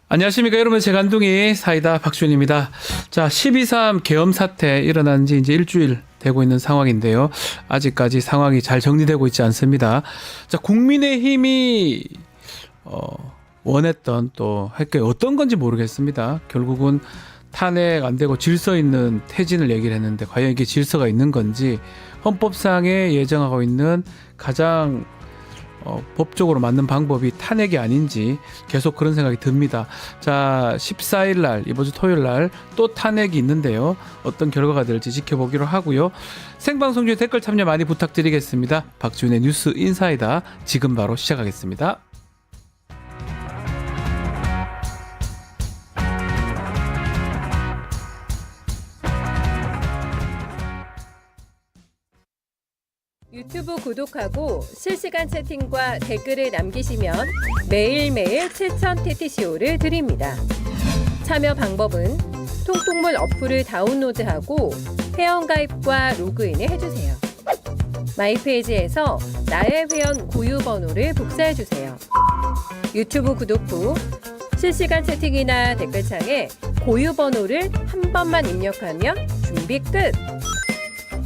안녕하십니까 여러분, 재간둥이 사이다 박준입니다. 자, 12.3 계엄 사태 일어난 지 이제 일주일 되고 있는 상황인데요. 아직까지 상황이 잘 정리되고 있지 않습니다. 자, 국민의힘이 원했던 또 할게 어떤 건지 모르겠습니다. 결국은 탄핵 안 되고 질서 있는 퇴진을 얘기를 했는데 과연 이게 질서가 있는 건지, 헌법상에 예정하고 있는 가장 법적으로 맞는 방법이 탄핵이 아닌지 계속 그런 생각이 듭니다. 자, 14일 날, 이번 주 토요일 날 또 탄핵이 있는데요. 어떤 결과가 될지 지켜보기로 하고요. 생방송 중에 댓글 참여 많이 부탁드리겠습니다. 박지훈의 뉴스 인사이다 지금 바로 시작하겠습니다. 유튜브 구독하고 실시간 채팅과 댓글을 남기시면 매일매일 7,000TTCO를 드립니다. 참여 방법은 통통물 어플을 다운로드하고 회원가입과 로그인을 해주세요. 마이페이지에서 나의 회원 고유 번호를 복사해주세요. 유튜브 구독 후 실시간 채팅이나 댓글창에 고유 번호를 한 번만 입력하면 준비 끝!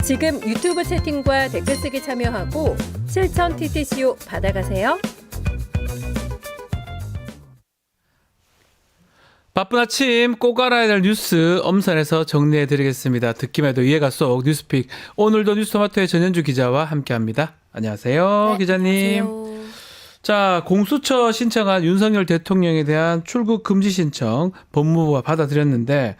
지금 유튜브 채팅과 댓글 쓰기 참여하고 7,000TTCO 받아가세요. 바쁜 아침 꼭 알아야 될 뉴스 엄선해서 정리해드리겠습니다. 듣기만 해도 이해가 쏙 뉴스픽. 오늘도 뉴스토마토의 전현주 기자와 함께합니다. 안녕하세요. 네, 기자님. 안녕하세요. 자, 공수처 신청한 윤석열 대통령에 대한 출국 금지 신청 법무부가 받아들였는데,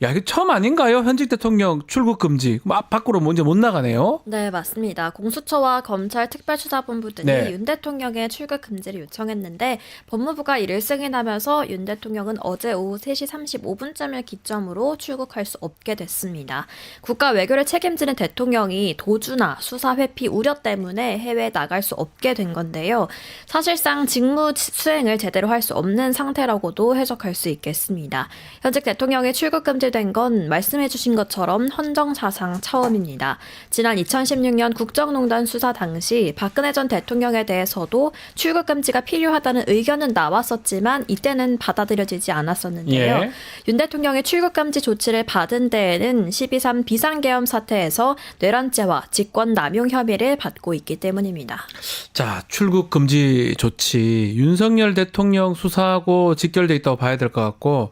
야, 이게 처음 아닌가요? 현직 대통령 출국 금지. 밖으로 먼저 못 나가네요. 네, 맞습니다. 공수처와 검찰 특별수사본부 등이 네. 윤 대통령의 출국 금지를 요청했는데 법무부가 이를 승인하면서 윤 대통령은 어제 오후 3시 35분쯤을 기점으로 출국할 수 없게 됐습니다. 국가 외교를 책임지는 대통령이 도주나 수사 회피 우려 때문에 해외에 나갈 수 없게 된 건데요. 사실상 직무 수행을 제대로 할 수 없는 상태라고도 해석할 수 있겠습니다. 현직 대통령의 출국 금지 된 건 말씀해 주신 것처럼 헌정사상 처음입니다. 지난 2016년 국정농단 수사 당시 박근혜 전 대통령에 대해서도 출국 금지가 필요하다는 의견은 나왔었지만 이때는 받아들여지지 않았었는데요. 예. 윤 대통령의 출국 금지 조치를 받은 데에는 12.3 비상계엄 사태에서 뇌란죄와 직권 남용 혐의를 받고 있기 때문입니다. 자, 출국 금지 조치 윤석열 대통령 수사하고 직결돼 있다고 봐야 될 것 같고,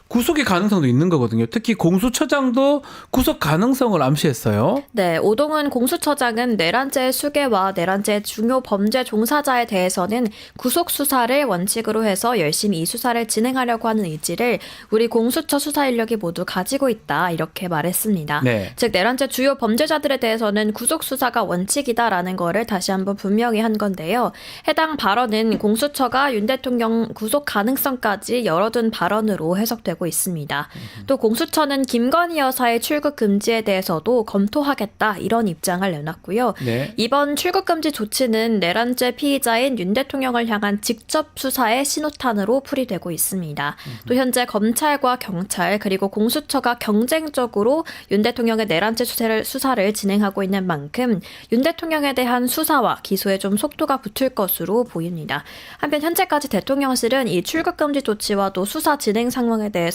구속의 가능성도 있는 거거든요. 특히 공수처장도 구속 가능성을 암시했어요. 네, 오동훈 공수처장은 내란죄 수괴와 내란죄 중요 범죄 종사자에 대해서는 구속 수사를 원칙으로 해서 열심히 이 수사를 진행하려고 하는 의지를 우리 공수처 수사 인력이 모두 가지고 있다, 이렇게 말했습니다. 네. 즉 내란죄 주요 범죄자들에 대해서는 구속 수사가 원칙이다라는 거를 다시 한번 분명히 한 건데요. 해당 발언은 공수처가 윤 대통령 구속 가능성까지 열어둔 발언으로 해석되고 있습니다. 또 공수처는 김건희 여사의 출국 금지에 대해서도 검토하겠다, 이런 입장을 내놨고요. 네. 이번 출국 금지 조치는 내란죄 피의자인 윤 대통령을 향한 직접 수사의 신호탄으로 풀이되고 있습니다. 또 현재 검찰과 경찰 그리고 공수처가 경쟁적으로 윤 대통령의 내란죄 수사를 진행하고 있는 만큼 윤 대통령에 대한 수사와 기소에 좀 속도가 붙을 것으로 보입니다. 한편 현재까지 대통령실은 이 출국 금지 조치와 또 수사 진행 상황에 대해서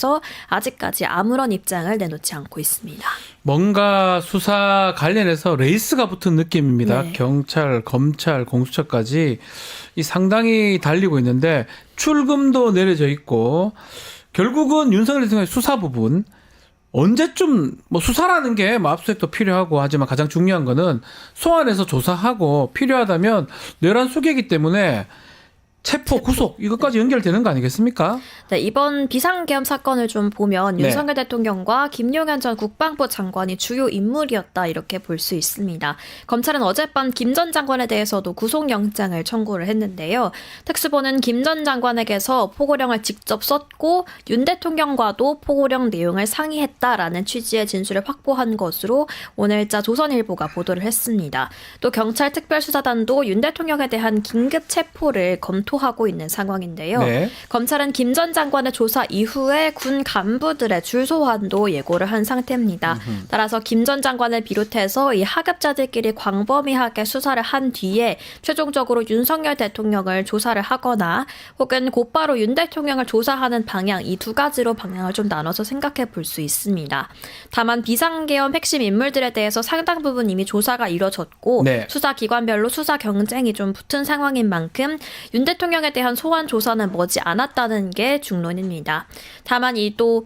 아직까지 아무런 입장을 내놓지 않고 있습니다. 뭔가 수사 관련해서 레이스가 붙은 느낌입니다. 네. 경찰, 검찰, 공수처까지 이 상당히 달리고 있는데 출금도 내려져 있고, 결국은 윤석열 대통령의 수사 부분 언제쯤 수사라는 게 압수수색도 필요하고 하지만 가장 중요한 거는 소환해서 조사하고 필요하다면 뇌란 수계이기 때문에 체포, 구속 이것까지 연결되는 거 아니겠습니까? 네, 이번 비상계엄 사건을 좀 보면 네. 윤석열 대통령과 김용현 전 국방부 장관이 주요 인물이었다, 이렇게 볼 수 있습니다. 검찰은 어젯밤 김 전 장관에 대해서도 구속영장을 청구를 했는데요. 특수본은 김 전 장관에게서 포고령을 직접 썼고 윤 대통령과도 포고령 내용을 상의했다라는 취지의 진술을 확보한 것으로 오늘자 조선일보가 보도를 했습니다. 또 경찰 특별수사단도 윤 대통령에 대한 긴급 체포를 검토 검토하고 있는 상황인데요. 네. 검찰은 김 전 장관의 조사 이후에 군 간부들의 줄소환도 예고를 한 상태입니다. 따라서 김 전 장관을 비롯해서 이 하급자들끼리 광범위하게 수사를 한 뒤에 최종적으로 윤석열 대통령을 조사를 하거나 혹은 곧바로 윤 대통령을 조사하는 방향, 이 두 가지로 방향을 좀 나눠서 생각해 볼 수 있습니다. 다만 비상계엄 핵심 인물들에 대해서 상당 부분 이미 조사가 이뤄졌고 네. 수사기관별로 수사 경쟁이 좀 붙은 상황인 만큼 윤 대통령에 대한 소환 조사는 머지 않았다는 게 중론입니다. 다만 이 또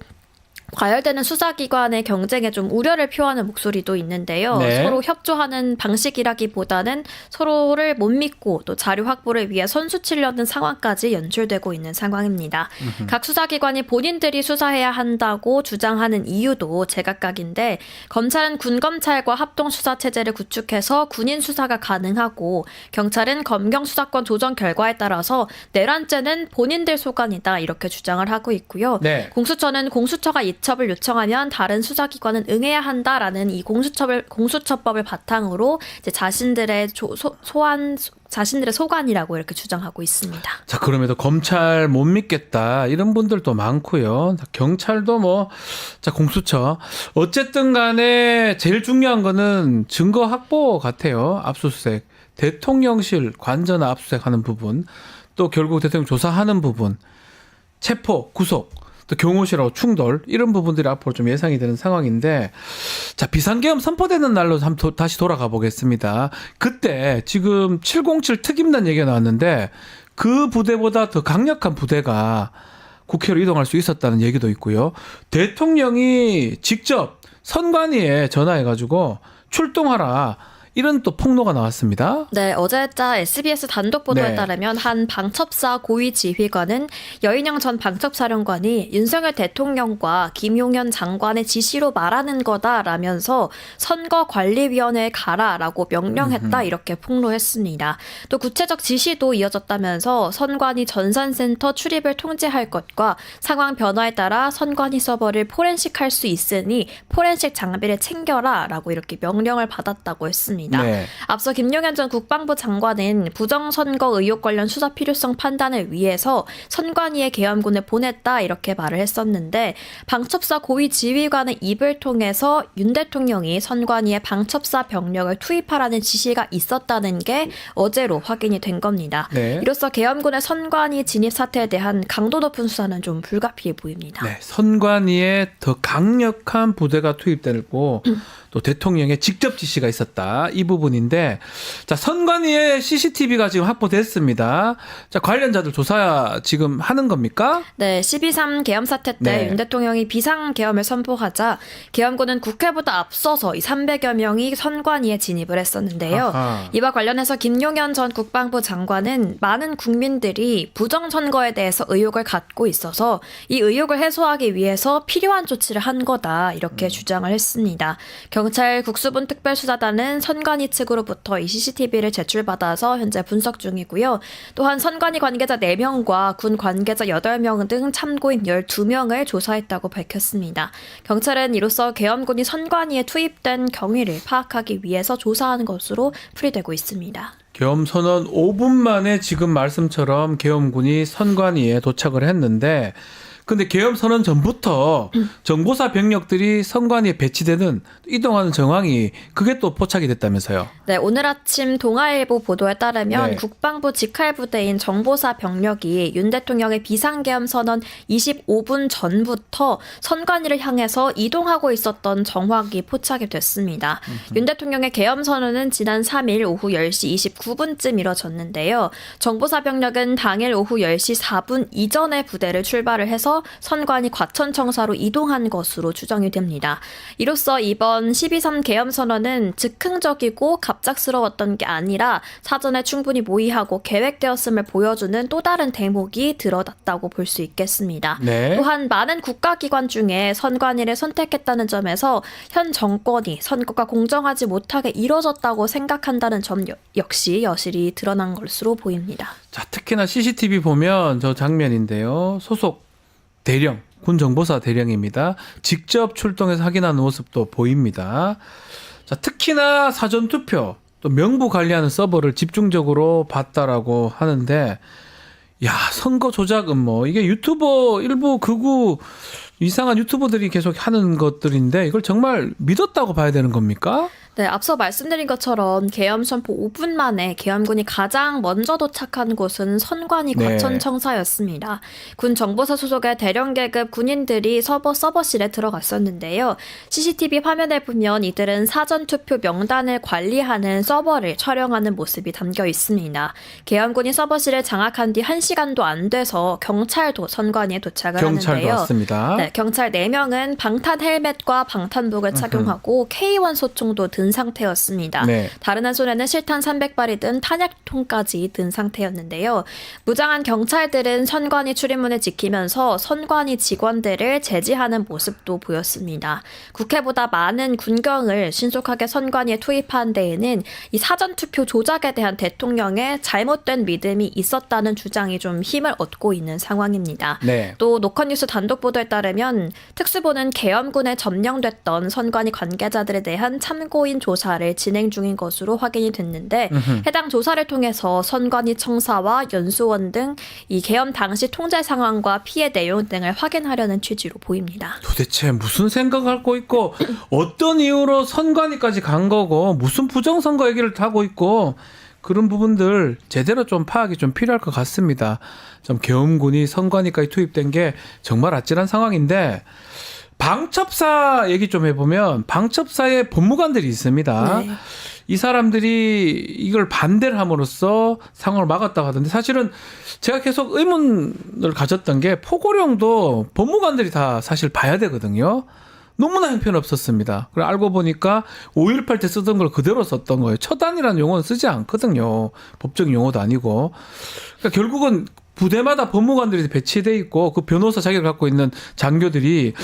과열되는 수사기관의 경쟁에 좀 우려를 표하는 목소리도 있는데요. 네. 서로 협조하는 방식이라기보다는 서로를 못 믿고 또 자료 확보를 위해 선수 치려는 상황까지 연출되고 있는 상황입니다. 각 수사기관이 본인들이 수사해야 한다고 주장하는 이유도 제각각인데 검찰은 군검찰과 합동수사체제를 구축해서 군인 수사가 가능하고 경찰은 검경수사권 조정 결과에 따라서 내란죄는 본인들 소관이다 이렇게 주장을 하고 있고요. 네. 공수처는 공수처가 이첩을 요청하면 다른 수사기관은 응해야 한다라는 이 공수처법을 바탕으로 이제 자신들의 자신들의 소관이라고 이렇게 주장하고 있습니다. 자, 그럼에도 검찰 못 믿겠다 이런 분들도 많고요. 경찰도 뭐, 자, 공수처. 어쨌든 간에 제일 중요한 거는 증거 확보 같아요. 압수수색. 대통령실 관저나 압수수색하는 부분, 또 결국 대통령 조사하는 부분, 체포, 구속, 또 경호실하고 충돌 이런 부분들이 앞으로 좀 예상이 되는 상황인데, 자, 비상계엄 선포되는 날로 다시 돌아가 보겠습니다. 그때 지금 707 특임단 얘기가 나왔는데 그 부대보다 더 강력한 부대가 국회로 이동할 수 있었다는 얘기도 있고요. 대통령이 직접 선관위에 전화해가지고 출동하라 이런 또 폭로가 나왔습니다. 네, 어제자 SBS 단독 보도에 네. 따르면 한 방첩사 고위 지휘관은 여인영 전 방첩사령관이 윤석열 대통령과 김용현 장관의 지시로 말하는 거다라면서 선거관리위원회에 가라라고 명령했다 이렇게 폭로했습니다. 또 구체적 지시도 이어졌다면서 선관위 전산센터 출입을 통제할 것과 상황 변화에 따라 선관위 서버를 포렌식할 수 있으니 포렌식 장비를 챙겨라라고 이렇게 명령을 받았다고 했습니다. 네. 앞서 김용현 전 국방부 장관은 부정선거 의혹 관련 수사 필요성 판단을 위해서 선관위에 계엄군을 보냈다 이렇게 말을 했었는데 방첩사 고위 지휘관의 입을 통해서 윤 대통령이 선관위에 방첩사 병력을 투입하라는 지시가 있었다는 게 어제로 확인이 된 겁니다. 네. 이로써 계엄군의 선관위 진입 사태에 대한 강도 높은 수사는 좀 불가피해 보입니다. 네, 선관위에 더 강력한 부대가 투입되고 또 대통령의 직접 지시가 있었다. 이 부분인데, 자, 선관위에 CCTV가 지금 확보됐습니다. 자, 관련자들 조사 지금 하는 겁니까? 네, 12.3 계엄 사태 때 네. 윤 대통령이 비상계엄을 선포하자 계엄군은 국회보다 앞서서 이 300여 명이 선관위에 진입을 했었는데요. 아하. 이와 관련해서 김용현 전 국방부 장관은 많은 국민들이 부정선거에 대해서 의혹을 갖고 있어서 이 의혹을 해소하기 위해서 필요한 조치를 한 거다 이렇게 주장을 했습니다. 경찰 국수본 특별수사단은 선관위 측으로부터 이 CCTV를 제출받아서 현재 분석 중이고요. 또한 선관위 관계자 4명과 군 관계자 8명 등 참고인 12명을 조사했다고 밝혔습니다. 경찰은 이로써 계엄군이 선관위에 투입된 경위를 파악하기 위해서 조사하는 것으로 풀이되고 있습니다. 계엄 선언 5분 만에 지금 말씀처럼 계엄군이 선관위에 도착을 했는데, 근데 계엄 선언 전부터 정보사 병력들이 선관위에 배치되는 이동하는 정황이 그게 또 포착이 됐다면서요. 네, 오늘 아침 동아일보 보도에 따르면 네. 국방부 직할부대인 정보사 병력이 윤 대통령의 비상계엄 선언 25분 전부터 선관위를 향해서 이동하고 있었던 정황이 포착이 됐습니다. 윤 대통령의 계엄 선언은 지난 3일 오후 10시 29분쯤 이뤄졌는데요. 정보사 병력은 당일 오후 10시 4분 이전에 부대를 출발을 해서 선관위 과천청사로 이동한 것으로 추정이 됩니다. 이로써 이번 12.3 계엄 선언은 즉흥적이고 갑작스러웠던 게 아니라 사전에 충분히 모의하고 계획되었음을 보여주는 또 다른 대목이 드러났다고 볼 수 있겠습니다. 네. 또한 많은 국가기관 중에 선관위를 선택했다는 점에서 현 정권이 선거가 공정하지 못하게 이뤄졌다고 생각한다는 점 역시 여실히 드러난 것으로 보입니다. 자, 특히나 CCTV 보면 저 장면인데요. 소속 대령, 군정보사 대령입니다. 직접 출동해서 확인하는 모습도 보입니다. 자, 특히나 사전투표, 또 명부 관리하는 서버를 집중적으로 봤다라고 하는데, 야, 선거 조작 음모. 이게 유튜버 일부 극우 이상한 유튜버들이 계속 하는 것들인데 이걸 정말 믿었다고 봐야 되는 겁니까? 네, 앞서 말씀드린 것처럼 계엄 선포 5분 만에 계엄군이 가장 먼저 도착한 곳은 선관위 네. 과천청사였습니다. 군 정보사 소속의 대령 계급 군인들이 서버실에 들어갔었는데요. CCTV 화면에 보면 이들은 사전투표 명단을 관리하는 서버를 촬영하는 모습이 담겨 있습니다. 계엄군이 서버실을 장악한 뒤 1시간도 안 돼서 경찰도 선관위에 도착을 경찰도 하는데요. 왔습니다. 네, 경찰 4명은 방탄 헬멧과 방탄복을 착용하고 K1 소총도 든 상태였습니다. 네. 다른 한 손에는 실탄 300발이 든 탄약통까지 든 상태였는데요. 무장한 경찰들은 선관위 출입문을 지키면서 선관위 직원들을 제지하는 모습도 보였습니다. 국회보다 많은 군경을 신속하게 선관위에 투입한 데에는 이 사전투표 조작에 대한 대통령의 잘못된 믿음이 있었다는 주장이 좀 힘을 얻고 있는 상황입니다. 네. 또 노컷뉴스 단독 보도에 따르면 특수부는 계엄군에 점령됐던 선관위 관계자들에 대한 참고인 조사를 진행 중인 것으로 확인이 됐는데 해당 조사를 통해서 선관위 청사와 연수원 등 이 계엄 당시 통제 상황과 피해 내용 등을 확인하려는 취지로 보입니다. 도대체 무슨 생각을 하고 있고 어떤 이유로 선관위까지 간 거고 무슨 부정선거 얘기를 하고 있고 그런 부분들 제대로 좀 파악이 좀 필요할 것 같습니다. 좀 계엄군이 선관위까지 투입된 게 정말 아찔한 상황인데 방첩사 얘기 좀 해보면 방첩사에 법무관들이 있습니다. 네. 이 사람들이 이걸 반대를 함으로써 상황을 막았다고 하던데 사실은 제가 계속 의문을 가졌던 게 포고령도 법무관들이 다 사실 봐야 되거든요. 너무나 형편없었습니다. 그래 알고 보니까 5.18 때 쓰던 걸 그대로 썼던 거예요. 처단이라는 용어는 쓰지 않거든요. 법적 용어도 아니고. 그러니까 결국은 부대마다 법무관들이 배치돼 있고 그 변호사 자격을 갖고 있는 장교들이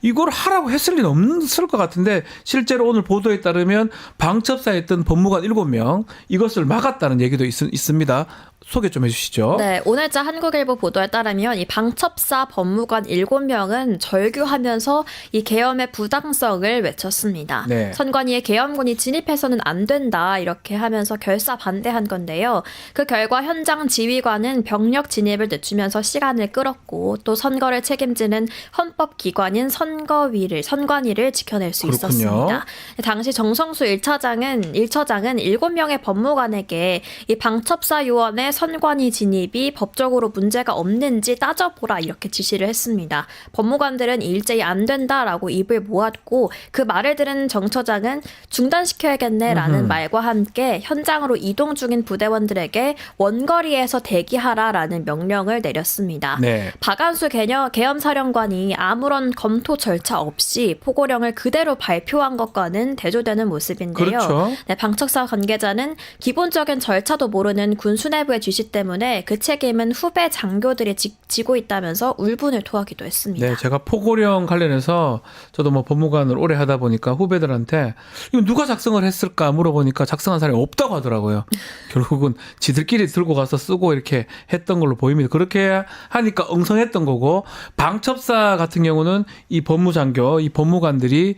이걸 하라고 했을 리는 없을 것 같은데 실제로 오늘 보도에 따르면 방첩사에 있던 법무관 7명 이것을 막았다는 얘기도 있습니다. 소개 좀 해주시죠. 네, 오늘자 한국일보 보도에 따르면 이 방첩사 법무관 7명은 절규하면서 이 계엄의 부당성을 외쳤습니다. 네. 선관위에 계엄군이 진입해서는 안 된다 이렇게 하면서 결사 반대한 건데요. 그 결과 현장 지휘관은 병력 진입을 늦추면서 시간을 끌었고 또 선거를 책임지는 헌법기관인 선관위를 지켜낼 수 그렇군요. 있었습니다. 당시 정성수 1차장은 7명의 법무관에게 이 방첩사 요원의 선관위 진입이 법적으로 문제가 없는지 따져보라 이렇게 지시를 했습니다. 법무관들은 일제히 안 된다라고 입을 모았고 그 말을 들은 정 처장은 중단시켜야겠네라는 말과 함께 현장으로 이동 중인 부대원들에게 원거리에서 대기하라라는 명령을 내렸습니다. 네. 박안수 계엄사령관이 아무런 검토 절차 없이 포고령을 그대로 발표한 것과는 대조되는 모습인데요. 그렇죠. 네, 방첩사 관계자는 기본적인 절차도 모르는 군 수뇌부의 지시 때문에 그 책임은 후배 장교들이 지고 있다면서 울분을 토하기도 했습니다. 네, 제가 포고령 관련해서 저도 뭐 법무관을 오래 하다 보니까 후배들한테 이거 누가 작성을 했을까 물어보니까 작성한 사람이 없다고 하더라고요. 결국은 지들끼리 들고 가서 쓰고 이렇게 했던 걸로 보입니다. 그렇게 하니까 엉성했던 거고 방첩사 같은 경우는 이 법무장교, 이 법무관들이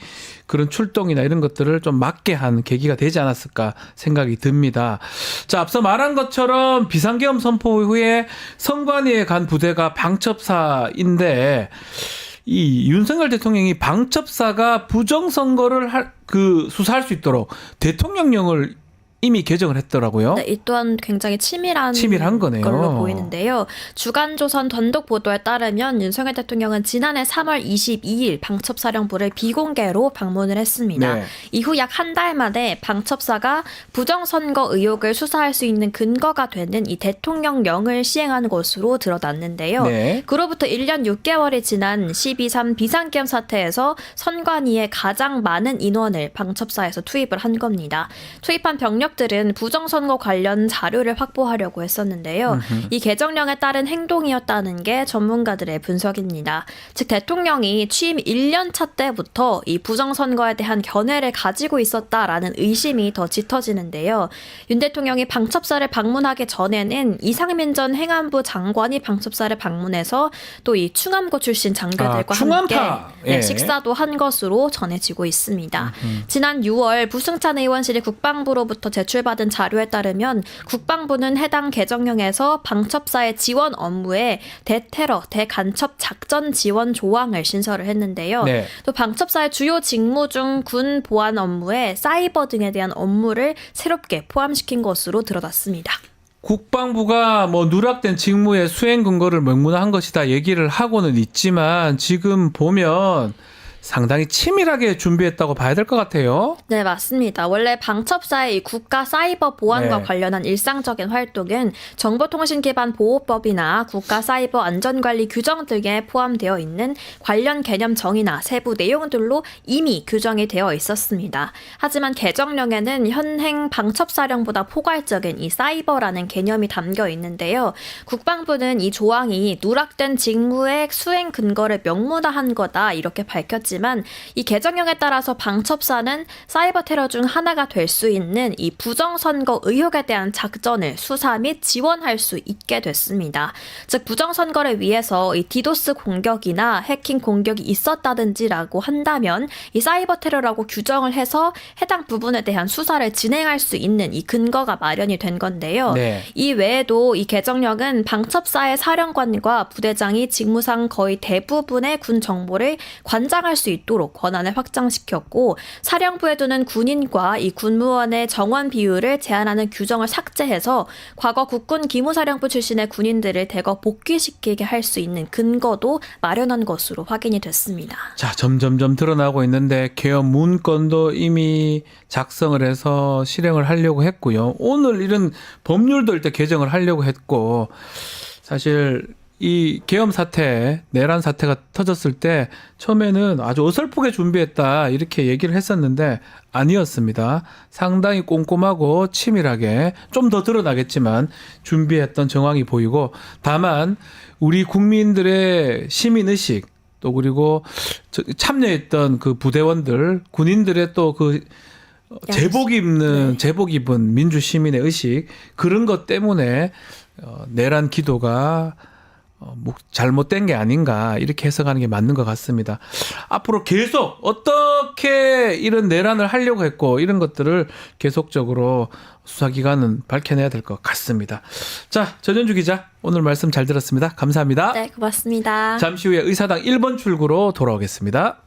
그런 출동이나 이런 것들을 좀 막게 한 계기가 되지 않았을까 생각이 듭니다. 자, 앞서 말한 것처럼 비상계엄 선포 후에 선관위에 간 부대가 방첩사인데 이 윤석열 대통령이 방첩사가 부정선거를 수사할 수 있도록 대통령령을 이미 개정을 했더라고요. 네, 이 또한 굉장히 치밀한 거네요. 걸로 보이는데요. 주간조선 단독 보도에 따르면 윤석열 대통령은 지난해 3월 22일 방첩사령부를 비공개로 방문을 했습니다. 네. 이후 약 한 달 만에 방첩사가 부정선거 의혹을 수사할 수 있는 근거가 되는 이 대통령령을 시행한 것으로 드러났는데요. 네. 그로부터 1년 6개월이 지난 12.3 비상계엄 사태에서 선관위에 가장 많은 인원을 방첩사에서 투입을 한 겁니다. 투입한 병력들은 부정선거 관련 자료를 확보하려고 했었는데요. 이 개정령에 따른 행동이었다는 게 전문가들의 분석입니다. 즉 대통령이 취임 1년 차 때부터 이 부정선거에 대한 견해를 가지고 있었다라는 의심이 더 짙어지는데요. 윤 대통령이 방첩사를 방문하기 전에는 이상민 전 행안부 장관이 방첩사를 방문해서 또 이 충암고 출신 장교들과 함께 예. 식사도 한 것으로 전해지고 있습니다. 지난 6월 부승찬 의원실이 국방부로부터 제출받은 자료에 따르면 국방부는 해당 개정령에서 방첩사의 지원 업무에 대테러, 대간첩 작전 지원 조항을 신설을 했는데요. 네. 또 방첩사의 주요 직무 중 군 보안 업무에 사이버 등에 대한 업무를 새롭게 포함시킨 것으로 드러났습니다. 국방부가 뭐 누락된 직무의 수행 근거를 명문화한 것이다 얘기를 하고는 있지만 지금 보면 상당히 치밀하게 준비했다고 봐야 될 것 같아요. 네, 맞습니다. 원래 방첩사의 이 국가 사이버 보안과 네. 관련한 일상적인 활동은 정보통신기반보호법이나 국가 사이버 안전관리 규정 등에 포함되어 있는 관련 개념 정의나 세부 내용들로 이미 규정이 되어 있었습니다. 하지만 개정령에는 현행 방첩사령보다 포괄적인 이 사이버라는 개념이 담겨 있는데요. 국방부는 이 조항이 누락된 직무의 수행 근거를 명문화한 거다 이렇게 밝혔지만 이 개정령에 따라서 방첩사는 사이버 테러 중 하나가 될 수 있는 이 부정선거 의혹에 대한 작전을 수사 및 지원할 수 있게 됐습니다. 즉 부정선거를 위해서 이 디도스 공격이나 해킹 공격이 있었다든지라고 한다면 이 사이버 테러라고 규정을 해서 해당 부분에 대한 수사를 진행할 수 있는 이 근거가 마련이 된 건데요. 네. 이 외에도 이 개정령은 방첩사의 사령관과 부대장이 직무상 거의 대부분의 군 정보를 관장할 수 있도록 권한을 확장시켰고 사령부에 두는 군인과 이 군무원의 정원 비율을 제한하는 규정을 삭제해서 과거 국군 기무사령부 출신의 군인들을 대거 복귀시키게 할 수 있는 근거도 마련한 것으로 확인이 됐습니다. 자, 점점점 드러나고 있는데 개헌 문건도 이미 작성을 해서 실행을 하려고 했고요. 오늘 이런 법률도 일단 개정을 하려고 했고 사실 이 계엄 사태, 내란 사태가 터졌을 때 처음에는 아주 어설프게 준비했다 이렇게 얘기를 했었는데 아니었습니다. 상당히 꼼꼼하고 치밀하게 좀 더 드러나겠지만 준비했던 정황이 보이고 다만 우리 국민들의 시민의식 또 그리고 참여했던 그 부대원들, 군인들의 또 그 제복 입은 민주 시민의 의식 그런 것 때문에 내란 기도가 잘못된 게 아닌가 이렇게 해석하는 게 맞는 것 같습니다. 앞으로 계속 어떻게 이런 내란을 하려고 했고 이런 것들을 계속적으로 수사기관은 밝혀내야 될 것 같습니다. 자, 전현주 기자 오늘 말씀 잘 들었습니다. 감사합니다. 네, 고맙습니다. 잠시 후에 의사당 1번 출구로 돌아오겠습니다.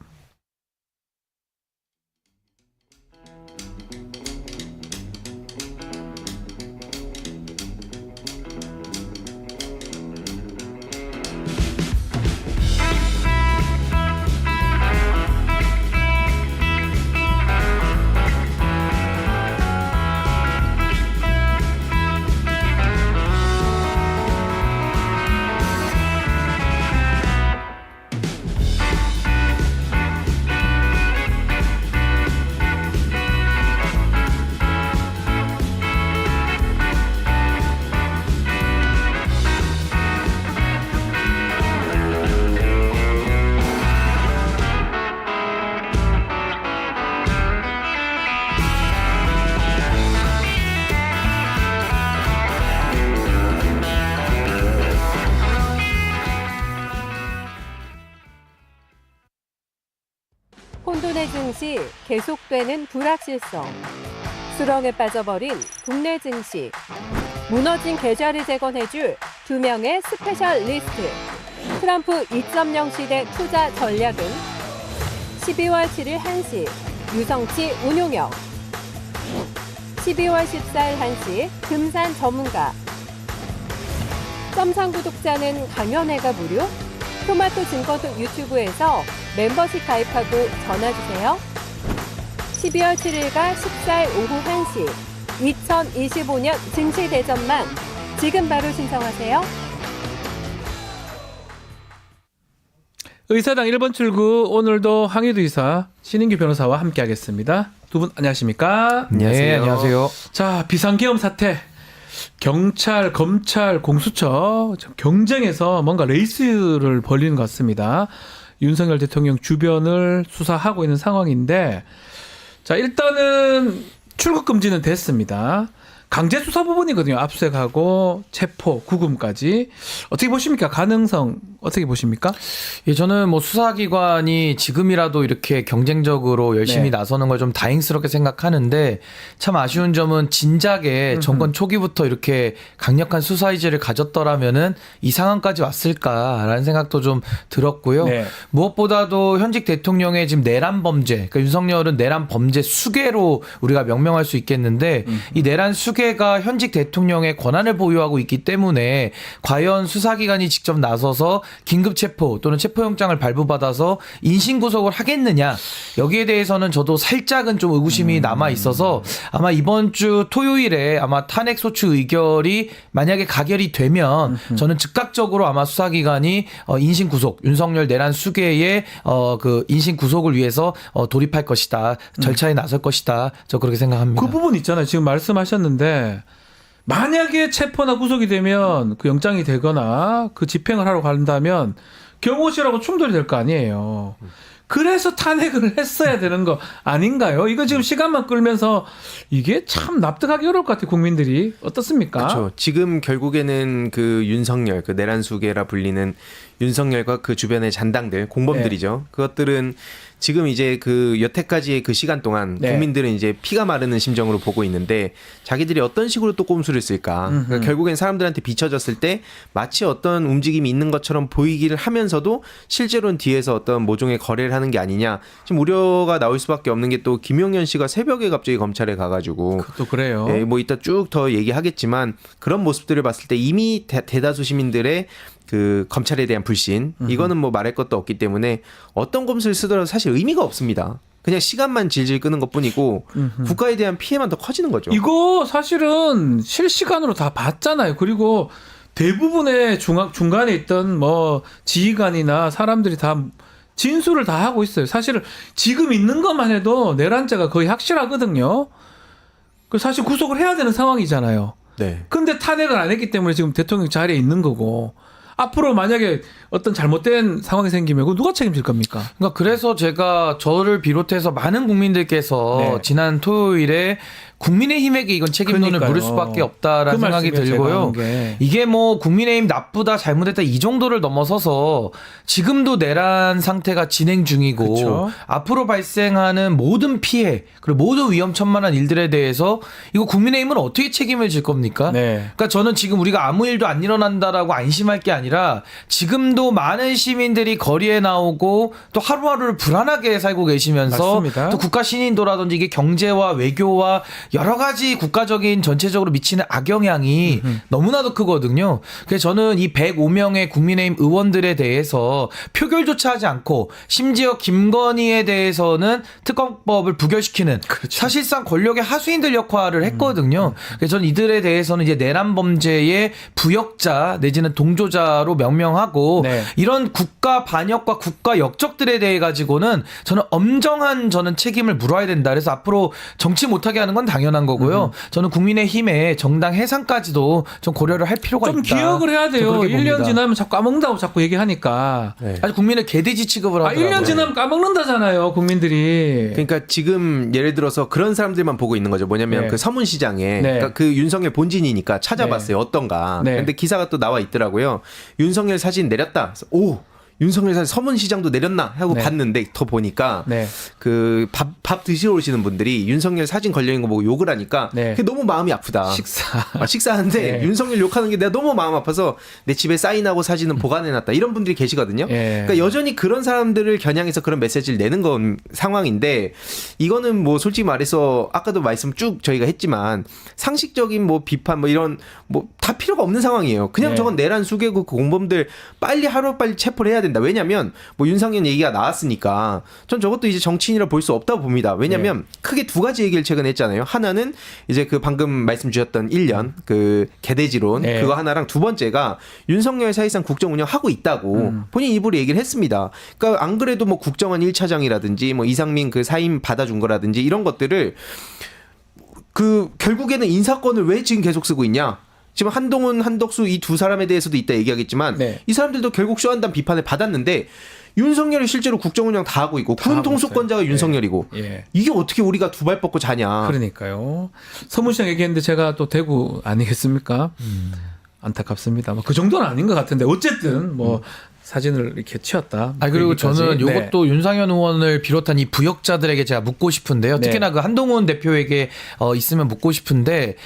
혼돈의 증시, 계속되는 불확실성, 수렁에 빠져버린 국내 증시, 무너진 계좌를 재건해줄 2명의 스페셜리스트, 트럼프 2.0 시대 투자 전략은 12월 7일 1시 유성치 운용형, 12월 14일 1시 금산 전문가, 썸상 구독자는 강연회가 무료? 토마토 증권톡 유튜브에서 멤버십 가입하고 전화주세요. 12월 7일과 14일 오후 1시 2025년 증시 대전만 지금 바로 신청하세요. 의사당 1번 출구 오늘도 황희두 이사 신인규 변호사와 함께하겠습니다. 두 분 안녕하십니까? 네, 안녕하세요. 자, 비상계엄 사태. 경찰, 검찰, 공수처 경쟁에서 뭔가 레이스를 벌리는 것 같습니다. 윤석열 대통령 주변을 수사하고 있는 상황인데 자, 일단은 출국 금지는 됐습니다. 강제 수사 부분이거든요. 압수수색하고 체포, 구금까지. 어떻게 보십니까? 가능성 어떻게 보십니까? 예, 저는 뭐 수사기관이 지금이라도 이렇게 경쟁적으로 열심히 네. 나서는 걸 좀 다행스럽게 생각하는데 참 아쉬운 점은 진작에 정권 초기부터 이렇게 강력한 수사 의지를 가졌더라면은 이 상황까지 왔을까라는 생각도 좀 들었고요. 네. 무엇보다도 현직 대통령의 지금 내란 범죄, 그러니까 윤석열은 내란 범죄 수괴로 우리가 명명할 수 있겠는데 이 내란 수괴가 현직 대통령의 권한을 보유하고 있기 때문에 과연 수사기관이 직접 나서서 긴급 체포 또는 체포영장을 발부받아서 인신구속을 하겠느냐 여기에 대해서는 저도 살짝은 좀 의구심이 남아 있어서 아마 이번 주 토요일에 아마 탄핵소추 의결이 만약에 가결이 되면 저는 즉각적으로 아마 수사기관이 인신구속 윤석열 내란 수괴의 그 인신구속을 위해서 돌입할 것이다 절차에 나설 것이다 저 그렇게 생각합니다. 그 부분 있잖아요. 지금 말씀하셨는데 만약에 체포나 구속이 되면 그 영장이 되거나 그 집행을 하러 간다면 경호실하고 충돌이 될 거 아니에요. 그래서 탄핵을 했어야 되는 거 아닌가요? 이거 지금 시간만 끌면서 이게 참 납득하기 어려울 것 같아요. 국민들이. 어떻습니까? 그렇죠. 지금 결국에는 그 윤석열, 그 내란 수괴라 불리는 윤석열과 그 주변의 잔당들, 공범들이죠. 그것들은 지금 이제 그 여태까지의 그 시간 동안 네. 국민들은 이제 피가 마르는 심정으로 보고 있는데 자기들이 어떤 식으로 또 꼼수를 쓸까. 그러니까 결국엔 사람들한테 비춰졌을 때 마치 어떤 움직임이 있는 것처럼 보이기를 하면서도 실제로는 뒤에서 어떤 모종의 거래를 하는 게 아니냐. 지금 우려가 나올 수밖에 없는 게 또 김용현 씨가 새벽에 갑자기 검찰에 가가지고 또 그래요. 예, 뭐 이따 쭉 더 얘기하겠지만 그런 모습들을 봤을 때 이미 대다수 시민들의 그 검찰에 대한 불신 이거는 뭐 말할 것도 없기 때문에 어떤 검수를 쓰더라도 사실 의미가 없습니다. 그냥 시간만 질질 끄는 것뿐이고 국가에 대한 피해만 더 커지는 거죠. 이거 사실은 실시간으로 다 봤잖아요. 그리고 대부분의 중간에 있던 뭐 지휘관이나 사람들이 다 진술을 다 하고 있어요. 사실은 지금 있는 것만 해도 내란죄가 거의 확실하거든요. 그 사실 구속을 해야 되는 상황이잖아요. 네. 근데 탄핵을 안 했기 때문에 지금 대통령 자리에 있는 거고 앞으로 만약에 어떤 잘못된 상황이 생기면 그거 누가 책임질 겁니까? 그러니까 그래서 제가 저를 비롯해서 많은 국민들께서 네. 지난 토요일에 국민의힘에게 이건 책임론을 그러니까요. 물을 수밖에 없다라는 그 생각이 말씀이에요, 제가 들고요. 하는 게. 이게 뭐 국민의힘 나쁘다 잘못했다 이 정도를 넘어서서 지금도 내란 상태가 진행 중이고 그쵸. 앞으로 발생하는 모든 피해 그리고 모든 위험천만한 일들에 대해서 이거 국민의힘은 어떻게 책임을 질 겁니까? 네. 그러니까 저는 지금 우리가 아무 일도 안 일어난다라고 안심할 게 아니라 지금도 많은 시민들이 거리에 나오고 또 하루하루를 불안하게 살고 계시면서 맞습니다. 또 국가 신인도라든지 이게 경제와 외교와 여러 가지 국가적인 전체적으로 미치는 악영향이 너무나도 크거든요. 그래서 저는 이 105명의 국민의힘 의원들에 대해서 표결조차 하지 않고 심지어 김건희에 대해서는 특검법을 부결시키는 사실상 권력의 하수인들 역할을 했거든요. 그래서 저는 이들에 대해서는 이제 내란 범죄의 부역자 내지는 동조자로 명명하고 네. 이런 국가 반역과 국가 역적들에 대해 가지고는 저는 엄정한 책임을 물어야 된다. 그래서 앞으로 정치 못하게 하는 건 당연한 거고요. 저는 국민의힘의 정당 해산까지도 좀 고려를 할 필요가 좀 있다. 기억을 해야 돼요. 저 그렇게 1년 봅니다. 지나면 자꾸 까먹는다고 자꾸 얘기하니까. 네. 아주 국민을 개돼지 취급을 아, 하더라고요. 1년 지나면 까먹는다잖아요, 국민들이. 그러니까 지금 예를 들어서 그런 사람들만 보고 있는 거죠. 뭐냐면 네. 그 서문시장에 네. 그러니까 그 윤석열 본진이니까 찾아봤어요. 네. 어떤가. 네. 근데 기사가 또 나와 있더라고요. 윤석열 사진 내렸다. 그래서 오 윤석열 사진 서문시장도 내렸나 하고 네. 봤는데 더 보니까 네. 그 밥 드시러 오시는 분들이 윤석열 사진 걸려 있는 거 보고 욕을 하니까 네. 그게 너무 마음이 아프다. 식사하는데 네. 윤석열 욕하는 게 내가 너무 마음 아파서 내 집에 사인하고 사진은 보관해놨다. 이런 분들이 계시거든요. 예. 그러니까 여전히 그런 사람들을 겨냥해서 그런 메시지를 내는 건 상황인데 이거는 뭐 솔직히 말해서 아까도 말씀 쭉 저희가 했지만 상식적인 뭐 비판 뭐 이런 뭐 다 필요가 없는 상황이에요. 그냥 네. 저건 내란 수개국 공범들 빨리 하루빨리 체포를 해야 된다. 왜냐면 뭐 윤상현 얘기가 나왔으니까 전 저것도 이제 정치인이라 볼 수 없다고 봅니다. 왜냐면 크게 두 가지 얘기를 최근에 했잖아요. 하나는 이제 그 방금 말씀 주셨던 1년 그 개돼지론 네. 그거 하나랑 두 번째가 윤석열 사실상 국정 운영하고 있다고 본인 입으로 얘기를 했습니다. 그러니까 안 그래도 뭐 국정원 1차장이라든지 뭐 이상민 그 사임 받아준 거라든지 이런 것들을 그 결국에는 인사권을 왜 지금 계속 쓰고 있냐? 지금 한동훈, 한덕수 이 두 사람에 대해서도 이따 얘기하겠지만 네. 이 사람들도 결국 쇼한다는 비판을 받았는데 윤석열이 실제로 국정 운영 다 하고 있고 다 군 하고 통수권자가 있어요. 윤석열이고 예. 이게 어떻게 우리가 두 발 뻗고 자냐? 그러니까요. 서문시장 얘기했는데 제가 또 대구 아니겠습니까? 안타깝습니다. 뭐 그 정도는 아닌 것 같은데 어쨌든 뭐 사진을 이렇게 치웠다. 그리고 얘기까지. 저는 네. 요것도 윤상현 의원을 비롯한 이 부역자들에게 제가 묻고 싶은데요. 네. 특히나 그 한동훈 대표에게 있으면 묻고 싶은데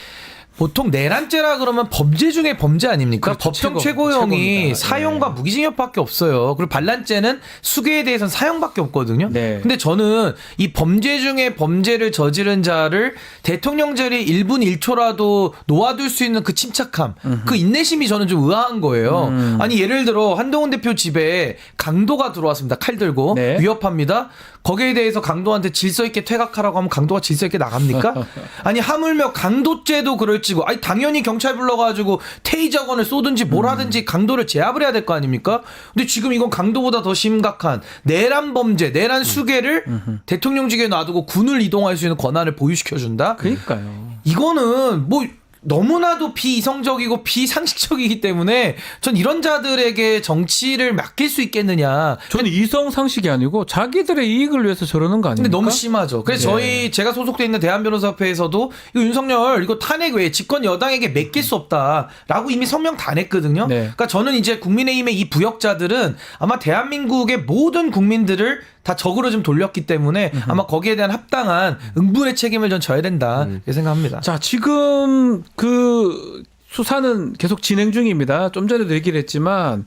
보통 내란죄라 그러면 범죄 중에 범죄 아닙니까? 그렇죠. 법정 최고형이 최고입니다. 사형과 네. 무기징역밖에 없어요. 그리고 반란죄는 수괴에 대해서는 사형밖에 없거든요. 네. 근데 저는 이 범죄 중에 범죄를 저지른 자를 대통령절이 1분 1초라도 놓아둘 수 있는 그 침착함, 그 인내심이 저는 좀 의아한 거예요. 아니 예를 들어 한동훈 대표 집에 강도가 들어왔습니다. 칼 들고 네. 위협합니다. 거기에 대해서 강도한테 질서 있게 퇴각하라고 하면 강도가 질서 있게 나갑니까? 아니 하물며 강도죄도 그럴지고 아니 당연히 경찰 불러가지고 테이저건을 쏘든지 뭘 하든지 강도를 제압을 해야 될 거 아닙니까? 근데 지금 이건 강도보다 더 심각한 내란 범죄, 내란 수괴를 대통령직에 놔두고 군을 이동할 수 있는 권한을 보유시켜준다? 그러니까요. 이거는 뭐 너무나도 비이성적이고 비상식적이기 때문에 전 이런 자들에게 정치를 맡길 수 있겠느냐. 저는 이성 상식이 아니고 자기들의 이익을 위해서 저러는 거 아닙니까? 근데 너무 심하죠. 그래서 네. 제가 소속돼 있는 대한변호사협회에서도 이거 윤석열 이거 탄핵 외에 집권 여당에게 맡길 수 없다라고 이미 성명 다 냈거든요. 네. 그러니까 저는 이제 국민의힘의 이 부역자들은 아마 대한민국의 모든 국민들을 다 적으로 좀 돌렸기 때문에 아마 거기에 대한 합당한 응분의 책임을 전 져야 된다 이렇게 생각합니다. 자, 지금 그 수사는 계속 진행 중입니다. 좀 전에도 얘기를 했지만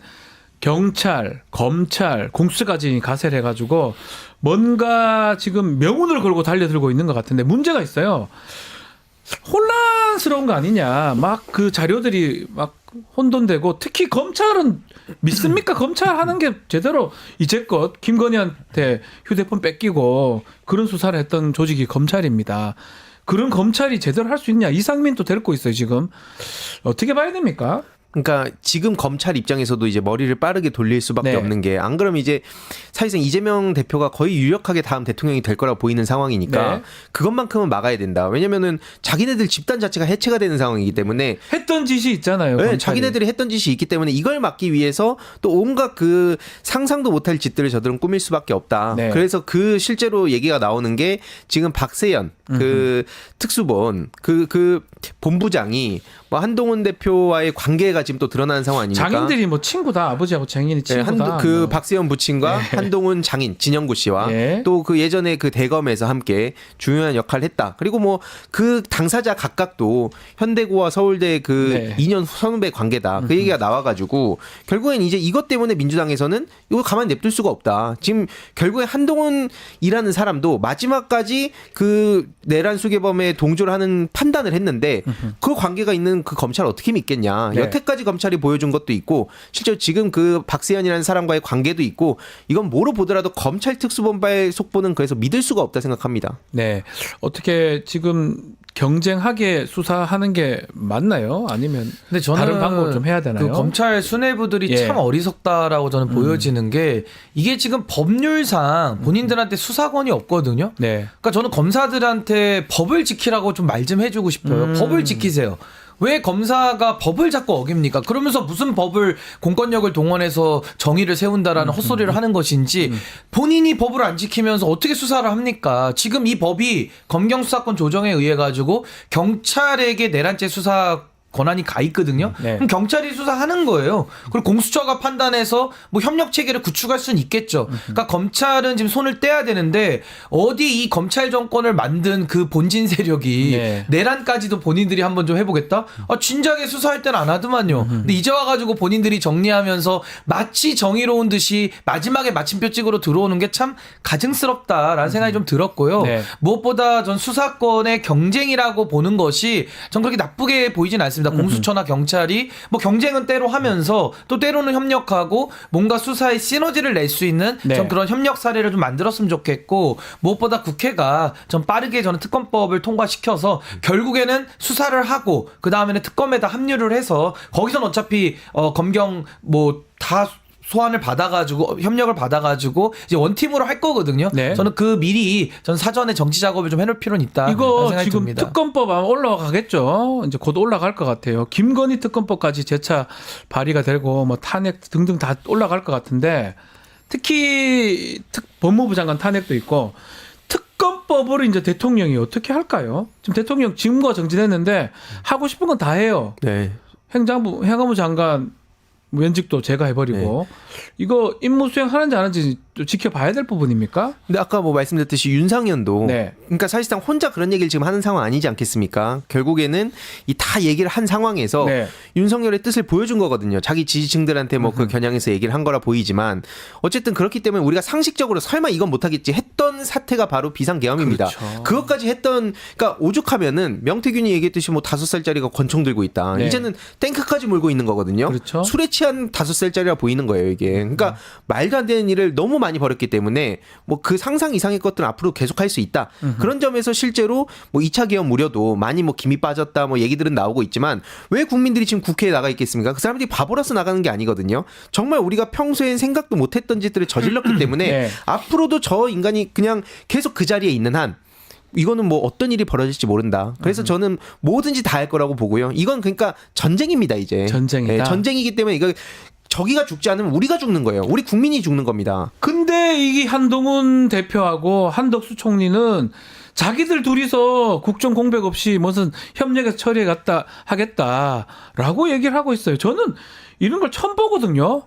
경찰, 검찰, 공수처까지 가세를 해가지고 뭔가 지금 명운을 걸고 달려들고 있는 것 같은데 문제가 있어요. 혼란스러운 거 아니냐. 막 그 자료들이 막 혼돈되고 특히 검찰은 믿습니까? 검찰 하는 게 제대로 이제껏 김건희한테 휴대폰 뺏기고 그런 수사를 했던 조직이 검찰입니다. 그런 검찰이 제대로 할 수 있냐? 이상민도 데리고 있어요, 지금. 어떻게 봐야 됩니까? 그러니까 지금 검찰 입장에서도 이제 머리를 빠르게 돌릴 수밖에 네. 없는 게 안 그러면 이제 사실상 이재명 대표가 거의 유력하게 다음 대통령이 될 거라 보이는 상황이니까 네. 그것만큼은 막아야 된다. 왜냐면은 자기네들 집단 자체가 해체가 되는 상황이기 때문에 했던 짓이 있잖아요. 네, 검찰이. 자기네들이 했던 짓이 있기 때문에 이걸 막기 위해서 또 온갖 그 상상도 못할 짓들을 저들은 꾸밀 수밖에 없다. 네. 그래서 그 실제로 얘기가 나오는 게 지금 박세연 그 특수본 그 본부장이 뭐 한동훈 대표와의 관계가 지금 또 드러나는 상황 아닙니까? 장인들이 뭐 친구다. 아버지하고 장인이 네, 친구다. 그 뭐. 박세연 부친과 한동훈 장인 진영구 씨와 네. 또 그 예전에 그 대검에서 함께 중요한 역할을 했다. 그리고 뭐 그 당사자 각각도 현대고와 서울대 그 네. 2년 선후배 관계다. 그 얘기가 나와가지고 결국엔 이제 이것 때문에 민주당에서는 이거 가만히 냅둘 수가 없다. 지금 결국에 한동훈이라는 사람도 마지막까지 그 내란 수괴범에 동조를 하는 판단을 했는데 그 관계가 있는 그 검찰 어떻게 믿겠냐. 네. 여태까지 검찰이 보여준 것도 있고 실제로 지금 그 박세현이라는 사람과의 관계도 있고 이건 뭐로 보더라도 검찰 특수본부의 속보는 그래서 믿을 수가 없다 생각합니다. 네. 어떻게 지금 경쟁하게 수사하는 게 맞나요? 아니면 근데 저는 다른 방법을 좀 해야 되나요? 그 검찰 수뇌부들이 예. 참 어리석다라고 저는 보여지는 게 이게 지금 법률상 본인들한테 수사권이 없거든요. 네. 그러니까 저는 검사들한테 법을 지키라고 좀 말 좀 해주고 싶어요. 법을 지키세요. 왜 검사가 법을 자꾸 어깁니까? 그러면서 무슨 법을 공권력을 동원해서 정의를 세운다라는 헛소리를 하는 것인지 본인이 법을 안 지키면서 어떻게 수사를 합니까? 지금 이 법이 검경수사권 조정에 의해 가지고 경찰에게 내란죄 수사 권한이 가 있거든요. 네. 그럼 경찰이 수사하는 거예요. 그리고 공수처가 판단해서 뭐 협력 체계를 구축할 수는 있겠죠. 그러니까 검찰은 지금 손을 떼야 되는데 어디 이 검찰 정권을 만든 그 본진 세력이 네. 내란까지도 본인들이 한번 좀 해보겠다? 아, 진작에 수사할 때는 안 하더만요. 근데 이제 와가지고 본인들이 정리하면서 마치 정의로운 듯이 마지막에 마침표 찍으러 들어오는 게 참 가증스럽다라는 생각이 좀 들었고요. 네. 무엇보다 전 수사권의 경쟁이라고 보는 것이 전 그렇게 나쁘게 보이진 않습니다. 공수처나 경찰이 뭐 경쟁은 때로 하면서 또 때로는 협력하고 뭔가 수사에 시너지를 낼 수 있는 네. 전 그런 협력 사례를 좀 만들었으면 좋겠고 무엇보다 국회가 좀 빠르게 저는 특검법을 통과시켜서 결국에는 수사를 하고 그 다음에는 특검에다 합류를 해서 거기선 어차피 검경 뭐 다 소환을 받아가지고 협력을 받아가지고 이제 원팀으로 할 거거든요. 네. 저는 그 미리 전 사전에 정치 작업을 좀 해놓을 필요는 있다. 이거 생각이 지금 듭니다. 특검법 아마 올라가겠죠. 이제 곧 올라갈 것 같아요. 김건희 특검법까지 재차 발의가 되고 뭐 탄핵 등등 다 올라갈 것 같은데 특히 법무부 장관 탄핵도 있고 특검법으로 이제 대통령이 어떻게 할까요? 지금 대통령 직무가 정지됐는데 하고 싶은 건 다 해요. 네. 행안부 장관 면직도 제가 해버리고 이거 임무 수행하는지 안 하는지 또 지켜봐야 될 부분입니까? 근데 아까 뭐 말씀드렸듯이 윤상현도 네. 그러니까 사실상 혼자 그런 얘기를 지금 하는 상황 아니지 않겠습니까? 결국에는 이 다 얘기를 한 상황에서 네. 윤석열의 뜻을 보여준 거거든요. 자기 지지층들한테 뭐 그 겨냥해서 얘기를 한 거라 보이지만 어쨌든 그렇기 때문에 우리가 상식적으로 설마 이건 못하겠지 했던 사태가 바로 비상계엄입니다. 그렇죠. 그것까지 했던 그러니까 오죽하면은 명태균이 얘기했듯이 뭐 5살짜리가 권총 들고 있다. 네. 이제는 탱크까지 몰고 있는 거거든요. 그렇죠. 술에 취한 5살짜리라 보이는 거예요, 이게. 그러니까 말도 안 되는 일을 너무 많이 벌였기 때문에 뭐 그 상상 이상의 것들은 앞으로 계속할 수 있다. 그런 점에서 실제로 뭐 2차 계엄 우려도 많이 뭐 김이 빠졌다 뭐 얘기들은 나오고 있지만 왜 국민들이 지금 국회에 나가 있겠습니까? 그 사람들이 바보라서 나가는 게 아니거든요. 정말 우리가 평소엔 생각도 못했던 짓들을 저질렀기 때문에 네. 앞으로도 저 인간이 그냥 계속 그 자리에 있는 한 이거는 뭐 어떤 일이 벌어질지 모른다. 그래서 저는 뭐든지 다 할 거라고 보고요. 이건 그러니까 전쟁입니다, 이제. 전쟁이다. 전쟁이기 때문에 이거 저기가 죽지 않으면 우리가 죽는 거예요. 우리 국민이 죽는 겁니다. 근데 이게 한동훈 대표하고 한덕수 총리는 자기들 둘이서 국정 공백 없이 무슨 협력해서 처리해 갔다 하겠다라고 얘기를 하고 있어요. 저는 이런 걸 처음 보거든요.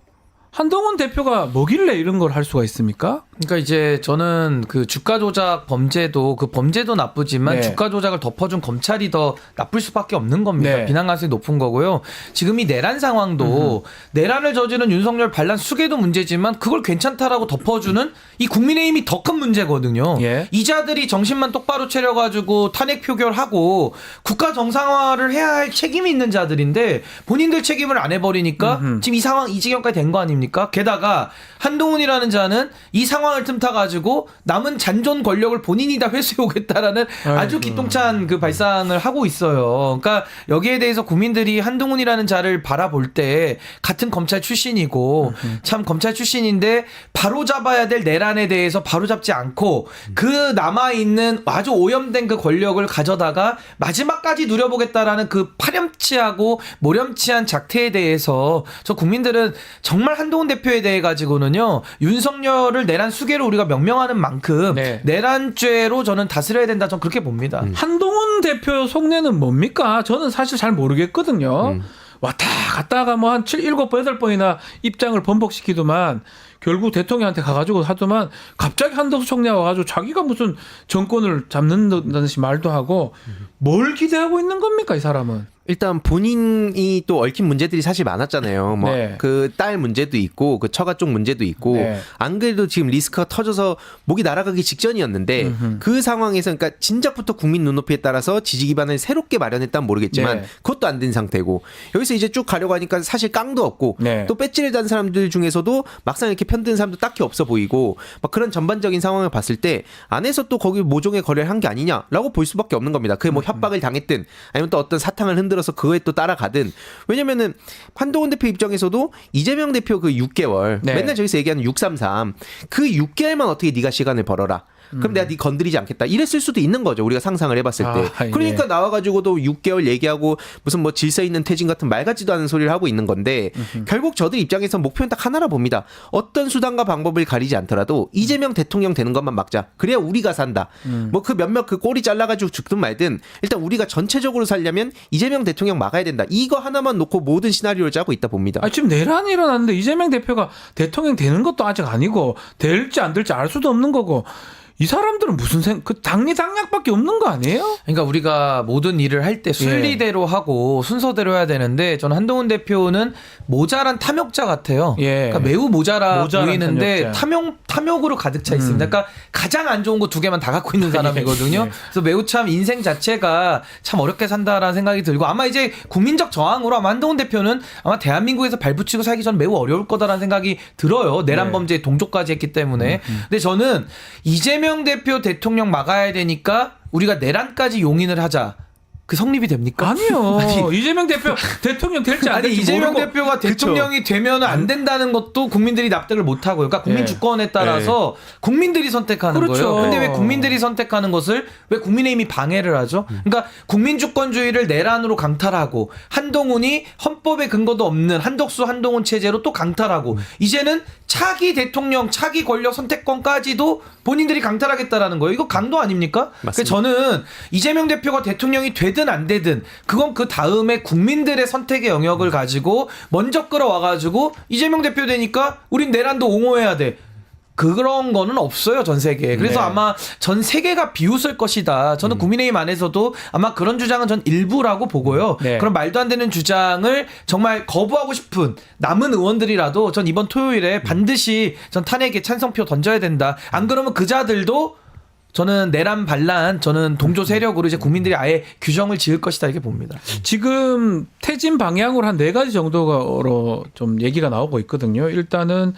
한동훈 대표가 뭐길래 이런 걸 할 수가 있습니까? 그러니까 이제 저는 그 주가 조작 범죄도 그 범죄도 나쁘지만 네. 주가 조작을 덮어준 검찰이 더 나쁠 수밖에 없는 겁니다. 네. 비난 가능성이 높은 거고요. 지금 이 내란 상황도 내란을 저지른 윤석열 반란 수계도 문제지만 그걸 괜찮다라고 덮어주는 이 국민의힘이 더 큰 문제거든요. 예. 이자들이 정신만 똑바로 차려가지고 탄핵 표결하고 국가 정상화를 해야 할 책임이 있는 자들인데 본인들 책임을 안 해버리니까 지금 이 상황 이 지경까지 된 거 아닙니까? 게다가 한동훈이라는 자는 이 상황을 틈타가지고 남은 잔존 권력을 본인이 다 회수해오겠다라는 아주 기똥찬 그 발상을 하고 있어요. 그러니까 여기에 대해서 국민들이 한동훈이라는 자를 바라볼 때 같은 검찰 출신이고 참 검찰 출신인데 바로 잡아야 될 내란에 대해서 바로 잡지 않고 그 남아있는 아주 오염된 그 권력을 가져다가 마지막까지 누려보겠다라는 그 파렴치하고 모렴치한 작태에 대해서 저 국민들은 정말 한동훈 대표에 대해 가지고는요 윤석열을 내란 수괴로 우리가 명명하는 만큼 네. 내란죄로 저는 다스려야 된다. 전 그렇게 봅니다. 한동훈 대표 속내는 뭡니까? 저는 사실 잘 모르겠거든요. 왔다 갔다가 뭐 한 7, 7번, 8번이나 입장을 번복시키더만 결국 대통령한테 가가지고 하더만 갑자기 한덕수 총리가 와가지고 자기가 무슨 정권을 잡는다는 듯이 말도 하고 뭘 기대하고 있는 겁니까, 이 사람은? 일단 본인이 또 얽힌 문제들이 사실 많았잖아요. 뭐 네. 그 딸 문제도 있고 그 처가 쪽 문제도 있고 네. 안 그래도 지금 리스크가 터져서 목이 날아가기 직전이었는데 그 상황에서 그러니까 진작부터 국민 눈높이에 따라서 지지 기반을 새롭게 마련했다면 모르겠지만 네. 그것도 안 된 상태고 여기서 이제 쭉 가려고 하니까 사실 깡도 없고 네. 또 배지를 단 사람들 중에서도 막상 이렇게 편드는 사람도 딱히 없어 보이고 막 그런 전반적인 상황을 봤을 때 안에서 또 거기 모종의 거래를 한 게 아니냐라고 볼 수밖에 없는 겁니다. 그게 뭐 협박을 당했든 아니면 또 어떤 사탕을 흔들어서 그거에 또 따라가든 왜냐면은 한동훈 대표 입장에서도 이재명 대표 그 6개월 네. 맨날 저기서 얘기하는 633 그 6개월만 어떻게 네가 시간을 벌어라. 그럼 내가 네 건드리지 않겠다. 이랬을 수도 있는 거죠. 우리가 상상을 해봤을 때. 예. 그러니까 나와가지고도 6개월 얘기하고 무슨 뭐 질서 있는 퇴진 같은 말 같지도 않은 소리를 하고 있는 건데 결국 저들 입장에서 목표는 딱 하나라 봅니다. 어떤 수단과 방법을 가리지 않더라도 이재명 대통령 되는 것만 막자. 그래야 우리가 산다. 뭐 그 몇몇 그 꼬리 잘라가지고 죽든 말든 일단 우리가 전체적으로 살려면 이재명 대통령 막아야 된다. 이거 하나만 놓고 모든 시나리오를 짜고 있다 봅니다. 아, 지금 내란이 일어났는데 이재명 대표가 대통령 되는 것도 아직 아니고 될지 안 될지 알 수도 없는 거고 이 사람들은 무슨 그 당리당략밖에 없는 거 아니에요? 그러니까 우리가 모든 일을 할 때 순리대로 하고 순서대로 해야 되는데 저는 한동훈 대표는 모자란 탐욕자 같아요. 예. 그러니까 매우 모자라 모자란 보이는데 탐욕자. 탐욕으로 가득 차 있습니다. 그러니까 가장 안 좋은 거 두 개만 다 갖고 있는 사람이거든요. 예. 그래서 매우 참 인생 자체가 참 어렵게 산다라는 생각이 들고 아마 이제 국민적 저항으로 아마 한동훈 대표는 아마 대한민국에서 발붙이고 살기 전 매우 어려울 거다라는 생각이 들어요. 내란 네. 범죄에 동조까지 했기 때문에. 근데 저는 이재명 대표 대통령 막아야 되니까 우리가 내란까지 용인을 하자. 그 성립이 됩니까? 아니요. 이재명 대표 대통령 될지 안 아니 될지 이재명 모르고. 대표가 대통령이 되면 안 된다는 것도 국민들이 납득을 못 하고요. 그러니까 국민 예. 주권에 따라서 국민들이 선택하는 그렇죠. 거예요. 근데 왜 국민들이 선택하는 것을 왜 국민의힘이 방해를 하죠? 그러니까 국민 주권주의를 내란으로 강탈하고 한동훈이 헌법에 근거도 없는 한덕수 한동훈 체제로 또 강탈하고 이제는 차기 대통령 차기 권력 선택권까지도 본인들이 강탈하겠다라는 거예요. 이거 강도 아닙니까? 그러니까 저는 이재명 대표가 대통령이 되든 되든 안 되든 그건 그 다음에 국민들의 선택의 영역을 가지고 먼저 끌어와가지고 이재명 대표 되니까 우린 내란도 옹호해야 돼. 그런 거는 없어요, 전 세계에. 그래서 네. 아마 전 세계가 비웃을 것이다. 저는 국민의힘 안에서도 아마 그런 주장은 전 일부라고 보고요. 네. 그런 말도 안 되는 주장을 정말 거부하고 싶은 남은 의원들이라도 전 이번 토요일에 반드시 전 탄핵에 찬성표 던져야 된다. 안 그러면 그자들도 저는 내란 반란, 저는 동조 세력으로 이제 국민들이 아예 규정을 지을 것이다 이렇게 봅니다. 지금 퇴진 방향으로 한 4가지 정도로 좀 얘기가 나오고 있거든요. 일단은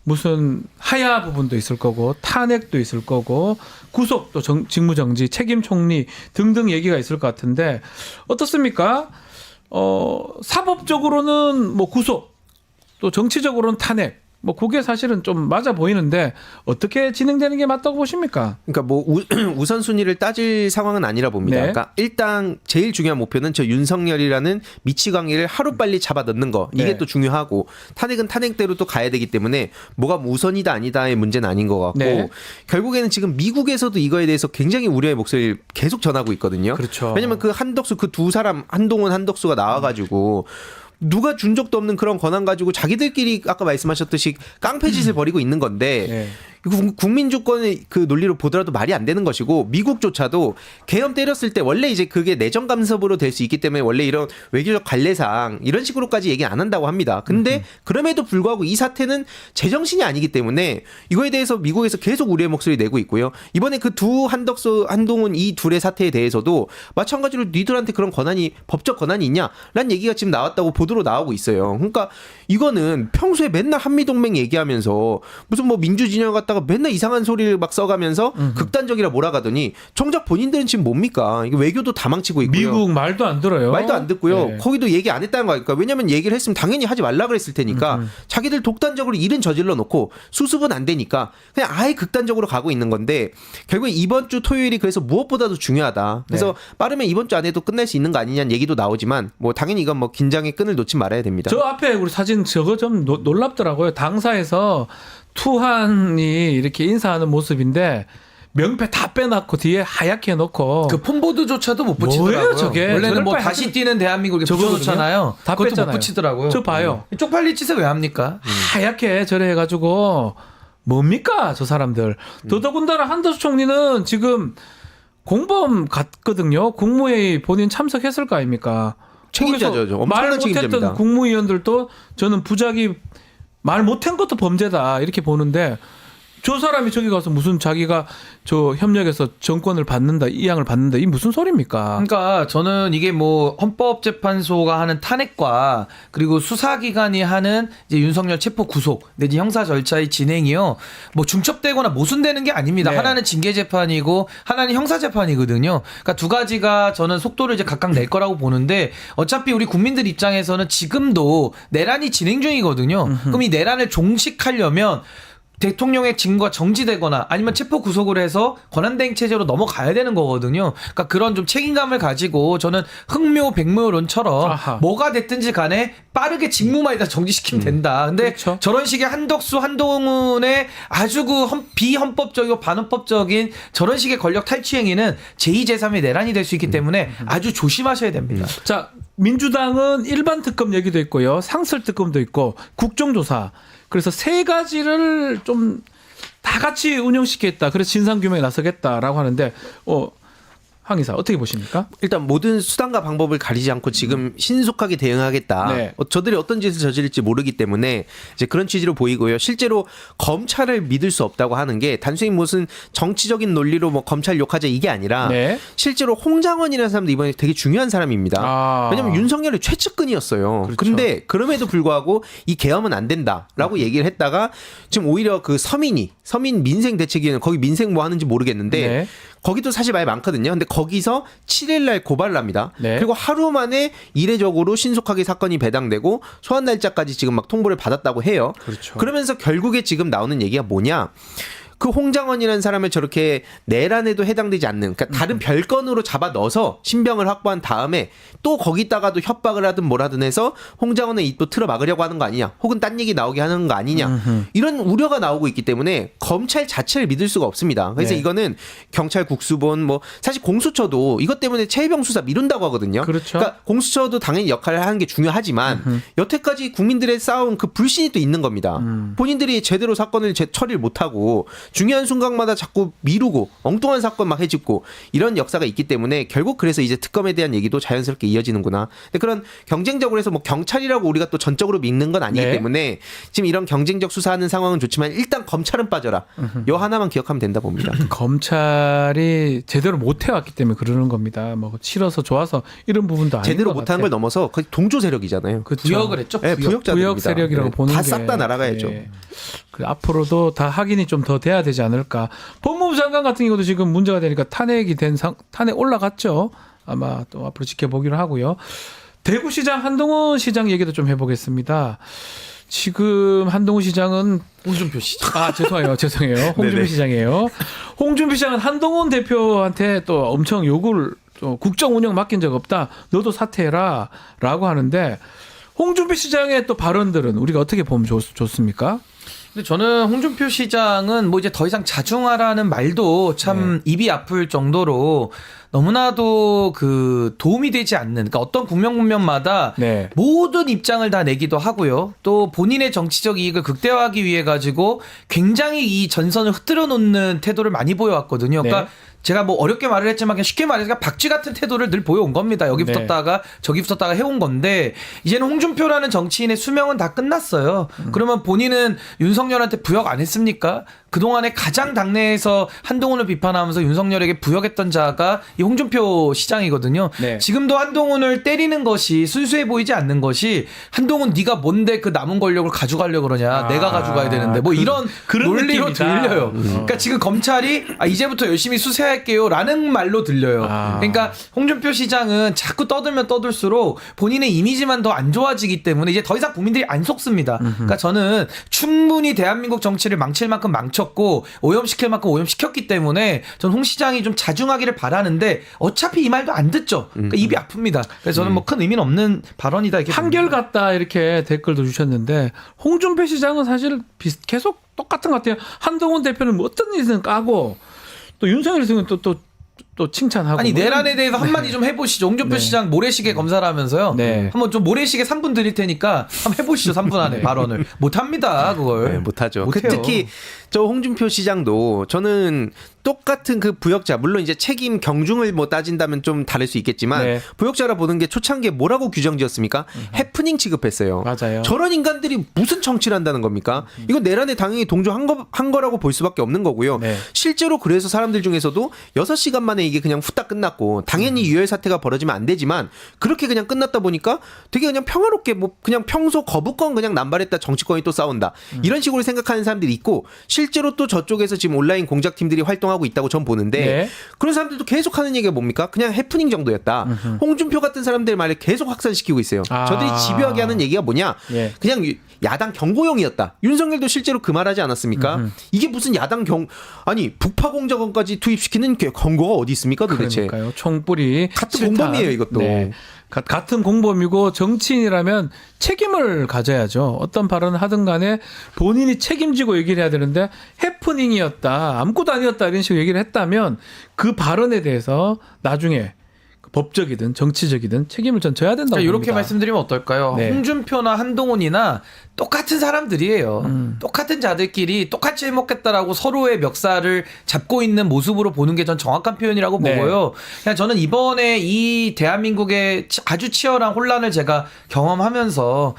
무슨 하야 부분도 있을 거고 탄핵도 있을 거고 구속도 직무정지 책임 총리 등등 얘기가 있을 것 같은데 어떻습니까? 사법적으로는 뭐 구속 또 정치적으로는 탄핵 뭐 그게 사실은 좀 맞아 보이는데 어떻게 진행되는 게 맞다고 보십니까? 그러니까 뭐 우선순위를 따질 상황은 아니라 봅니다. 네. 그러니까 일단 제일 중요한 목표는 저 윤석열이라는 미치광이를 하루빨리 잡아 넣는 거. 이게 네. 또 중요하고 탄핵은 탄핵대로 또 가야 되기 때문에 뭐가 우선이다 아니다의 문제는 아닌 것 같고 네. 결국에는 지금 미국에서도 이거에 대해서 굉장히 우려의 목소리를 계속 전하고 있거든요. 그렇죠. 왜냐면 그 한덕수 그 두 사람 한동훈 한덕수가 나와가지고 누가 준 적도 없는 그런 권한 가지고 자기들끼리 아까 말씀하셨듯이 깡패짓을 벌이고 있는 건데 네. 국민 주권의 그 논리로 보더라도 말이 안 되는 것이고 미국조차도 계엄 때렸을 때 원래 이제 그게 내정 간섭으로 될 수 있기 때문에 원래 이런 외교적 관례상 이런 식으로까지 얘기 안 한다고 합니다. 근데 그럼에도 불구하고 이 사태는 제정신이 아니기 때문에 이거에 대해서 미국에서 계속 우려의 목소리 내고 있고요. 이번에 그 두 한덕수 한동훈 이 둘의 사태에 대해서도 마찬가지로 니들한테 그런 권한이 법적 권한이 있냐라는 얘기가 지금 나왔다고 보도로 나오고 있어요. 그러니까 이거는 평소에 맨날 한미동맹 얘기하면서 무슨 뭐 민주진영 갖다가 맨날 이상한 소리를 막 써가면서 극단적이라 몰아가더니 정작 본인들은 지금 뭡니까? 이거 외교도 다 망치고 있고요. 미국 말도 안 들어요. 말도 안 듣고요. 네. 거기도 얘기 안 했다는 거니까. 왜냐면 얘기를 했으면 당연히 하지 말라 그랬을 테니까 자기들 독단적으로 일은 저질러 놓고 수습은 안 되니까 그냥 아예 극단적으로 가고 있는 건데 결국에 이번 주 토요일이 그래서 무엇보다도 중요하다. 그래서 네. 빠르면 이번 주 안에도 끝날 수 있는 거 아니냐는 얘기도 나오지만 뭐 당연히 이건 뭐 긴장의 끈을 놓지 말아야 됩니다. 저 앞에 우리 사진 저거 좀 놀랍더라고요. 당사에서 투한이 이렇게 인사하는 모습인데 명패 다 빼놨고 뒤에 하얗게 해놓고 그 폰보드조차도 못 붙이더라고요. 뭐예요, 저게? 원래는 뭐 저걸 다시 뛰는 대한민국 이렇게 붙여놓잖아요. 다 그것도 뺐잖아요. 못 붙이더라고요. 저 봐요. 쪽팔릴 짓을 왜 합니까? 하얗게 저래 해가지고 뭡니까 저 사람들. 더더군다나 한덕수 총리는 지금 공범 같거든요. 국무회의 본인 참석했을 거 아닙니까? 책임자죠. 거기서 엄청난 말 못했던 책임자입니다. 국무위원들도 저는 부작위 말 못한 것도 범죄다 이렇게 보는데 저 사람이 저기 가서 무슨 자기가 저 협력해서 정권을 받는다 이양을 받는다 이 무슨 소리입니까? 그러니까 저는 이게 뭐 헌법재판소가 하는 탄핵과 그리고 수사기관이 하는 이제 윤석열 체포 구속 내지 형사 절차의 진행이요 뭐 중첩되거나 모순되는 게 아닙니다. 네. 하나는 징계재판이고 하나는 형사재판이거든요. 그러니까 두 가지가 저는 속도를 이제 각각 낼 거라고 보는데 어차피 우리 국민들 입장에서는 지금도 내란이 진행 중이거든요. 그럼 이 내란을 종식하려면 대통령의 직무가 정지되거나 아니면 체포 구속을 해서 권한대행 체제로 넘어가야 되는 거거든요. 그러니까 그런 좀 책임감을 가지고 저는 흑묘백묘론처럼 아하. 뭐가 됐든지 간에 빠르게 직무만 일단 정지시키면 된다. 근데 그렇죠. 저런 식의 한덕수, 한동훈의 아주 그 비헌법적이고 반헌법적인 저런 식의 권력 탈취 행위는 제2, 제3의 내란이 될 수 있기 때문에 아주 조심하셔야 됩니다. 자 민주당은 일반 특검 얘기도 있고요, 상설 특검도 있고 국정조사. 그래서 세 가지를 좀 다 같이 운영시키겠다. 그래서 진상규명에 나서겠다라고 하는데 황 이사 어떻게 보십니까? 일단 모든 수단과 방법을 가리지 않고 지금 신속하게 대응하겠다. 네. 저들이 어떤 짓을 저지를지 모르기 때문에 이제 그런 취지로 보이고요. 실제로 검찰을 믿을 수 없다고 하는 게 단순히 무슨 정치적인 논리로 뭐 검찰 욕하자 이게 아니라 네. 실제로 홍장원이라는 사람도 이번에 되게 중요한 사람입니다. 아. 왜냐하면 윤석열의 최측근이었어요. 그렇죠. 근데 그럼에도 불구하고 이 계엄은 안 된다라고 얘기를 했다가 지금 오히려 그 서민 민생대책위원회 거기 민생 뭐 하는지 모르겠는데 네. 거기도 사실 말 많거든요. 근데 거기서 7일날 고발을 합니다. 네. 그리고 하루 만에 이례적으로 신속하게 사건이 배당되고 소환 날짜까지 지금 막 통보를 받았다고 해요. 그렇죠. 그러면서 결국에 지금 나오는 얘기가 뭐냐? 그 홍장원이라는 사람을 저렇게 내란에도 해당되지 않는 그러니까 다른 별건으로 잡아 넣어서 신병을 확보한 다음에 또 거기다가도 협박을 하든 뭘 하든 해서 홍장원의 입도 틀어 막으려고 하는 거 아니냐 혹은 딴 얘기 나오게 하는 거 아니냐 이런 우려가 나오고 있기 때문에 검찰 자체를 믿을 수가 없습니다. 그래서 네. 이거는 경찰 국수본 뭐 사실 공수처도 이것 때문에 최혜병 수사 미룬다고 하거든요. 그렇죠. 그러니까 공수처도 당연히 역할을 하는 게 중요하지만 여태까지 국민들의 쌓아온 그 불신이 또 있는 겁니다. 본인들이 제대로 사건을 처리를 못하고 중요한 순간마다 자꾸 미루고 엉뚱한 사건 막 해집고 이런 역사가 있기 때문에 결국 그래서 이제 특검에 대한 얘기도 자연스럽게 이어지는구나. 근데 그런 경쟁적으로 해서 뭐 경찰이라고 우리가 또 전적으로 믿는 건 아니기 네. 때문에 지금 이런 경쟁적 수사하는 상황은 좋지만 일단 검찰은 빠져라. 요 하나만 기억하면 된다 봅니다. 검찰이 제대로 못 해왔기 때문에 그러는 겁니다. 뭐 싫어서 좋아서 이런 부분도 아닌 제대로 것 못하는 걸 같아요. 넘어서 거의 동조 세력이잖아요. 그렇죠. 부역을 했죠. 네, 부역. 부역자들입니다. 부역 세력이라고 보는 다 게 싹 다 날아가야죠. 예. 그 앞으로도 다 확인이 좀 더 돼야 되지 않을까. 법무부 장관 같은 경우도 지금 문제가 되니까 탄핵이 탄핵 올라갔죠. 아마 또 앞으로 지켜보기로 하고요. 대구시장 한동훈 시장 얘기도 좀 해보겠습니다. 지금 한동훈 시장은 홍준표 시장. 죄송해요. 홍준표 네네. 시장이에요. 홍준표 시장은 한동훈 대표한테 또 엄청 요구를 또 국정 운영 맡긴 적 없다. 너도 사퇴해라라고 하는데 홍준표 시장의 또 발언들은 우리가 어떻게 보면 좋습니까? 근데 저는 홍준표 시장은 뭐 이제 더 이상 자중하라는 말도 참 입이 아플 정도로 너무나도 그 도움이 되지 않는 그러니까 어떤 국면마다 네. 모든 입장을 다 내기도 하고요. 또 본인의 정치적 이익을 극대화하기 위해 가지고 굉장히 이 전선을 흐트러 놓는 태도를 많이 보여왔거든요. 그러니까 네. 제가 뭐 어렵게 말을 했지만 그냥 쉽게 말해서 박쥐 같은 태도를 늘 보여온 겁니다. 여기 네. 붙었다가 저기 붙었다가 해온 건데 이제는 홍준표라는 정치인의 수명은 다 끝났어요. 그러면 본인은 윤석열한테 부역 안 했습니까? 그동안에 가장 당내에서 한동훈을 비판하면서 윤석열에게 부역했던 자가 이 홍준표 시장이거든요. 네. 지금도 한동훈을 때리는 것이 순수해 보이지 않는 것이 한동훈 네가 뭔데 그 남은 권력을 가져가려고 그러냐. 내가 가져가야 되는데 뭐 이런 그런 논리로 느낌이다. 들려요. 그러니까 지금 검찰이 이제부터 열심히 수사할게요 라는 말로 들려요. 아. 그러니까 홍준표 시장은 자꾸 떠들면 떠들수록 본인의 이미지만 더 안 좋아지기 때문에 이제 더 이상 국민들이 안 속습니다. 그러니까 저는 충분히 대한민국 정치를 망칠 만큼 망쳤고 오염시킬 만큼 오염시켰기 때문에 전 홍 시장이 좀 자중하기를 바라는데 어차피 이 말도 안 듣죠. 그러니까 입이 아픕니다. 그래서 저는 뭐 큰 의미는 없는 발언이다 이렇게 한결 봅니다. 같다 이렇게 댓글도 주셨는데 홍준표 시장은 사실 계속 똑같은 것 같아요. 한동훈 대표는 뭐 어떤 일이든 까고 또 윤석열 대통령은 또 칭찬하고 아니 뭐 내란에 대해서 한마디 좀 해보시죠. 홍준표 네. 시장 모래시계 검사를 하면서요. 네. 한번 좀 모래시계 3분 드릴 테니까 한번 해보시죠. 3분 안에 발언을. 못합니다. 그걸. 네, 못하죠. 못해요. 특히 저 홍준표 시장도 저는 똑같은 그 부역자 물론 이제 책임 경중을 뭐 따진다면 좀 다를 수 있겠지만 네. 부역자라 보는 게 초창기에 뭐라고 규정지었습니까? 해프닝 취급했어요. 맞아요. 저런 인간들이 무슨 정치를 한다는 겁니까? 이건 내란에 당연히 동조한 거라고 볼 수밖에 없는 거고요. 네. 실제로 그래서 사람들 중에서도 6시간 만에 이게 그냥 후딱 끝났고 당연히 유혈 사태가 벌어지면 안 되지만 그렇게 그냥 끝났다 보니까 되게 그냥 평화롭게 뭐 그냥 평소 거부권 그냥 남발했다 정치권이 또 싸운다 이런 식으로 생각하는 사람들이 있고 실제로 또 저쪽에서 지금 온라인 공작팀들이 활동하고 있다고 전 보는데 네. 그런 사람들도 계속 하는 얘기가 뭡니까? 그냥 해프닝 정도였다. 홍준표 같은 사람들 말을 계속 확산시키고 있어요. 아. 저들이 집요하게 하는 얘기가 뭐냐? 예. 그냥 야당 경고용이었다. 윤석열도 실제로 그 말하지 않았습니까? 이게 무슨 야당 아니 북파 공작원까지 투입시키는 경고가 어디 있습니까 도대체? 그러니까요. 총뿌리 같은 실탄. 공범이에요, 이것도. 네. 같은 공범이고 정치인이라면 책임을 가져야죠. 어떤 발언을 하든 간에 본인이 책임지고 얘기를 해야 되는데 해프닝이었다. 아무것도 아니었다. 이런 식으로 얘기를 했다면 그 발언에 대해서 나중에 법적이든 정치적이든 책임을 전 져야 된다고 이렇게 봅니다. 말씀드리면 어떨까요? 네. 홍준표나 한동훈이나 똑같은 사람들이에요. 똑같은 자들끼리 똑같이 해먹겠다라고 서로의 멱살을 잡고 있는 모습으로 보는 게 전 정확한 표현이라고 네. 보고요. 그냥 저는 이번에 이 대한민국의 아주 치열한 혼란을 제가 경험하면서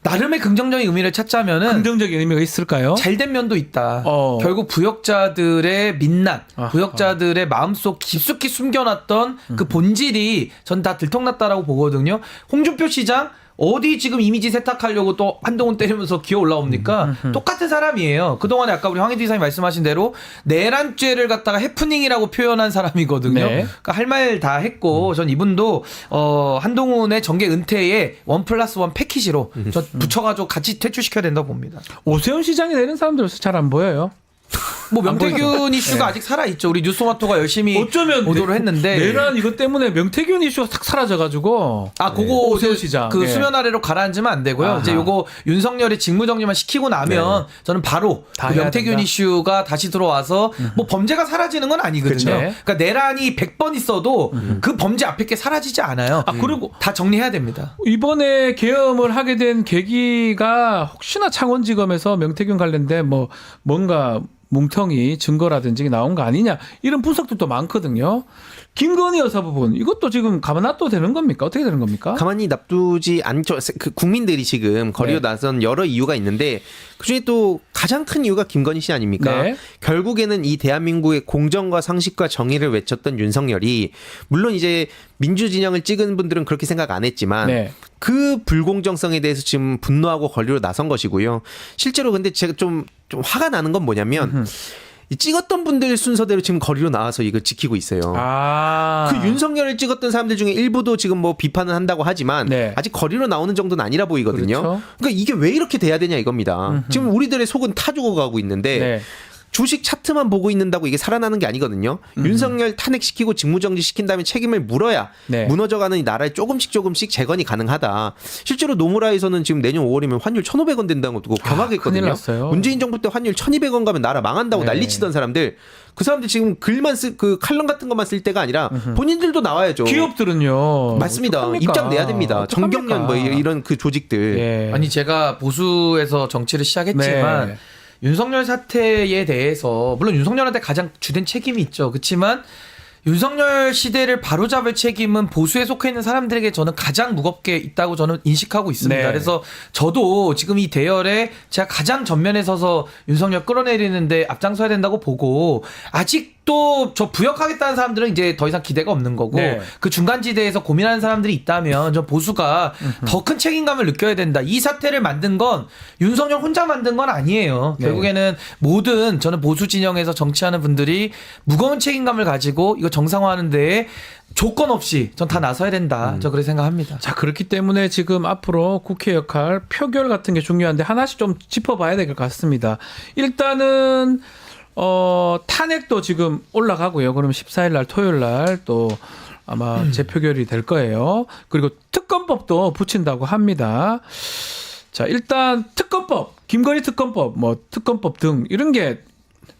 나름의 긍정적인 의미를 찾자면은 긍정적인 의미가 있을까요? 잘된 면도 있다. 어. 결국 부역자들의 민낯, 아하. 부역자들의 마음속 깊숙이 숨겨놨던 그 본질이 전 다 들통났다라고 보거든요. 홍준표 시장 어디 지금 이미지 세탁하려고 또 한동훈 때리면서 기어 올라옵니까? 똑같은 사람이에요. 그동안에 아까 우리 황희도 이사님 말씀하신 대로 내란죄를 갖다가 해프닝이라고 표현한 사람이거든요. 네. 그러니까 할 말 다 했고 전 이분도 한동훈의 정계 은퇴에 1+1 패키지로 저 붙여가지고 같이 퇴출시켜야 된다고 봅니다. 오세훈 시장이 내는 사람들 잘 안 보여요. 뭐 안 보이죠? 명태균 이슈가 네. 아직 살아있죠. 우리 뉴스토마토가 열심히 어쩌면 보도를 했는데 내란 이것 때문에 명태균 이슈가 싹 사라져가지고 그거 오세훈시장 그 예. 수면 아래로 가라앉으면 안 되고요. 아하. 이제 요거 윤석열이 직무정지만 시키고 나면 저는 바로 다 그 해야 명태균 된다. 이슈가 다시 들어와서 뭐 범죄가 사라지는 건 아니거든요. 그쵸. 그러니까 내란이 100번 있어도 그 범죄 앞에 게 사라지지 않아요. 그리고 다 정리해야 됩니다. 이번에 계엄을 하게 된 계기가 혹시나 창원지검에서 명태균 관련된 뭔가 뭉텅이 증거라든지 나온 거 아니냐 이런 분석들도 많거든요. 김건희 여사 부분 이것도 지금 가만 놔둬도 되는 겁니까? 어떻게 되는 겁니까? 가만히 놔두지 않죠. 그 국민들이 지금 거리로 네. 나선 여러 이유가 있는데 그중에 또 가장 큰 이유가 김건희 씨 아닙니까? 네. 결국에는 이 대한민국의 공정과 상식과 정의를 외쳤던 윤석열이 물론 이제 민주진영을 찍은 분들은 그렇게 생각 안 했지만 네. 그 불공정성에 대해서 지금 분노하고 거리로 나선 것이고요. 실제로 근데 제가 좀 화가 나는 건 뭐냐면 이 찍었던 분들 순서대로 지금 거리로 나와서 이걸 지키고 있어요. 그 윤석열을 찍었던 사람들 중에 일부도 지금 뭐 비판은 한다고 하지만 네. 아직 거리로 나오는 정도는 아니라 보이거든요. 그렇죠. 그러니까 이게 왜 이렇게 돼야 되냐 이겁니다. 지금 우리들의 속은 타 죽어가고 있는데 네. 주식 차트만 보고 있는다고 이게 살아나는 게 아니거든요. 윤석열 탄핵시키고 직무정지 시킨 다음에 책임을 물어야 네. 무너져가는 이 나라에 조금씩 재건이 가능하다. 실제로 노무라에서는 지금 내년 5월이면 환율 1,500원 된다는 것도 그거 큰일 경악했거든요. 났어요. 문재인 정부 때 환율 1,200원 가면 나라 망한다고 네. 난리치던 사람들 그 사람들 지금 글만 그 칼럼 같은 것만 쓸 때가 아니라 본인들도 나와야죠. 기업들은요. 맞습니다. 어떡합니까? 입장 내야 됩니다. 어떡합니까? 정경련 뭐 이런 그 조직들. 예. 아니 제가 보수에서 정치를 시작했지만 네. 윤석열 사태에 대해서 물론 윤석열한테 가장 주된 책임이 있죠. 그렇지만 윤석열 시대를 바로잡을 책임은 보수에 속해 있는 사람들에게 저는 가장 무겁게 있다고 저는 인식하고 있습니다. 네. 그래서 저도 지금 이 대열에 제가 가장 전면에 서서 윤석열 끌어내리는데 앞장서야 된다고 보고 아직도 저 부역하겠다는 사람들은 이제 더 이상 기대가 없는 거고 네. 그 중간지대에서 고민하는 사람들이 있다면 저 보수가 더 큰 책임감을 느껴야 된다. 이 사태를 만든 건 윤석열 혼자 만든 건 아니에요. 네. 결국에는 모든 저는 보수 진영에서 정치하는 분들이 무거운 책임감을 가지고 이거 정상화하는 데에 조건 없이 전 다 나서야 된다. 저 그렇게 생각합니다. 자, 그렇기 때문에 지금 앞으로 국회 역할, 표결 같은 게 중요한데 하나씩 좀 짚어봐야 될 것 같습니다. 일단은 탄핵도 지금 올라가고요. 그럼 14일 날 토요일 날 또 아마 재표결이 될 거예요. 그리고 특검법도 붙인다고 합니다. 자, 일단 특검법, 김건희 특검법, 특검법 등 이런 게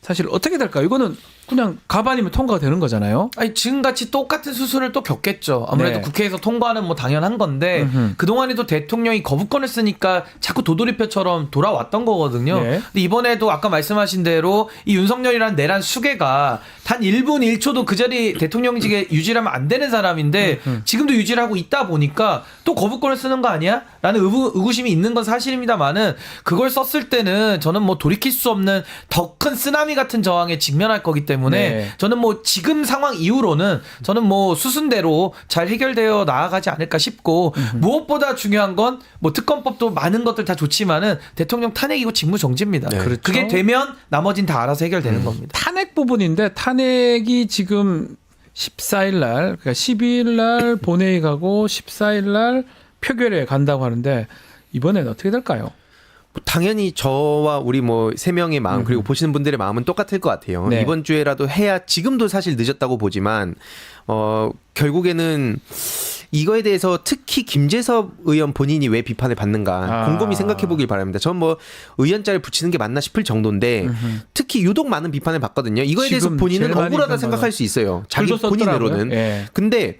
사실 어떻게 될까요? 이거는 그냥 가반이면 통과가 되는 거잖아요. 아니 지금같이 똑같은 수순을 또 겪겠죠. 아무래도 네. 국회에서 통과는 뭐 당연한 건데 그동안에도 대통령이 거부권을 쓰니까 자꾸 도돌이표처럼 돌아왔던 거거든요. 네. 근데 이번에도 아까 말씀하신 대로 이 윤석열이라는 내란 수괴가 단 1분 1초도 그 자리 대통령직에 유지하면 안 되는 사람인데 지금도 유지를 하고 있다 보니까 또 거부권을 쓰는 거 아니야? 라는 의구심이 있는 건 사실입니다만은 그걸 썼을 때는 저는 뭐 돌이킬 수 없는 더 큰 쓰나미 같은 저항에 직면할 거기 때문에 네. 저는 뭐 지금 상황 이후로는 저는 뭐 수순대로 잘 해결되어 나아가지 않을까 싶고 무엇보다 중요한 건 뭐 특검법도 많은 것들 다 좋지만은 대통령 탄핵이고 직무정지입니다. 네. 그렇죠. 그게 되면 나머진 다 알아서 해결되는 겁니다. 탄핵 부분인데 탄핵이 지금 14일 날, 그러니까 12일 날 본회의 가고 14일 날 표결에 간다고 하는데 이번엔 어떻게 될까요? 당연히 저와 우리 뭐 세 명의 마음 그리고 보시는 분들의 마음은 똑같을 것 같아요. 네. 이번 주에라도 해야 지금도 사실 늦었다고 보지만 결국에는 이거에 대해서 특히 김재섭 의원 본인이 왜 비판을 받는가 곰곰이 생각해 보길 바랍니다. 전 뭐 의원자를 붙이는 게 맞나 싶을 정도인데 특히 유독 많은 비판을 받거든요. 이거에 대해서 지금 본인은 제일 많이 억울하다 비판 생각할 수 있어요. 자기 글도 썼더라고요. 본인으로는. 예. 근데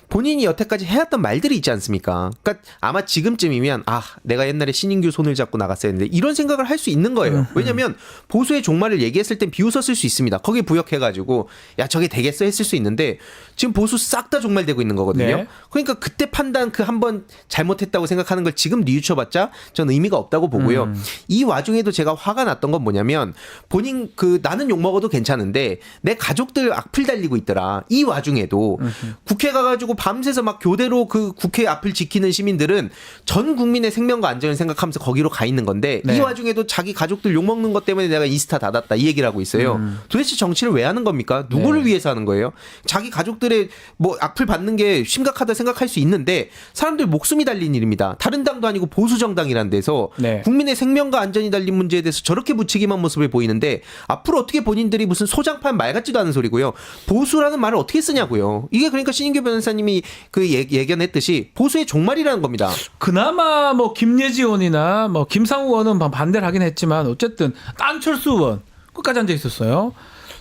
본인이 여태까지 해왔던 말들이 있지 않습니까? 그러니까 아마 지금쯤이면 내가 옛날에 신인규 손을 잡고 나갔어야 했는데 이런 생각을 할 수 있는 거예요. 왜냐하면 보수의 종말을 얘기했을 땐 비웃었을 수 있습니다. 거기에 부역해가지고 야 저게 되겠어 했을 수 있는데 지금 보수 싹 다 종말되고 있는 거거든요. 네. 그러니까 그때 판단 그 한 번 잘못했다고 생각하는 걸 지금 뉘우쳐봤자 전 의미가 없다고 보고요. 이 와중에도 제가 화가 났던 건 뭐냐면 본인 나는 욕먹어도 괜찮은데 내 가족들 악플 달리고 있더라. 이 와중에도 국회 가가지고 밤새서 막 교대로 그 국회 앞을 지키는 시민들은 전 국민의 생명과 안전을 생각하면서 거기로 가 있는 건데 네. 이 와중에도 자기 가족들 욕먹는 것 때문에 내가 인스타 닫았다 이 얘기를 하고 있어요. 도대체 정치를 왜 하는 겁니까? 누구를 네. 위해서 하는 거예요? 자기 가족들의 뭐 악플 받는 게 심각하다 생각할 수 있는데 사람들 목숨이 달린 일입니다. 다른 당도 아니고 보수 정당이란 데서 네. 국민의 생명과 안전이 달린 문제에 대해서 저렇게 부추김한 모습을 보이는데 앞으로 어떻게 본인들이 무슨 소장판 말 같지도 않은 소리고요. 보수라는 말을 어떻게 쓰냐고요. 이게 그러니까 신인규 변호사님이 그 예견했듯이 보수의 종말이라는 겁니다. 그나마 뭐 김예지 의원이나 뭐 김상우 의원은 반대를 하긴 했지만 어쨌든 안철수 의원 끝까지 앉아 있었어요.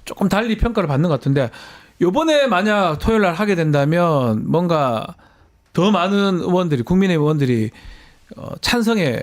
조금 달리 평가를 받는 것 같은데 이번에 만약 토요일 날 하게 된다면 뭔가 더 많은 의원들이 국민의힘 의원들이 찬성의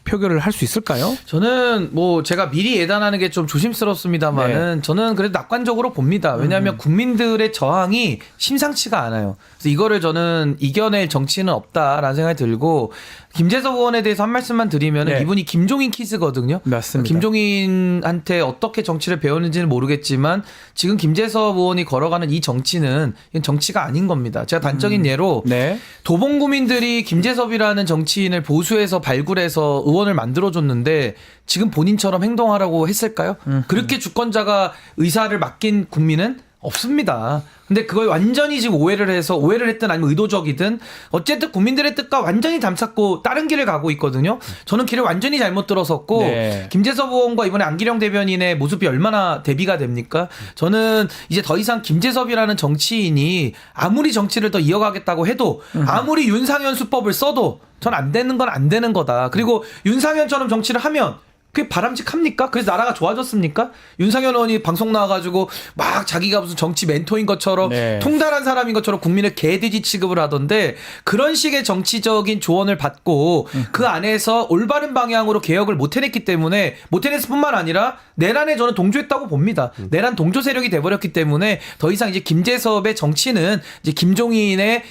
표결을 할 수 있을까요? 저는 뭐 제가 미리 예단하는 게 좀 조심스럽습니다만은 저는 그래도 낙관적으로 봅니다. 왜냐하면 국민들의 저항이 심상치가 않아요. 그래서 이거를 저는 이겨낼 정치는 없다라는 생각이 들고 김재섭 의원에 대해서 한 말씀만 드리면 네. 이분이 김종인 키즈거든요. 맞습니다. 김종인한테 어떻게 정치를 배웠는지는 모르겠지만 지금 김재섭 의원이 걸어가는 이 정치는 이건 정치가 아닌 겁니다. 제가 단적인 예로 네. 도봉구민들이 김재섭이라는 정치인을 보수해서 발굴해서 의원을 만들어줬는데 지금 본인처럼 행동하라고 했을까요? 그렇게 주권자가 의사를 맡긴 국민은 없습니다. 근데 그걸 완전히 지금 오해를 했든 아니면 의도적이든 어쨌든 국민들의 뜻과 완전히 담쌓고 다른 길을 가고 있거든요. 저는 길을 완전히 잘못 들어섰고 네. 김재섭 의원과 이번에 안기령 대변인의 모습이 얼마나 대비가 됩니까? 저는 이제 더 이상 김재섭이라는 정치인이 아무리 정치를 더 이어가겠다고 해도 아무리 윤상현 수법을 써도 전 안 되는 건 안 되는 거다. 그리고 윤상현처럼 정치를 하면 그게 바람직합니까? 그래서 나라가 좋아졌습니까? 윤상현 의원이 방송 나와가지고 막 자기가 무슨 정치 멘토인 것처럼 네. 통달한 사람인 것처럼 국민을 개돼지 취급을 하던데 그런 식의 정치적인 조언을 받고 그 안에서 올바른 방향으로 개혁을 못 해냈기 때문에 못 해냈을 뿐만 아니라 내란에 저는 동조했다고 봅니다. 내란 동조 세력이 돼버렸기 때문에 더 이상 이제 김재섭의 정치는 이제 김종인의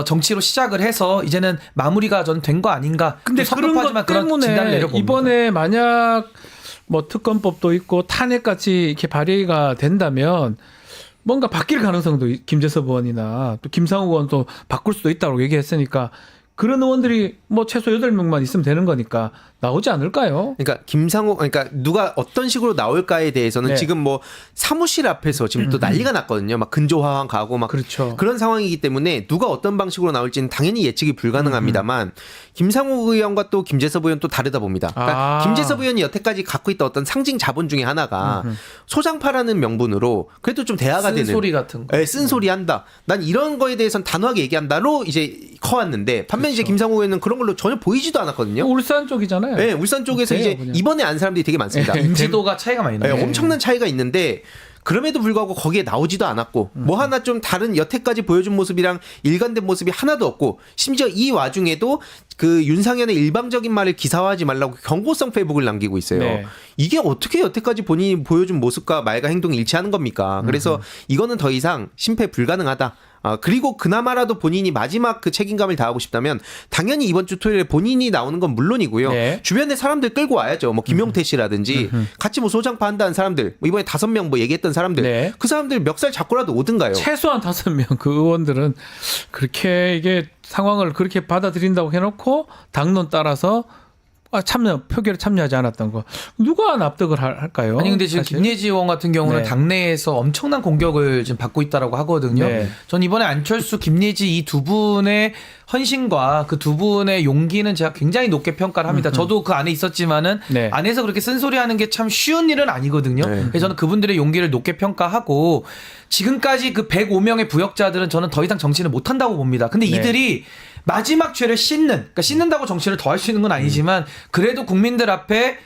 정치로 시작을 해서 이제는 마무리가 저는 된 거 아닌가. 근데 좀 그런 것 섭섭하지만 그런 진단을 때문에 내려봅니다. 이번에 만약 뭐 특검법도 있고 탄핵같이 이렇게 발의가 된다면 뭔가 바뀔 가능성도 김재섭 의원이나 또 김상우 의원도 바꿀 수도 있다고 얘기했으니까 그런 의원들이 뭐 최소 8명만 있으면 되는 거니까 나오지 않을까요? 그러니까 그러니까 누가 어떤 식으로 나올까에 대해서는 네. 지금 뭐 사무실 앞에서 지금 또 난리가 났거든요. 막 근조화환 가고 막 그렇죠. 그런 상황이기 때문에 누가 어떤 방식으로 나올지는 당연히 예측이 불가능합니다만 김상우 의원과 또 김재섭 의원 또 다르다 봅니다. 그러니까 아. 김재섭 의원이 여태까지 갖고 있던 어떤 상징 자본 중에 하나가 소장파라는 명분으로 그래도 좀 대화가 되는 쓴소리 같은 거. 예, 쓴소리 한다. 난 이런 거에 대해서는 단호하게 얘기한다로 이제 커왔는데 반면 이제 김상우 의원은 그런 걸로 전혀 보이지도 않았거든요. 울산 쪽이잖아요. 네, 울산 쪽에서 어때요, 이제 그냥? 입원에 안 사람들이 되게 많습니다. 인지도가 차이가 많이 나요. 네, 엄청난 차이가 있는데 그럼에도 불구하고 거기에 나오지도 않았고 뭐 하나 좀 다른 여태까지 보여준 모습이랑 일관된 모습이 하나도 없고 심지어 이 와중에도 그 윤상현의 일방적인 말을 기사화하지 말라고 경고성 페이북을 남기고 있어요. 네. 이게 어떻게 여태까지 본인이 보여준 모습과 말과 행동이 일치하는 겁니까? 그래서 이거는 더 이상 심폐 불가능하다. 그리고 그나마라도 본인이 마지막 그 책임감을 다하고 싶다면 당연히 이번 주 토요일에 본인이 나오는 건 물론이고요. 네. 주변에 사람들 끌고 와야죠. 뭐 김용태 씨라든지 같이 뭐 소장파 한다는 사람들, 뭐 이번에 5명 뭐 얘기했던 사람들, 네. 그 사람들 멱살 잡고라도 오든가요. 최소한 5명 그 의원들은 그렇게 이게 상황을 그렇게 받아들인다고 해놓고 당론 따라서 표결에 참여하지 않았던 거 누가 납득을 할까요? 아니 근데 지금 사실? 김예지 의원 같은 경우는 네. 당내에서 엄청난 공격을 지금 받고 있다라고 하거든요. 네. 전 이번에 안철수, 김예지 이 두 분의 헌신과 그 두 분의 용기는 제가 굉장히 높게 평가를 합니다. 저도 그 안에 있었지만은 네. 안에서 그렇게 쓴소리하는 게 참 쉬운 일은 아니거든요. 네. 그래서 저는 그분들의 용기를 높게 평가하고 지금까지 그 105명의 부역자들은 저는 더 이상 정치를 못 한다고 봅니다. 근데 네. 이들이 마지막 죄를 그러니까 씻는다고 정치를 더 할 수 있는 건 아니지만 그래도 국민들 앞에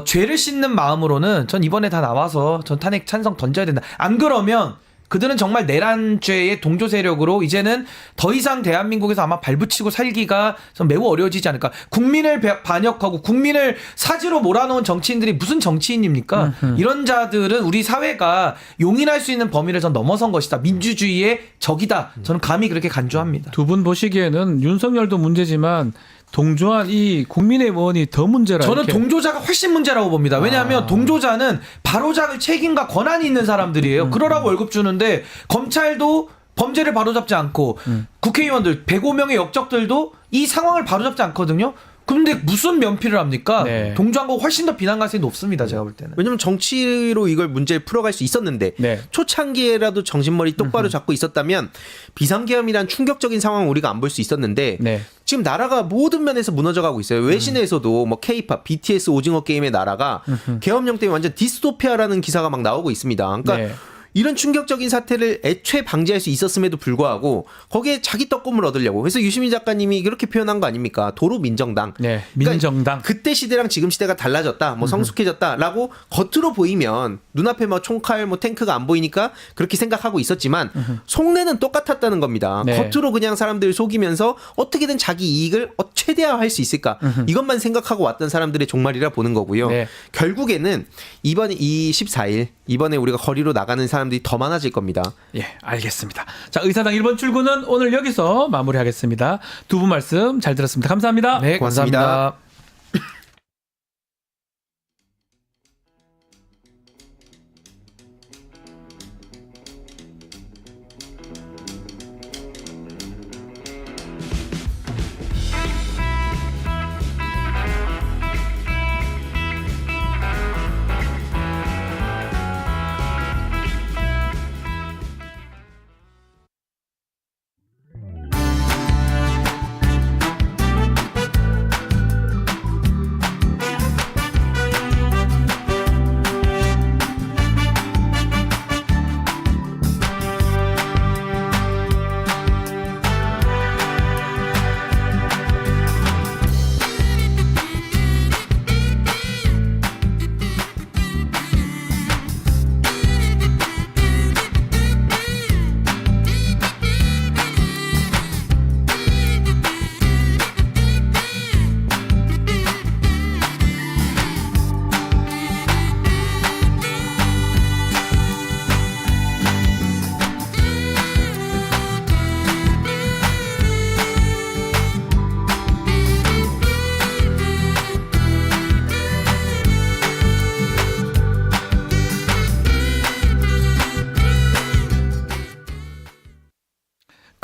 죄를 씻는 마음으로는 전 이번에 다 나와서 전 탄핵 찬성 던져야 된다. 안 그러면 그들은 정말 내란죄의 동조 세력으로 이제는 더 이상 대한민국에서 아마 발붙이고 살기가 좀 매우 어려워지지 않을까. 국민을 반역하고 국민을 사지로 몰아넣은 정치인들이 무슨 정치인입니까? 이런 자들은 우리 사회가 용인할 수 있는 범위를 전 넘어선 것이다. 민주주의의 적이다. 저는 감히 그렇게 간주합니다. 두 분 보시기에는 윤석열도 문제지만 동조한 이 국민의힘 의원이 더 문제라. 저는 이렇게. 동조자가 훨씬 문제라고 봅니다. 왜냐하면 동조자는 바로잡을 책임과 권한이 있는 사람들이에요. 그러라고 월급 주는데 검찰도 범죄를 바로잡지 않고 국회의원들 105명의 역적들도 이 상황을 바로잡지 않거든요. 근데 무슨 면피를 합니까? 네. 동조한 거 훨씬 더 비난 가능성이 높습니다. 제가 볼 때는. 왜냐면 정치로 이걸 문제를 풀어갈 수 있었는데 네. 초창기에라도 정신머리 똑바로 잡고 있었다면 비상계엄이란 충격적인 상황을 우리가 안 볼 수 있었는데 네. 지금 나라가 모든 면에서 무너져가고 있어요. 외신에서도 뭐 K-팝, BTS 오징어 게임의 나라가 계엄령 때문에 완전 디스토피아라는 기사가 막 나오고 있습니다. 그러니까 네. 이런 충격적인 사태를 애초에 방지할 수 있었음에도 불구하고 거기에 자기 떡꿈을 얻으려고. 그래서 유시민 작가님이 그렇게 표현한 거 아닙니까? 도로 민정당. 네. 그러니까 민정당. 그때 시대랑 지금 시대가 달라졌다, 뭐 성숙해졌다라고 겉으로 보이면 눈앞에 뭐 총칼, 뭐 탱크가 안 보이니까 그렇게 생각하고 있었지만 속내는 똑같았다는 겁니다. 네. 겉으로 그냥 사람들을 속이면서 어떻게든 자기 이익을 최대화할 수 있을까 이것만 생각하고 왔던 사람들의 종말이라 보는 거고요. 네. 결국에는 이번 이 14일 이번에 우리가 거리로 나가는 사람들이 더 많아질 겁니다. 예, 알겠습니다. 자, 의사당 1번 출구는 오늘 여기서 마무리하겠습니다. 두 분 말씀 잘 들었습니다. 감사합니다. 네, 고맙습니다. 감사합니다.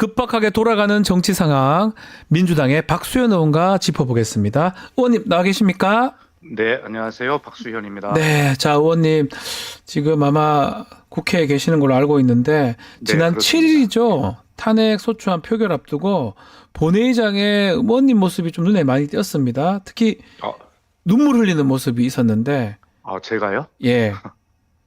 급박하게 돌아가는 정치 상황, 민주당의 박수현 의원과 짚어보겠습니다. 의원님 나와 계십니까? 네, 안녕하세요. 박수현입니다. 네, 자 의원님 지금 아마 국회에 계시는 걸로 알고 있는데 지난 그렇습니다. 7일이죠. 탄핵 소추안 표결 앞두고 본회의장에 의원님 모습이 좀 눈에 많이 띄었습니다. 특히 아, 눈물 흘리는 모습이 있었는데, 제가요? 예,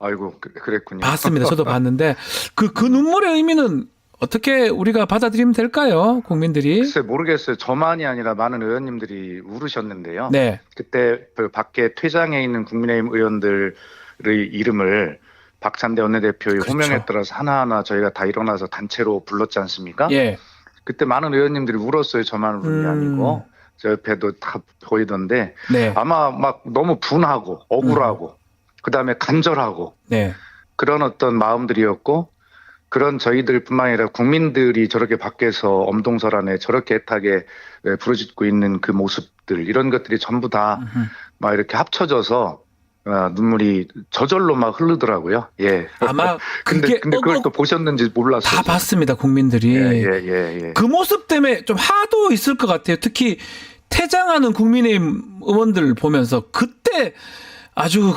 아이고, 그랬군요. 봤습니다. 저도 봤는데 그 눈물의 의미는 어떻게 우리가 받아들이면 될까요? 국민들이. 글쎄 모르겠어요. 저만이 아니라 많은 의원님들이 울으셨는데요. 네, 그때 그 밖에 퇴장해 있는 국민의힘 의원들의 이름을 박찬대 원내대표의 그렇죠. 호명에 따라서 하나하나 저희가 다 일어나서 단체로 불렀지 않습니까? 예, 그때 많은 의원님들이 울었어요. 저만 울은 게 아니고 저 옆에도 다 보이던데 네, 아마 막 너무 분하고 억울하고 그다음에 간절하고 네, 그런 어떤 마음들이었고 그런 저희들뿐만 아니라 국민들이 저렇게 밖에서 엄동설 안에 저렇게 애타게 부르짖고 있는 그 모습들 이런 것들이 전부 다 막 이렇게 합쳐져서 눈물이 저절로 막 흐르더라고요. 예. 아마 근데 그게 그걸 또 보셨는지 몰랐어요. 다 봤습니다, 국민들이. 예. 그 모습 때문에 좀 화도 있을 것 같아요. 특히 퇴장하는 국민의힘 의원들 보면서 그때 아주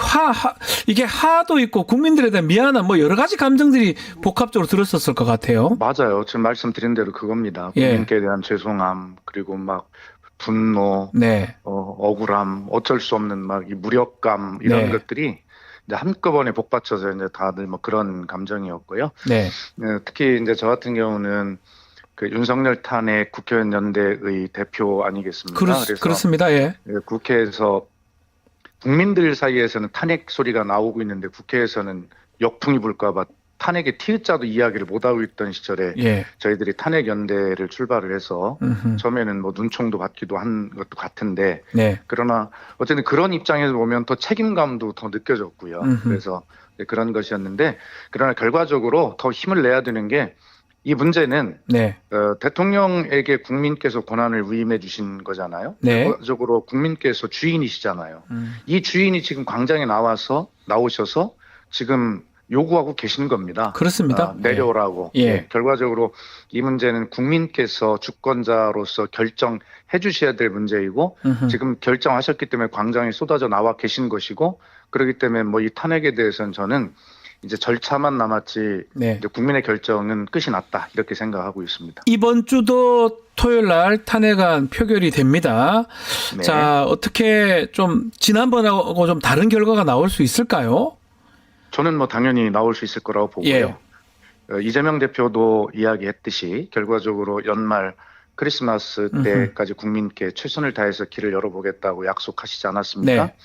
이게 화도 있고 국민들에 대한 미안함 뭐 여러 가지 감정들이 복합적으로 들었었을 것 같아요. 맞아요. 지금 말씀드린 대로 그겁니다. 예. 국민께 대한 죄송함 그리고 막 분노, 네, 억울함, 어쩔 수 없는 막 이 무력감 이런 네. 것들이 이제 한꺼번에 복받쳐서 이제 다들 뭐 그런 감정이었고요. 네, 특히 이제 저 같은 경우는 그 윤석열 탄핵 국회의원 연대의 대표 아니겠습니까? 그래서 그렇습니다. 예, 국회에서 국민들 사이에서는 탄핵 소리가 나오고 있는데 국회에서는 역풍이 불까봐 탄핵의 티읕자도 이야기를 못하고 있던 시절에 예, 저희들이 탄핵 연대를 출발을 해서 음흠. 처음에는 뭐 눈총도 받기도 한 것도 같은데 네, 그러나 어쨌든 그런 입장에서 보면 더 책임감도 더 느껴졌고요. 음흠. 그래서 그런 것이었는데 그러나 결과적으로 더 힘을 내야 되는 게 이 문제는 네, 대통령에게 국민께서 권한을 위임해 주신 거잖아요. 네. 결과적으로 국민께서 주인이시잖아요. 이 주인이 지금 광장에 나오셔서 지금 요구하고 계신 겁니다. 그렇습니다. 내려오라고. 예. 결과적으로 이 문제는 국민께서 주권자로서 결정해 주셔야 될 문제이고 음흠. 지금 결정하셨기 때문에 광장에 쏟아져 나와 계신 것이고 그렇기 때문에 뭐 이 탄핵에 대해서는 저는 이제 절차만 남았지 네. 이제 국민의 결정은 끝이 났다 이렇게 생각하고 있습니다. 이번 주도 토요일 날 탄핵안 표결이 됩니다. 네. 자, 어떻게 좀 지난번하고 좀 다른 결과가 나올 수 있을까요? 저는 뭐 당연히 나올 수 있을 거라고 보고요. 예. 이재명 대표도 이야기했듯이 결과적으로 연말 크리스마스 때까지 국민께 최선을 다해서 길을 열어보겠다고 약속하시지 않았습니까? 네.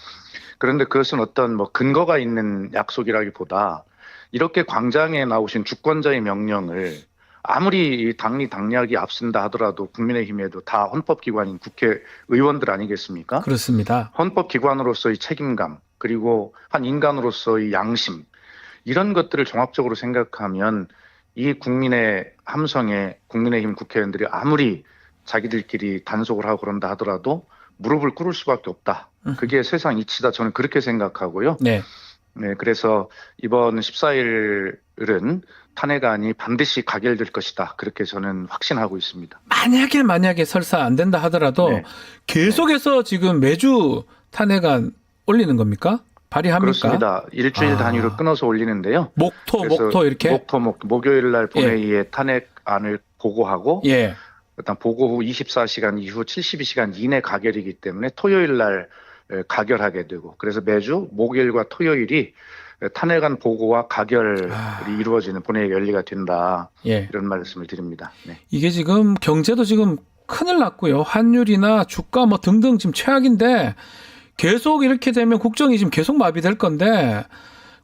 그런데 그것은 어떤 뭐 근거가 있는 약속이라기보다 이렇게 광장에 나오신 주권자의 명령을 아무리 당리 당략이 앞선다 하더라도 국민의힘에도 다 헌법기관인 국회의원들 아니겠습니까? 그렇습니다. 헌법기관으로서의 책임감 그리고 한 인간으로서의 양심 이런 것들을 종합적으로 생각하면 이 국민의 함성에 국민의힘 국회의원들이 아무리 자기들끼리 단속을 하고 그런다 하더라도 무릎을 꿇을 수밖에 없다. 그게 세상 이치다. 저는 그렇게 생각하고요. 네. 네, 그래서 이번 14일은 탄핵안이 반드시 가결될 것이다. 그렇게 저는 확신하고 있습니다. 만약에 설사 안 된다 하더라도 네. 계속해서 지금 매주 탄핵안 올리는 겁니까? 발의합니까? 그렇습니다. 일주일 아. 단위로 끊어서 올리는데요. 목토 이렇게? 목요일 날 본회의에 탄핵안을 보고하고 예. 일단 보고 후 24시간 이후 72시간 이내 가결이기 때문에 토요일 날 가결하게 되고 그래서 매주 목요일과 토요일이 탄핵안 보고와 가결이 이루어지는 본회의가 열리가 된다. 예. 이런 말씀을 드립니다. 네. 이게 지금 경제도 지금 큰일 났고요. 환율이나 주가 뭐 등등 지금 최악인데 계속 이렇게 되면 국정이 지금 계속 마비될 건데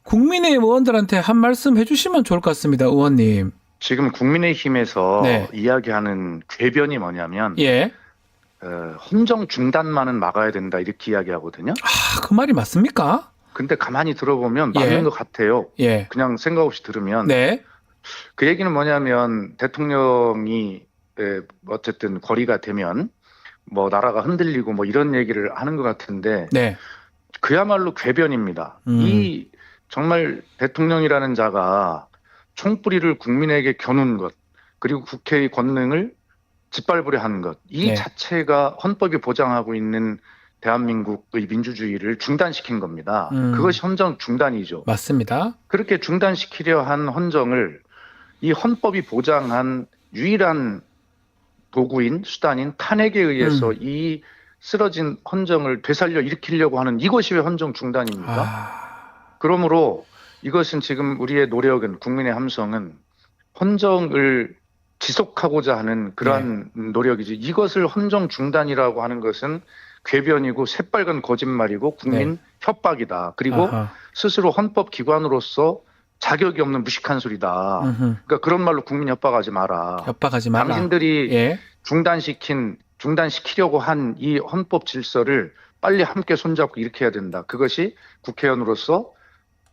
국민의힘 의원들한테 한 말씀 해주시면 좋을 것 같습니다. 의원님. 지금 국민의힘에서 네. 이야기하는 궤변이 뭐냐면 예. 헌정 중단만은 막아야 된다 이렇게 이야기하거든요. 아, 그 말이 맞습니까? 근데 가만히 들어보면 맞는 예. 것 같아요. 예. 그냥 생각 없이 들으면 네. 그 얘기는 뭐냐면 대통령이 어쨌든 거리가 되면 뭐 나라가 흔들리고 뭐 이런 얘기를 하는 것 같은데 네. 그야말로 궤변입니다. 이 정말 대통령이라는 자가 총뿌리를 국민에게 겨눈 것 그리고 국회의 권능을 짓밟으려 하는 것 이 네. 자체가 헌법이 보장하고 있는 대한민국의 민주주의를 중단시킨 겁니다. 그것이 헌정 중단이죠. 맞습니다. 그렇게 중단시키려 한 헌정을 이 헌법이 보장한 유일한 도구인 수단인 탄핵에 의해서 이 쓰러진 헌정을 되살려 일으키려고 하는 이것이 왜 헌정 중단입니까? 그러므로 이것은 지금 우리의 노력은 국민의 함성은 헌정을 지속하고자 하는 그러한 노력이지 이것을 헌정 중단이라고 하는 것은 궤변이고 새빨간 거짓말이고 국민 협박이다. 그리고 아하. 스스로 헌법기관으로서 자격이 없는 무식한 소리다. 그러니까 그런 말로 국민 협박하지 마라. 협박하지 마라. 당신들이 예. 중단시키려고 한 이 헌법 질서를 빨리 함께 손잡고 일으켜야 된다. 그것이 국회의원으로서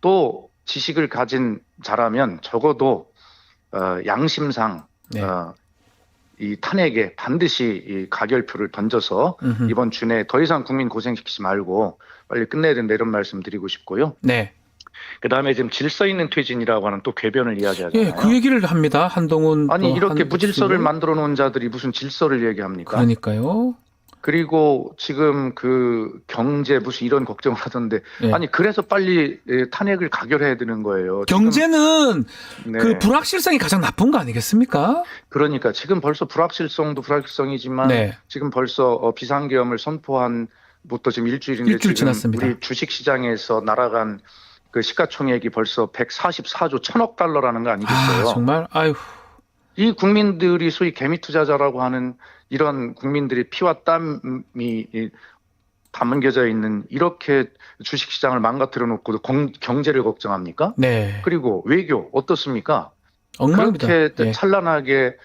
또 지식을 가진 자라면 적어도 양심상 네. 이 탄핵에 반드시 이 가결표를 던져서 이번 주 내에 더 이상 국민 고생시키지 말고 빨리 끝내야 된다 이런 말씀 드리고 싶고요. 네. 그다음에 지금 질서 있는 퇴진이라고 하는 또 궤변을 이야기하잖아요. 예, 그 얘기를 합니다. 한동훈 아니 또 이렇게 한국수. 무질서를 만들어 놓은 자들이 무슨 질서를 얘기합니까? 그러니까요. 그리고 지금 그 경제 무슨 이런 걱정을 하던데 예. 아니 그래서 빨리 탄핵을 가결해야 되는 거예요. 경제는 지금, 네. 그 불확실성이 가장 나쁜 거 아니겠습니까? 그러니까 지금 벌써 불확실성도 불확실성이지만 네. 지금 벌써 비상계엄을 선포한 부터 지금 일주일인데 일주일 지금 지났습니다. 우리 주식시장에서 날아간 그 시가총액이 벌써 144조 1000억 달러라는 거 아니겠어요? 아, 정말 아유. 이 국민들이 소위 개미 투자자라고 하는 이런 국민들의 피와 땀이 담겨져 있는 이렇게 주식시장을 망가뜨려 놓고 경제를 걱정합니까? 네. 그리고 외교 어떻습니까? 엉망입니다. 그렇게 예. 찬란하게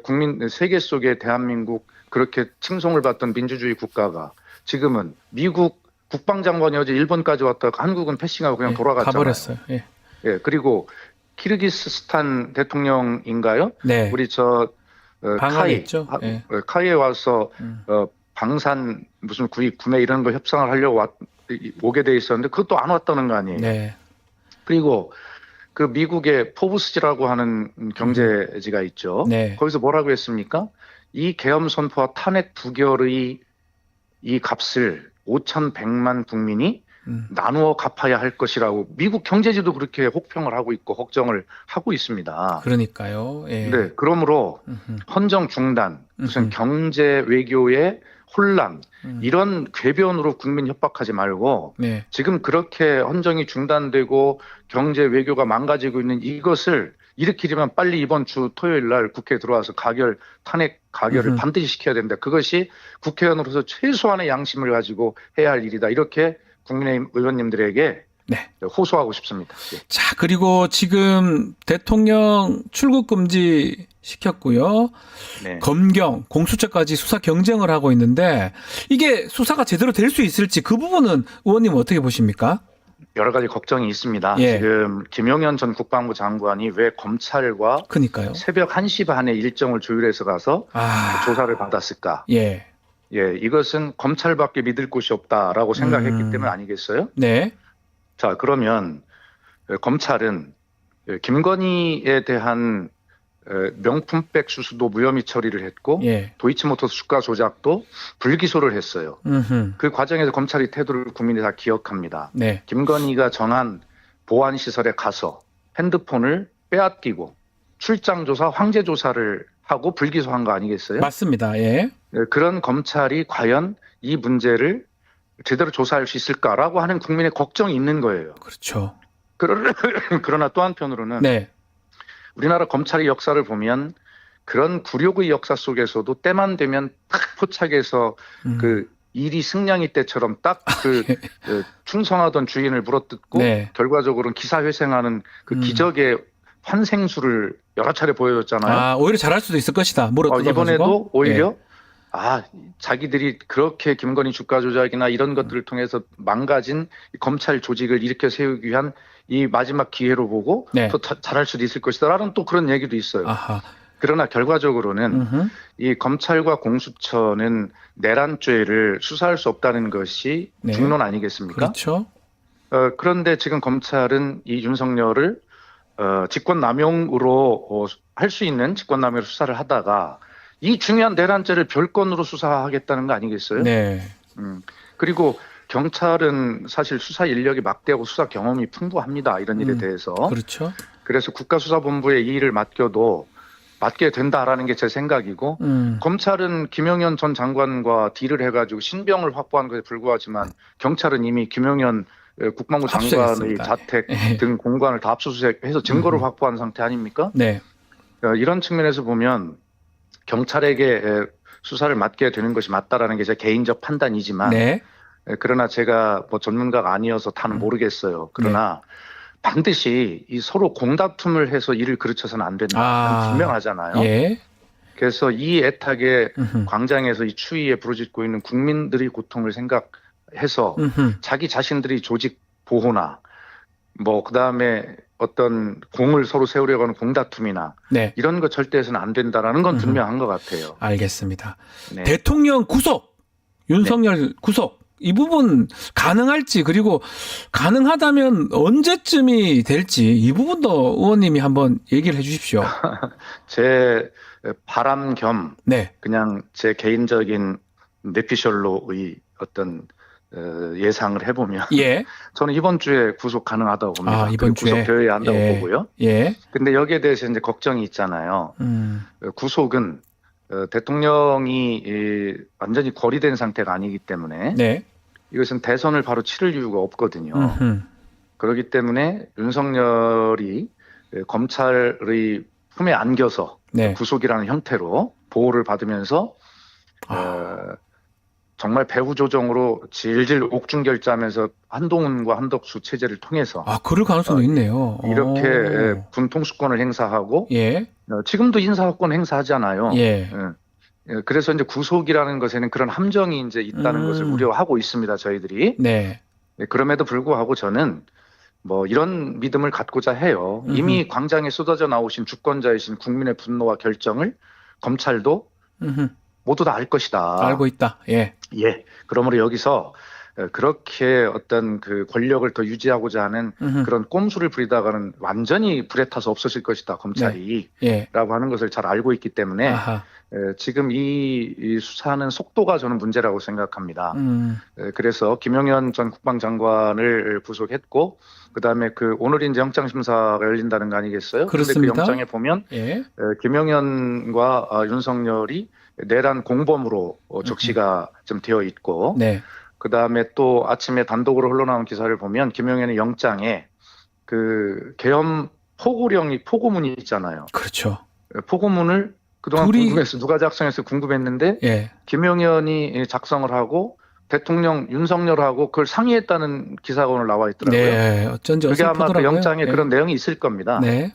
국민 세계 속에 대한민국 그렇게 칭송을 받던 민주주의 국가가 지금은 미국 국방장관이 어제 일본까지 왔다가 한국은 패싱하고 그냥 예, 돌아갔잖아요. 가버렸어요. 예. 예, 그리고 키르기스스탄 대통령인가요? 네. 우리 저 방한했죠. 예. 카이에 와서 방산 무슨 구입 구매 이런 거 협상을 하려고 오게 돼 있었는데 그것도 안 왔다는 거 아니에요. 네. 그리고 그 미국의 포브스지라고 하는 경제지가 있죠. 네. 거기서 뭐라고 했습니까? 이 계엄 선포와 탄핵 부결의 이 값을 5,100만 국민이 나누어 갚아야 할 것이라고 미국 경제지도 그렇게 혹평을 하고 있고 걱정을 하고 있습니다. 그러니까요. 예. 네, 그러므로 헌정 중단, 무슨 경제 외교의 혼란 이런 궤변으로 국민 협박하지 말고 네. 지금 그렇게 헌정이 중단되고 경제 외교가 망가지고 있는 이것을 일으키려면 빨리 이번 주 토요일 날 국회에 들어와서 탄핵 가결을 반드시 시켜야 된다. 그것이 국회의원으로서 최소한의 양심을 가지고 해야 할 일이다. 이렇게 국민의힘 의원님들에게 네. 호소하고 싶습니다. 예. 자, 그리고 지금 대통령 출국 금지 시켰고요. 네. 검경, 공수처까지 수사 경쟁을 하고 있는데 이게 수사가 제대로 될 수 있을지 그 부분은 의원님 어떻게 보십니까? 여러 가지 걱정이 있습니다. 예. 지금 김용현 전 국방부 장관이 왜 검찰과 그러니까요. 새벽 1시 반에 일정을 조율해서 가서 아, 조사를 받았을까? 예. 예, 이것은 검찰밖에 믿을 곳이 없다라고 생각했기 때문 아니겠어요? 네. 자, 그러면 검찰은 김건희에 대한 명품백 수수도 무혐의 처리를 했고 예. 도이치모터스 주가 조작도 불기소를 했어요. 그 과정에서 검찰의 태도를 국민이 다 기억합니다. 네. 김건희가 정한 보안시설에 가서 핸드폰을 빼앗기고 출장조사, 황제조사를 하고 불기소한 거 아니겠어요? 맞습니다. 예. 그런 검찰이 과연 이 문제를 제대로 조사할 수 있을까라고 하는 국민의 걱정이 있는 거예요. 그렇죠. 그러나 또 한편으로는 네. 우리나라 검찰의 역사를 보면 그런 굴욕의 역사 속에서도 때만 되면 딱 포착해서 그 일이 승냥이 때처럼 딱 그 충성하던 주인을 물어뜯고 네. 결과적으로는 기사회생하는 그 기적의 환생수를 여러 차례 보여줬잖아요. 아, 오히려 잘할 수도 있을 것이다. 물어뜯어가지고. 이번에도 오히려 예. 자기들이 그렇게 김건희 주가 조작이나 이런 것들을 통해서 망가진 이 검찰 조직을 일으켜 세우기 위한 이 마지막 기회로 보고 네. 더 잘할 수도 있을 것이다라는 또 그런 얘기도 있어요. 아하. 그러나 결과적으로는 이 검찰과 공수처는 내란죄를 수사할 수 없다는 것이 네. 중론 아니겠습니까? 그렇죠. 그런데 지금 검찰은 이 윤석열을 직권남용으로 할 수 있는 직권남용으로 수사를 하다가 이 중요한 내란죄를 별건으로 수사하겠다는 거 아니겠어요? 네. 그리고 경찰은 사실 수사 인력이 막대하고 수사 경험이 풍부합니다. 이런 일에 대해서. 그렇죠. 그래서 국가수사본부에 이 일을 맡게 된다라는 게 제 생각이고 검찰은 김용현 전 장관과 딜을 해가지고 신병을 확보한 것에 불구하지만 경찰은 이미 김용현 국방부 장관의 압수수색했습니다. 자택 예. 등 공간을 다 압수수색해서 증거를 확보한 상태 아닙니까? 네. 이런 측면에서 보면 경찰에게 수사를 맡게 되는 것이 맞다라는 게 제 개인적 판단이지만 네. 그러나 제가 뭐 전문가가 아니어서 다는 모르겠어요. 그러나 반드시 이 서로 공다툼을 해서 일을 그르쳐서는 안 된다. 분명하잖아요. 예. 그래서 이 애타게 광장에서 이 추위에 부르짖고 있는 국민들의 고통을 생각해서 자기 자신들이 조직 보호나 뭐 그다음에 어떤 공을 서로 세우려고 하는 공다툼이나 네. 이런 거 절대 해서는 안 된다라는 건 분명한 것 같아요. 알겠습니다. 네. 대통령 구속, 윤석열 구속 이 부분 가능할지 그리고 가능하다면 언제쯤이 될지 이 부분도 의원님이 한번 얘기를 해주십시오. 제 바람 겸 네. 그냥 제 개인적인 뇌피셜로의 어떤 예상을 해보면 예. 저는 이번 주에 구속 가능하다고 봅니다. 아, 이번 주에 구속되어야 한다고 예. 보고요. 예. 근데 여기에 대해서 이제 걱정이 있잖아요. 구속은 대통령이 완전히 고리된 상태가 아니기 때문에 네. 이것은 대선을 바로 치를 이유가 없거든요. 그렇기 때문에 윤석열이 검찰의 품에 안겨서 네. 구속이라는 형태로 보호를 받으면서 정말 배후 조정으로 질질 옥중결자하면서 한동훈과 한덕수 체제를 통해서 아, 그럴 가능성도 있네요. 이렇게 군 통수권을 행사하고 예. 지금도 인사권 행사하잖아요. 예. 그래서 이제 구속이라는 것에는 그런 함정이 이제 있다는 것을 우려하고 있습니다. 저희들이. 네. 그럼에도 불구하고 저는 뭐 이런 믿음을 갖고자 해요. 이미 광장에 쏟아져 나오신 주권자이신 국민의 분노와 결정을 검찰도 모두 다 알 것이다. 알고 있다. 예. 예. 그러므로 여기서 그렇게 어떤 그 권력을 더 유지하고자 하는 그런 꼼수를 부리다가는 완전히 불에 타서 없어질 것이다 검찰이 예. 라고 하는 것을 잘 알고 있기 때문에 아하. 지금 이 수사하는 속도가 저는 문제라고 생각합니다. 그래서 김용현 전 국방장관을 구속했고 그다음에 그 오늘 이제 영장심사가 열린다는 거 아니겠어요? 그런데 그 그렇습니다. 영장에 보면 예. 김용현과 윤석열이 내란 공범으로 적시가 좀 되어 있고 네. 그다음에 또 아침에 단독으로 흘러나온 기사를 보면 김용현의 영장에 그 계엄 포고문이 있잖아요. 그렇죠. 포고문을 그동안 둘이- 궁금했어. 누가 작성해서 궁금했는데 예. 김용현이 작성을 하고 대통령 윤석열하고 그걸 상의했다는 기사가 오늘 나와 있더라고요. 네. 어쩐지 그게 아마 그 어설프더라고요. 영장에 예. 그런 내용이 있을 겁니다. 네.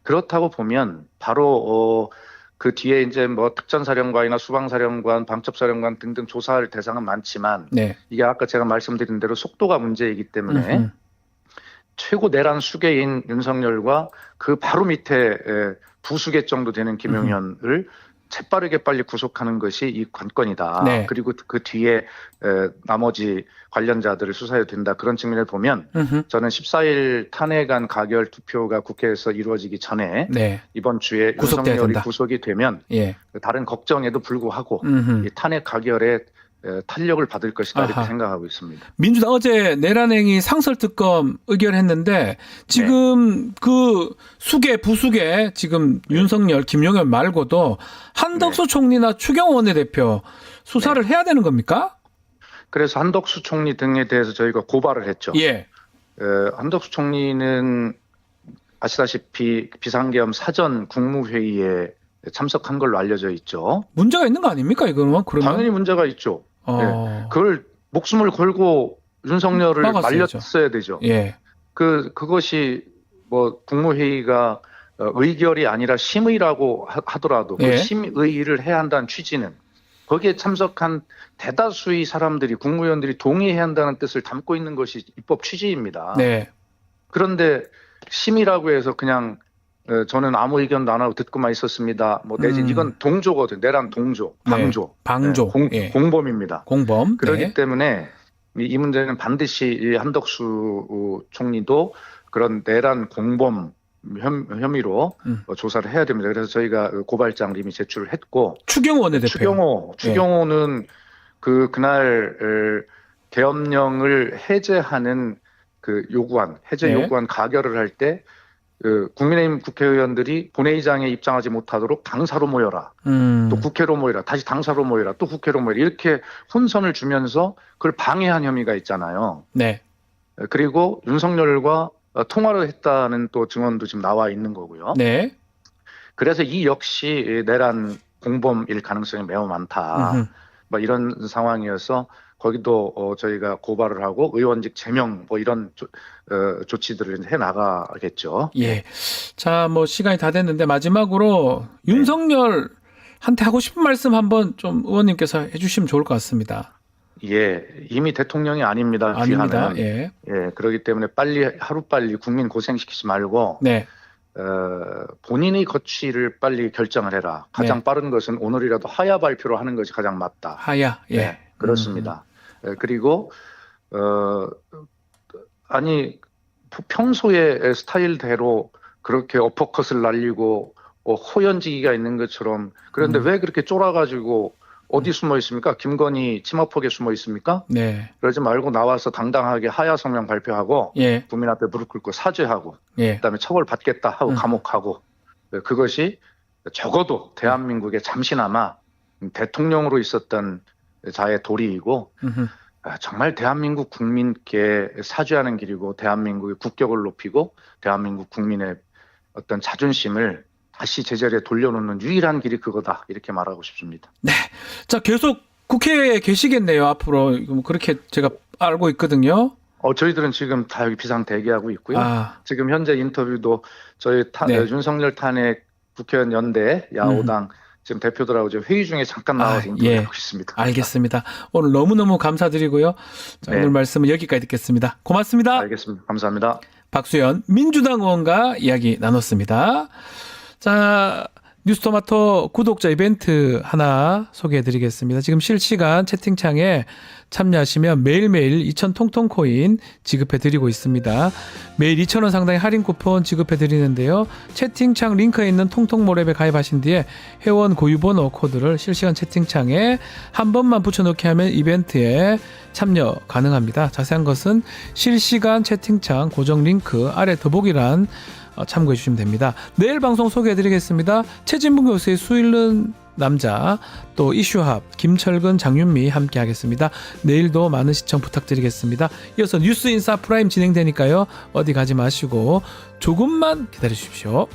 그렇다고 보면 바로 그 뒤에 이제 뭐 특전사령관이나 수방사령관, 방첩사령관 등등 조사할 대상은 많지만 네. 이게 아까 제가 말씀드린 대로 속도가 문제이기 때문에 음흠. 최고 내란 수괴인 윤석열과 그 바로 밑에 부수괴 정도 되는 김용현을 재빠르게 빨리 구속하는 것이 이 관건이다. 네. 그리고 그 뒤에 나머지 관련자들을 수사해야 된다. 그런 측면을 보면 저는 14일 탄핵안 가결 투표가 국회에서 이루어지기 전에 네. 이번 주에 구속돼야 윤석열이 된다. 구속이 되면 예. 다른 걱정에도 불구하고 음흠. 이 탄핵 가결에 탄력을 받을 것이다 이렇게 아하. 생각하고 있습니다. 민주당 어제 내란행위 상설특검 의결했는데 지금 그 수계 부수계 지금 윤석열 김용현 말고도 한덕수 총리나 추경호 원내대표 수사를 해야 되는 겁니까? 그래서 한덕수 총리 등에 대해서 저희가 고발을 했죠. 예. 한덕수 총리는 아시다시피 비상계엄 사전 국무회의에 참석한 걸로 알려져 있죠. 문제가 있는 거 아닙니까 이거는? 그러면 당연히 문제가 있죠. 그걸 목숨을 걸고 윤석열을 막았어야죠. 말렸어야 되죠. 예. 그것이 뭐 국무회의가 의결이 아니라 심의라고 하더라도 예. 그 심의를 해야 한다는 취지는 거기에 참석한 대다수의 사람들이 국무위원들이 동의해야 한다는 뜻을 담고 있는 것이 입법 취지입니다. 네. 그런데 심의라고 해서 그냥 저는 아무 의견도 안 하고 듣고만 있었습니다. 뭐 내진 이건 동조거든. 내란 동조, 방조, 네. 방조. 예. 공범입니다. 공범. 그렇기 네. 때문에 이 문제는 반드시 이 한덕수 총리도 그런 내란 공범 혐의로 조사를 해야 됩니다. 그래서 저희가 고발장을 이미 제출을 했고 추경호 원내대표. 추경호는 그날 계엄령을 해제하는 그 해제 네. 요구안 가결을 할 때 국민의힘 국회의원들이 본회의장에 입장하지 못하도록 당사로 모여라. 또 국회로 모여라. 다시 당사로 모여라. 또 국회로 모여라. 이렇게 혼선을 주면서 그걸 방해한 혐의가 있잖아요. 네. 그리고 윤석열과 통화를 했다는 또 증언도 지금 나와 있는 거고요. 네. 그래서 이 역시 내란 공범일 가능성이 매우 많다. 뭐 이런 상황이어서 거기도 저희가 고발을 하고 의원직 제명 뭐 이런 조치들을 해 나가겠죠. 예. 자, 뭐 시간이 다 됐는데 마지막으로 윤석열한테 하고 싶은 말씀 한번 좀 의원님께서 해주시면 좋을 것 같습니다. 예, 이미 대통령이 아닙니다. 아닙니다. 귀하는. 예. 예, 그렇기 때문에 하루빨리 국민 고생시키지 말고 네. 본인의 거취를 빨리 결정을 해라. 가장 빠른 것은 오늘이라도 하야 발표로 하는 것이 가장 맞다. 하야. 예. 네, 그렇습니다. 그리고 아니 평소의 스타일대로 그렇게 어퍼컷을 날리고 호연지기가 있는 것처럼 그런데 왜 그렇게 쫄아가지고 어디 숨어 있습니까? 김건희 치마폭에 숨어 있습니까? 네. 그러지 말고 나와서 당당하게 하야 성명 발표하고 예. 국민 앞에 무릎 꿇고 사죄하고 예. 그다음에 처벌 받겠다 하고 감옥하고 그것이 적어도 대한민국에 잠시나마 대통령으로 있었던 자의 도리이고 정말 대한민국 국민께 사죄하는 길이고 대한민국의 국격을 높이고 대한민국 국민의 어떤 자존심을 다시 제자리에 돌려놓는 유일한 길이 그거다 이렇게 말하고 싶습니다. 네. 자, 계속 국회에 계시겠네요. 앞으로 그렇게 제가 알고 있거든요. 저희들은 지금 다 여기 비상 대기하고 있고요. 지금 현재 인터뷰도 저희 네. 윤석열 탄핵 국회의원 연대 야오당 지금 대표들하고 지금 회의 중에 잠깐 나와서 인터뷰하고 있습니다. 알겠습니다. 오늘 너무너무 감사드리고요. 자, 네. 오늘 말씀은 여기까지 듣겠습니다. 고맙습니다. 알겠습니다. 감사합니다. 박수현 민주당 의원과 이야기 나눴습니다. 자, 뉴스토마토 구독자 이벤트 하나 소개해드리겠습니다. 지금 실시간 채팅창에 참여하시면 매일매일 2,000 통통코인 지급해드리고 있습니다. 매일 2,000원 상당의 할인 쿠폰 지급해드리는데요. 채팅창 링크에 있는 통통모랩에 가입하신 뒤에 회원 고유번호 코드를 실시간 채팅창에 한 번만 붙여넣기 하면 이벤트에 참여 가능합니다. 자세한 것은 실시간 채팅창 고정 링크 아래 더보기란 참고해 주시면 됩니다. 내일 방송 소개해드리겠습니다. 최진봉 교수의 수 잃는 남자, 또 이슈합 김철근 장윤미 함께 하겠습니다. 내일도 많은 시청 부탁드리겠습니다. 이어서 뉴스인사 프라임 진행되니까요. 어디 가지 마시고 조금만 기다려 주십시오.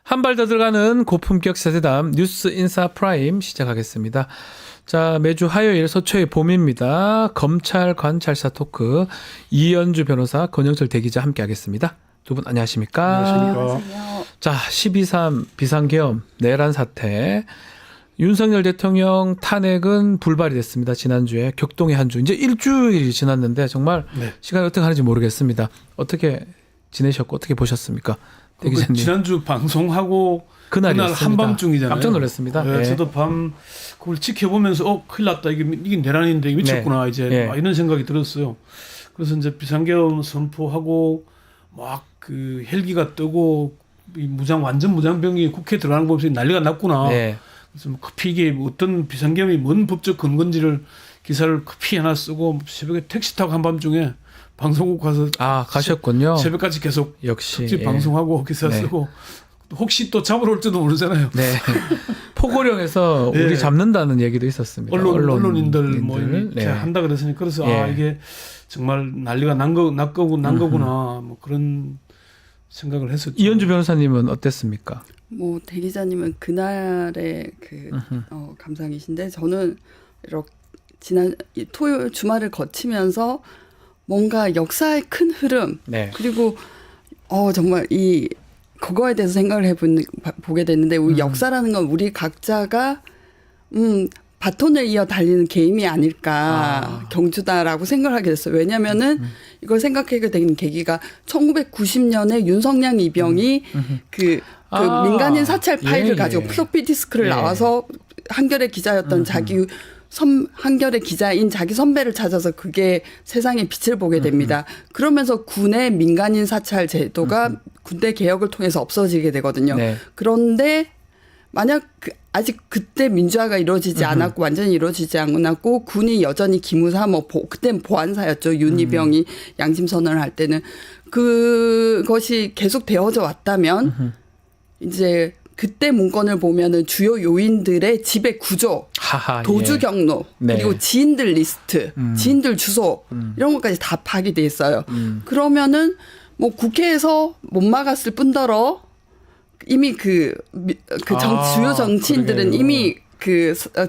한 발 더 들어가는 고품격 세대담 뉴스 인사 프라임 시작하겠습니다. 자, 매주 화요일 서초의 봄입니다. 검찰 관찰사 토크 이연주 변호사, 권영철 대기자 함께 하겠습니다. 두 분 안녕하십니까? 안녕하십니까. 자, 12.3 비상계엄 내란 사태. 윤석열 대통령 탄핵은 불발이 됐습니다. 지난주에 격동의 한 주. 이제 일주일이 지났는데 정말 네. 시간이 어떻게 가는지 모르겠습니다. 어떻게 지내셨고 어떻게 보셨습니까? 그 대기자님. 지난주 방송하고 그날 그날이었습니다. 한밤중이잖아요. 깜짝 놀랐습니다. 네, 예. 저도 밤 그걸 지켜보면서 큰일 났다. 이게 내란인데 이게 미쳤구나. 네. 이제 예. 막 이런 생각이 들었어요. 그래서 이제 비상계엄 선포하고 막 그 헬기가 뜨고 이 완전 무장병이 국회에 들어가는 거 보면서 난리가 났구나. 네. 그래서 뭐 급히 이게 어떤 비상계엄이 뭔 법적 근거인지를 기사를 급히 하나 쓰고 새벽에 택시 타고 한밤중에 방송국 가서 가셨군요. 새벽까지 계속 역시 특집 예. 방송하고 기사 네. 쓰고 혹시 또 잡으러 올지도 모르잖아요. 네. 포고령에서 네. 우리 잡는다는 얘기도 있었습니다. 언론인들 뭐 이렇게 네. 한다 그랬으니 그래서 예. 이게 정말 난리가 난 거구나 뭐 그런 생각을 했었죠. 이현주 변호사님은 어땠습니까? 뭐 대기자님은 그날의 그 감상이신데 저는 이렇게 지난 토요일 주말을 거치면서 뭔가 역사의 큰 흐름 네. 그리고 정말 그거에 대해서 생각을 보게 됐는데 우리 역사라는 건 우리 각자가 바톤을 이어 달리는 게임이 아닐까 경주다라고 생각을 하게 됐어요. 왜냐하면은 이걸 생각하게 된 계기가 1990년에 윤석양 이병이 그 민간인 사찰 파일을 가지고 플로피 디스크를 나와서 한겨레 기자였던 한겨레 기자인 자기 선배를 찾아서 그게 세상에 빛을 보게 됩니다. 그러면서 군의 민간인 사찰 제도가 군대 개혁을 통해서 없어지게 되거든요. 네. 그런데 만약 아직 그때 민주화가 이루어지지 않았고 완전히 이루어지지 않았고 군이 여전히 기무사 그때는 보안사였죠. 윤희병이 양심 선언을 할 때는 그것이 계속 되어져 왔다면 이제 그때 문건을 보면은 주요 요인들의 지배 구조, 하하, 도주 경로, 네. 그리고 지인들 리스트, 지인들 주소 이런 것까지 다 파악이 돼 있어요. 그러면은 뭐 국회에서 못 막았을 뿐더러 이미 주요 정치인들은 그러게요. 이미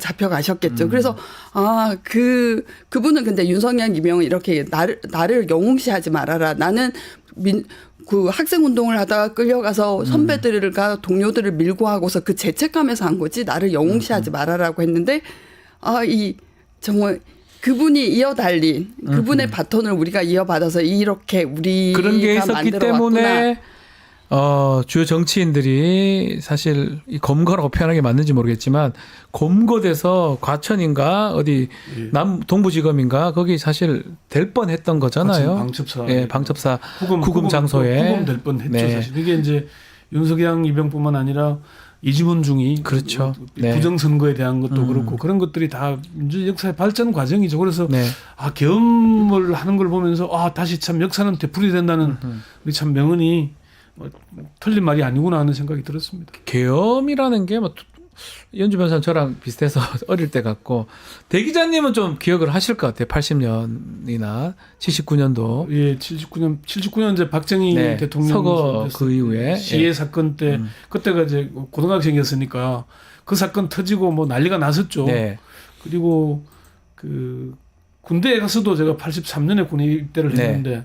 잡혀가셨겠죠. 그래서 그분은 근데 윤석열, 이명은 이렇게 나를 영웅시하지 말아라. 나는 그 학생 운동을 하다가 끌려가서 선배들과 동료들을 밀고 하고서 그 죄책감에서 한 거지 나를 영웅시하지 말아라고 했는데 정말 그분이 이어달린 그분의 바톤을 우리가 이어받아서 이렇게 우리가 그런 게 있었기 만들어 때문에 왔구나. 주요 정치인들이 사실 이 검거라고 표현하기 맞는지 모르겠지만 검거돼서 과천인가 어디 동부지검인가 거기 사실 될 뻔했던 거잖아요. 방첩사, 예, 방첩사 구금 장소에 구금될 뻔했죠. 네. 사실 이게 이제 윤석열, 이병뿐만 아니라 이지문 중이 그렇죠. 네. 부정선거에 대한 것도 그렇고 그런 것들이 다 민주 역사의 발전 과정이죠. 그래서 네. 계엄을 하는 걸 보면서 다시 참 역사는 되풀이된다는 우리 참 명언이 틀린 말이 아니구나 하는 생각이 들었습니다. 계엄이라는 게 뭐 연주 변호사 저랑 비슷해서 어릴 때 같고 대 기자님은 좀 기억을 하실 것 같아요. 80년이나 79년도 예, 79년 이제 박정희 네, 대통령 서거 그 이후에 시해 예. 사건 때 그때가 이제 고등학생이었으니까 그 사건 터지고 뭐 난리가 났었죠. 네. 그리고 그 군대에 가서도 제가 83년에 군에 입대를 네. 했는데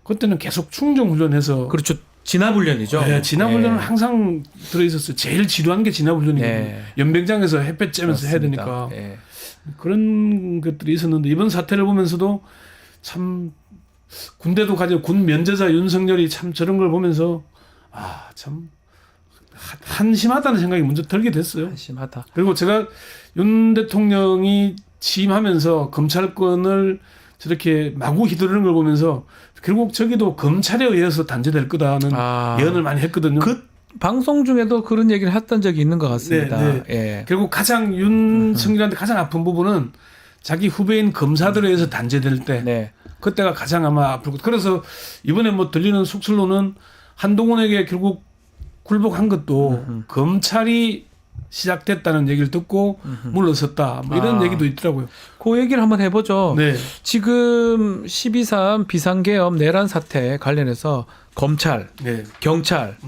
그때는 계속 충정 훈련해서 그렇죠. 진압훈련이죠. 네, 진압훈련은 항상 들어있었어요. 제일 지루한 게 진압훈련이거든요. 네. 연병장에서 햇볕 쬐면서 맞습니다. 해야 되니까 예. 그런 것들이 있었는데 이번 사태를 보면서도 참 군대도 가지고 군 면제자 윤석열이 참 저런 걸 보면서 참 한심하다는 생각이 먼저 들게 됐어요. 심하다. 그리고 제가 윤 대통령이 취임하면서 검찰권을 저렇게 마구 휘두르는 걸 보면서 결국 저기도 검찰에 의해서 단죄될 거다는 예언을 많이 했거든요. 그 방송 중에도 그런 얘기를 했던 적이 있는 것 같습니다. 네, 네. 예. 결국 가장 윤석열한테 가장 아픈 부분은 자기 후배인 검사들에 의해서 단죄될 때 네. 그때가 가장 아마 아플 것. 그래서 이번에 뭐 들리는 속설로는 한동훈에게 결국 굴복한 것도 검찰이 시작됐다는 얘기를 듣고 물러섰다. 뭐 이런 얘기도 있더라고요. 그 얘기를 한번 해보죠. 네. 지금 12.3 비상계엄 내란 사태 관련해서 검찰, 네. 경찰,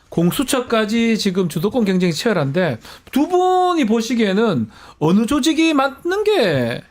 공수처까지 지금 주도권 경쟁이 치열한데 두 분이 보시기에는 어느 조직이 맞는 게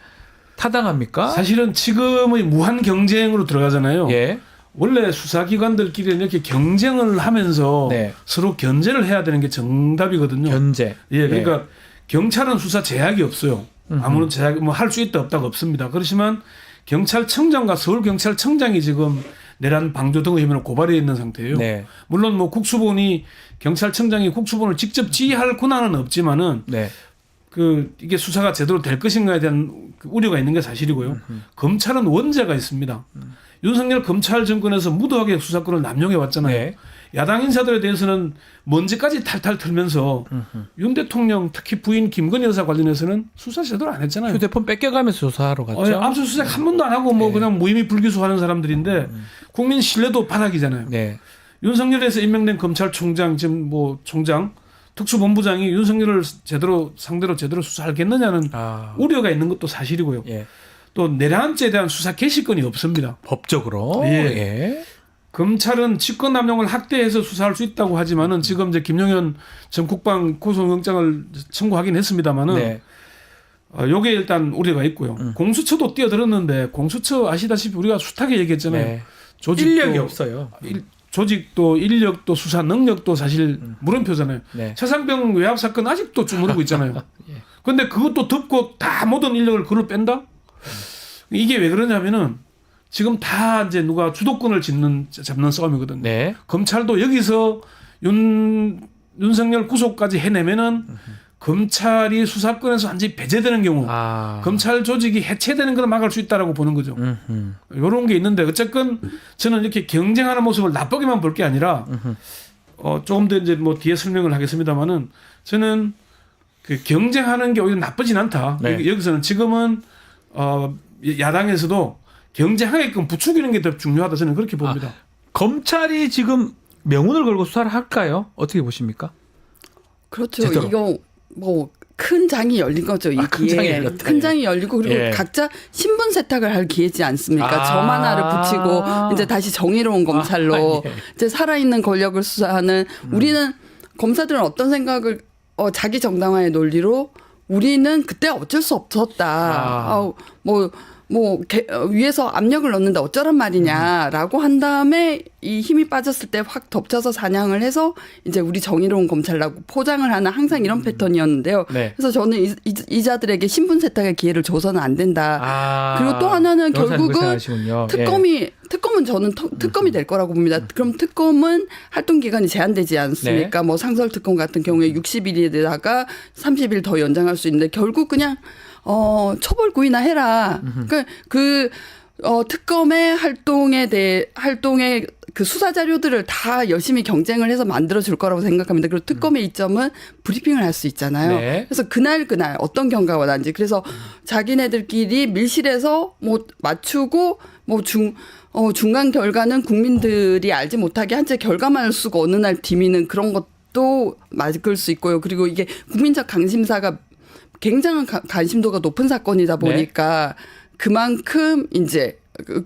타당합니까? 사실은 지금의 무한 경쟁으로 들어가잖아요. 예. 원래 수사기관들끼리는 이렇게 경쟁을 하면서 네. 서로 견제를 해야 되는 게 정답이거든요. 견제. 예, 그러니까 경찰은 수사 제약이 없어요. 아무런 제약, 뭐 할 수 있다 없다가 없습니다. 그렇지만 경찰청장과 서울경찰청장이 지금 내란 방조 등의 혐의로 고발해 있는 상태예요. 네. 물론 뭐 국수본이 경찰청장이 국수본을 직접 지휘할 권한은 없지만은 네. 이게 수사가 제대로 될 것인가에 대한 우려가 있는 게 사실이고요. 검찰은 원죄가 있습니다. 윤석열 검찰 정권에서 무도하게 수사권을 남용해 왔잖아요. 네. 야당 인사들에 대해서는 먼지까지 탈탈 털면서 윤 대통령 특히 부인 김건희 여사 관련해서는 수사 제대로 안 했잖아요. 휴대폰 뺏겨가면서 조사하러 갔죠. 압수수색 한 번도 안 하고 뭐 그냥 무혐의 불기소하는 사람들인데 국민 신뢰도 바닥이잖아요. 네. 윤석열에서 임명된 검찰총장 지금 뭐 총장 특수본부장이 윤석열을 상대로 제대로 수사하겠느냐는 우려가 있는 것도 사실이고요. 예. 또 내란죄에 대한 수사 개시권이 없습니다. 법적으로. 예. 예. 검찰은 직권 남용을 확대해서 수사할 수 있다고 하지만은 지금 이제 김용현 전 국방 구속영장을 청구하긴 했습니다만은 네. 요게 일단 우려가 있고요. 공수처도 뛰어들었는데 공수처 아시다시피 우리가 숱하게 얘기했잖아요. 네. 조직도 인력이 없어요. 조직도 인력도 수사 능력도 사실 물음표잖아요. 네. 최상병 외압 사건 아직도 주무르고 있잖아요. 그런데 그것도 덮고 다 모든 인력을 그걸 뺀다? 이게 왜 그러냐면은 지금 다 이제 누가 주도권을 잡는 싸움이거든요. 네. 검찰도 여기서 윤석열 구속까지 해내면은 검찰이 수사권에서 완전히 배제되는 경우 검찰 조직이 해체되는 걸 막을 수 있다라고 보는 거죠. 이런 게 있는데 어쨌건 저는 이렇게 경쟁하는 모습을 나쁘게만 볼 게 아니라 조금 더 이제 뭐 뒤에 설명을 하겠습니다만은 저는 그 경쟁하는 게 오히려 나쁘진 않다. 네. 여기서는 지금은 야당에서도 경쟁하게끔 부추기는 게 더 중요하다. 저는 그렇게 봅니다. 검찰이 지금 명운을 걸고 수사를 할까요? 어떻게 보십니까? 그렇죠. 제대로. 이거 뭐 큰 장이 열린 거죠. 이게 큰 장이 열렸다. 큰 장이 열리고 그리고 예. 각자 신분 세탁을 할 기회지 않습니까? 아. 점 하나를 붙이고 이제 다시 정의로운 검찰로 예. 이제 살아있는 권력을 수사하는 우리는 검사들은 어떤 생각을 자기 정당화의 논리로 우리는 그때 어쩔 수 없었다. 위에서 압력을 넣는데 어쩌란 말이냐라고 한 다음에 이 힘이 빠졌을 때 확 덮쳐서 사냥을 해서 이제 우리 정의로운 검찰라고 포장을 하는 항상 이런 패턴이었는데요. 네. 그래서 저는 이자들에게 신분 세탁의 기회를 줘서는 안 된다. 그리고 또 하나는 변호사님 그렇게 결국은 생각하시군요. 특검은 저는 특검이 될 거라고 봅니다. 그럼 특검은 활동 기간이 제한되지 않습니까? 네. 뭐 상설 특검 같은 경우에 60일에다가 30일 더 연장할 수 있는데 결국 그냥 처벌 구이나 해라. 특검의 활동의 그 수사 자료들을 다 열심히 경쟁을 해서 만들어 줄 거라고 생각합니다. 그리고 특검의 이점은 브리핑을 할 수 있잖아요. 네. 그래서 그날 어떤 경과가 난지 그래서 자기네들끼리 밀실에서 뭐 맞추고 뭐 중간 결과는 국민들이 알지 못하게 한 채 결과만을 쓰고 어느 날 디미는 그런 것도 맞을 수 있고요. 그리고 이게 국민적 관심사가 굉장한 관심도가 높은 사건이다 보니까 그만큼 이제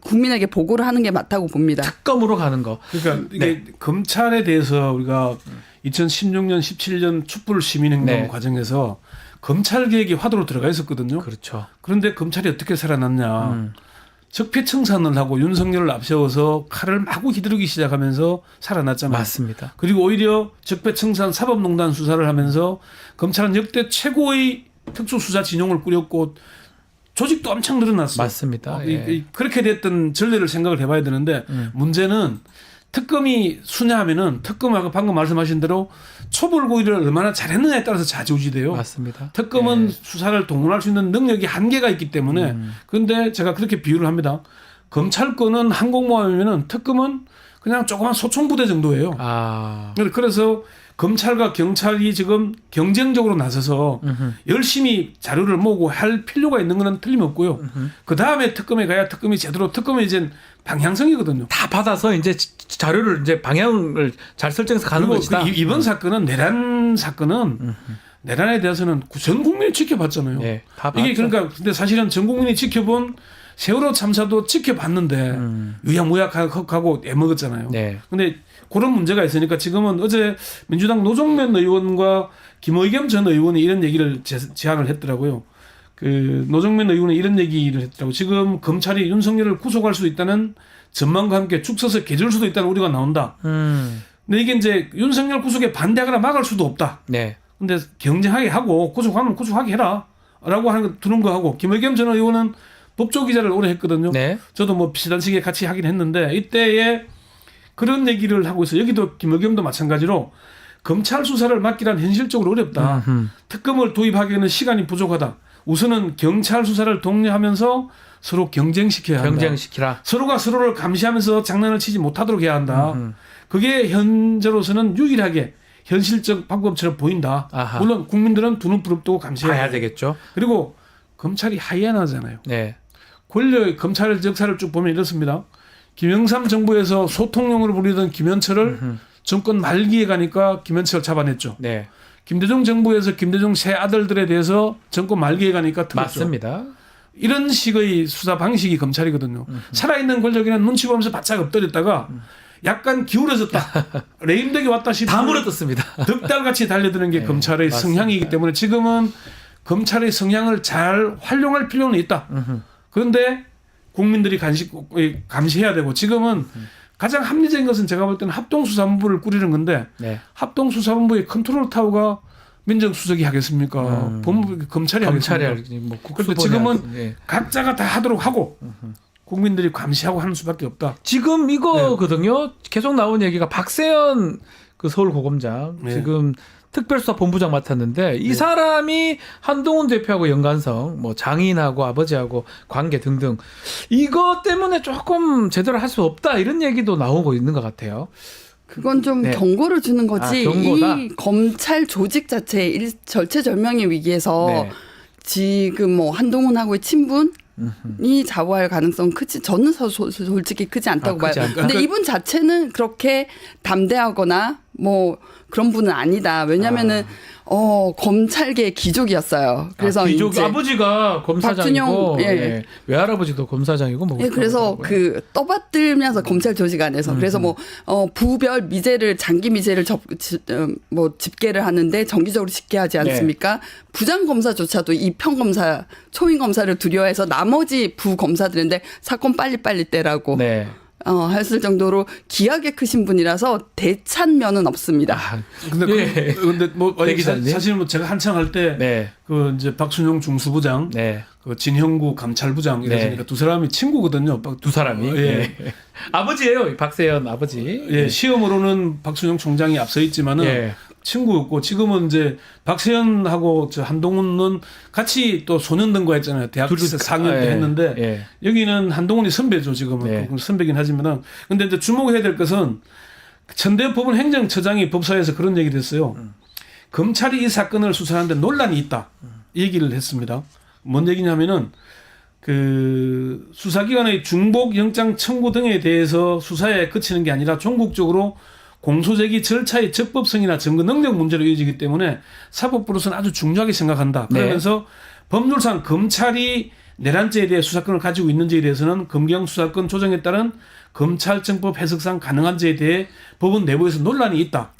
국민에게 보고를 하는 게 맞다고 봅니다. 특검으로 가는 거. 그러니까 이게 검찰에 대해서 우리가 2016년, 17년 촛불 시민행동 네. 과정에서 검찰 개혁이 화두로 들어가 있었거든요. 그렇죠. 그런데 검찰이 어떻게 살아났냐. 적폐청산을 하고 윤석열을 앞세워서 칼을 마구 휘두르기 시작하면서 살아났잖아요. 맞습니다. 그리고 오히려 적폐청산 사법농단 수사를 하면서 검찰은 역대 최고의 특수수사 진용을 꾸렸고 조직도 엄청 늘어났어요. 맞습니다. 예. 그렇게 됐던 전례를 생각을 해봐야 되는데 문제는 특검이 수냐하면은 특검하고 방금 말씀하신 대로 초벌고의를 얼마나 잘했느냐에 따라서 좌지우지돼요. 맞습니다. 특검은 예. 수사를 동원할 수 있는 능력이 한계가 있기 때문에 그런데 제가 그렇게 비유를 합니다. 검찰권은 항공모함이면은 특검은 그냥 조그만 소총부대 정도예요. 그래서 검찰과 경찰이 지금 경쟁적으로 나서서 열심히 자료를 모으고 할 필요가 있는 건 틀림없고요. 그 다음에 특검에 가야 특검이 제대로 특검이 이제 방향성이거든요. 다 받아서 이제 자료를 이제 방향을 잘 설정해서 가는 그리고 것이다. 이번 사건은 내란 사건은 내란에 대해서는 전 국민이 지켜봤잖아요. 네, 다 이게 봤죠. 그러니까 근데 사실은 전 국민이 지켜본 세월호 참사도 지켜봤는데 유야무약하고 애먹었잖아요. 네. 근데 그런 문제가 있으니까 지금은 어제 민주당 노정면 의원과 김의겸 전 의원이 이런 얘기를 제안을 했더라고요. 그 노정면 의원은 이런 얘기를 했더라고요. 지금 검찰이 윤석열을 구속할 수 있다는 전망과 함께 죽 서서 개줄 수도 있다는 우려가 나온다. 근데 이게 이제 윤석열 구속에 반대하거나 막을 수도 없다. 네. 근데 경쟁하게 하고 구속하면 구속하게 해라. 라고 하는 거 두는 거 하고 김의겸 전 의원은 법조기자를 오래 했거든요. 네. 저도 뭐 비슷한 시기에 같이 하긴 했는데 이때에 그런 얘기를 하고 있어요. 여기도 김의겸도 마찬가지로 검찰 수사를 맡기란 현실적으로 어렵다. 특검을 도입하기에는 시간이 부족하다. 우선은 경찰 수사를 독려하면서 서로 경쟁시켜야 한다. 경쟁시키라. 서로가 서로를 감시하면서 장난을 치지 못하도록 해야 한다. 그게 현재로서는 유일하게 현실적 방법처럼 보인다. 아하. 물론 국민들은 두 눈 부릅뜨고 감시해야 봐야 되겠죠. 그리고 검찰이 하이에나잖아요. 네. 권력 검찰 역사를 쭉 보면 이렇습니다. 김영삼 정부에서 소통용으로 불리던 김현철을 정권 말기에 가니까 김현철을 잡아냈죠. 네. 김대중 정부에서 김대중 세 아들들에 대해서 정권 말기에 가니까 틀었죠. 맞습니다. 이런 식의 수사 방식이 검찰이거든요. 살아있는 권력에는 눈치 보면서 바짝 엎드렸다가 약간 기울어졌다. 레임덕이 왔다 싶으면 다 물어뜯습니다. 득달같이 달려드는 게 검찰의 맞습니다. 성향이기 때문에 지금은 검찰의 성향을 잘 활용할 필요는 있다. 그런데 국민들이 감시해야 되고 지금은 가장 합리적인 것은 제가 볼 때는 합동수사본부를 꾸리는 건데 네. 합동수사본부의 컨트롤 타워가 민정수석이 하겠습니까? 법무부 검찰이 검찰이 하겠습니까? 뭐 그런데 국수본이 지금은 예. 각자가 다 하도록 하고 국민들이 감시하고 하는 수밖에 없다. 지금 이거거든요. 계속 나온 얘기가 박세현 그 서울고검장 네. 지금 특별수사본부장 맡았는데 이 사람이 한동훈 대표하고 연관성, 뭐 장인하고 아버지하고 관계 등등 이것 때문에 조금 제대로 할 수 없다 이런 얘기도 나오고 있는 것 같아요. 그건 좀 네. 경고를 주는 거지. 경고다? 이 검찰 조직 자체의 절체절명의 위기에서 네. 지금 뭐 한동훈하고의 친분이 좌우할 가능성 크지. 저는 솔직히 크지 않다고 봐요. 크지 않다. 근데 이분 자체는 그렇게 담대하거나 뭐 그런 분은 아니다. 왜냐면은 검찰계의 기족이었어요. 그래서 귀족 이제 아버지가 검사장이고 박준영, 예. 예. 외할아버지도 검사장이고 뭐 예, 그래서 그 떠받들면서 검찰 조직 안에서 그래서 뭐 부별 미제를 장기 미제를 집계를 하는데 정기적으로 집계하지 않습니까? 부장 검사조차도 이 평검사 초임 검사를 두려워해서 나머지 부 검사들인데 사건 빨리빨리 떼라고 네. 했을 정도로 기하게 크신 분이라서 대찬면은 없습니다. 근데 뭐 네, 기자님. 사실 뭐 제가 한창 할 때 네. 그 이제 박순용 중수부장, 네. 그 진형구 감찰부장 이랬으니까 네. 두 사람이 친구거든요. 두 사람이. 예. 네. 아버지예요. 박세현 아버지. 예, 시험으로는 박순용 총장이 앞서 있지만은 예. 친구였고 지금은 이제 박세현하고 저 한동훈은 같이 또 소년등과 했잖아요. 대학 4학년 때 예. 했는데 예. 여기는 한동훈이 선배죠 지금은. 네. 선배긴 하지만은 근데 이제 주목해야 될 것은 천대법원 행정처장이 법사위에서 그런 얘기를 했어요. 검찰이 이 사건을 수사하는데 논란이 있다. 이 얘기를 했습니다. 뭔 얘기냐면은 그 수사기관의 중복 영장 청구 등에 대해서 수사에 그치는 게 아니라 전국적으로 공소제기 절차의 적법성이나 증거 능력 문제로 이어지기 때문에 사법부로서는 아주 중요하게 생각한다. 그러면서 법률상 검찰이 내란죄에 대해 수사권을 가지고 있는지에 대해서는 검경 수사권 조정에 따른 검찰청법 해석상 가능한지에 대해 법원 내부에서 논란이 있다.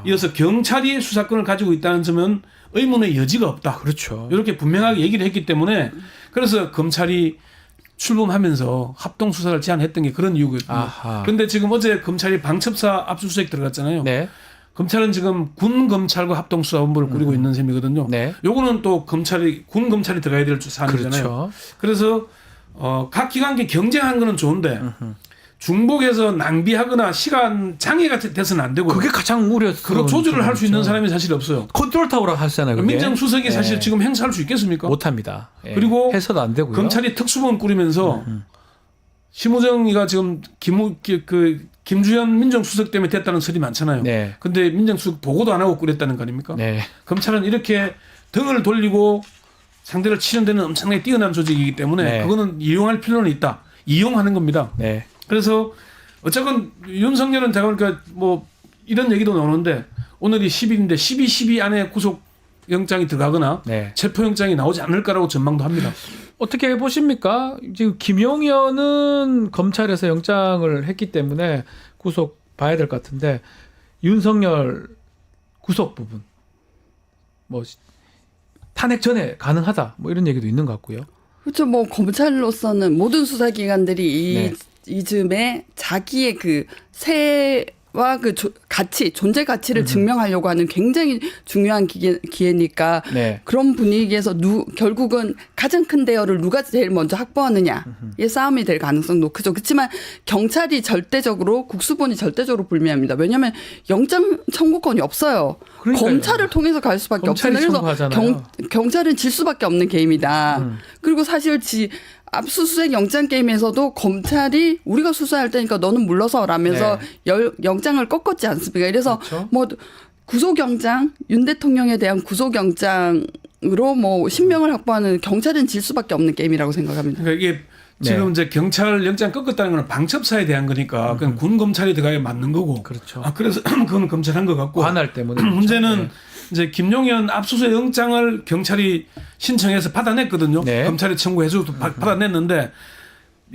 이어서 경찰이 수사권을 가지고 있다는 점은 의문의 여지가 없다. 그렇죠. 이렇게 분명하게 얘기를 했기 때문에 그래서 검찰이 출범하면서 합동 수사를 제안했던 게 그런 이유거든요. 그런데 지금 어제 검찰이 방첩사 압수수색 들어갔잖아요. 네. 검찰은 지금 군 검찰과 합동 수사본부를 꾸리고 있는 셈이거든요. 네. 요거는 또 군 검찰이 들어가야 될 사안이잖아요. 그렇죠. 그래서 각 기관끼리 경쟁하는 거는 좋은데 중복해서 낭비하거나 시간 장애가 돼서는 안 되고 그게 가장 우려스러운. 그리고 조절을 할 수 있는 사람이 사실 없어요. 컨트롤 타워라고 하시잖아요. 그게. 민정수석이 사실 지금 행사할 수 있겠습니까? 못합니다. 예. 그리고 해서도 안 되고요. 검찰이 특수본 꾸리면서 심우정이가 지금 김주현 민정수석 때문에 됐다는 설이 많잖아요. 네. 근데 민정수석 보고도 안 하고 꾸렸다는 거 아닙니까? 네. 검찰은 이렇게 등을 돌리고 상대를 치는 데는 엄청나게 뛰어난 조직이기 때문에 네. 그거는 이용할 필요는 있다. 이용하는 겁니다. 네. 그래서 어쨌건 윤석열은 제가 보니까 뭐 이런 얘기도 나오는데 오늘이 10일인데 12 안에 구속영장이 들어가거나 네. 체포영장이 나오지 않을까라고 전망도 합니다. 어떻게 보십니까? 지금 김용현은 검찰에서 영장을 했기 때문에 구속 봐야 될 것 같은데 윤석열 구속 부분 뭐 탄핵 전에 가능하다 뭐 이런 얘기도 있는 것 같고요. 그렇죠. 뭐 검찰로서는 모든 수사기관들이 네. 이즘에 자기의 그 세와 그 가치, 존재 가치를 증명하려고 하는 굉장히 중요한 기회니까 네. 그런 분위기에서 결국은 가장 큰 대여를 누가 제일 먼저 확보하느냐의 싸움이 될 가능성도 크죠. 그렇지만 경찰이 절대적으로 국수본이 절대적으로 불리합니다. 왜냐하면 영장 청구권이 없어요. 그러니까요. 검찰을 통해서 갈 수밖에 검찰이 없어요. 그래서 청구하잖아요. 경찰은 질 수밖에 없는 게임이다. 그리고 사실 압수수색 영장 게임에서도 검찰이 우리가 수사할 테니까 너는 물러서라면서 영장을 꺾었지 않습니까? 그래서 그렇죠. 뭐 구속영장, 윤 대통령에 대한 구속영장으로 뭐 신명을 확보하는 경찰은 질 수밖에 없는 게임이라고 생각합니다. 그러니까 이게 지금 이제 경찰 영장 꺾었다는 건 방첩사에 대한 거니까 그건 군 검찰이 들어가야 맞는 거고. 그렇죠. 그래서 그건 검찰 한 것 같고. 관할 때문에 문제는 네. 이제 김용현 압수수색 영장을 경찰이 신청해서 받아냈거든요. 네. 검찰이 청구해서 받아냈는데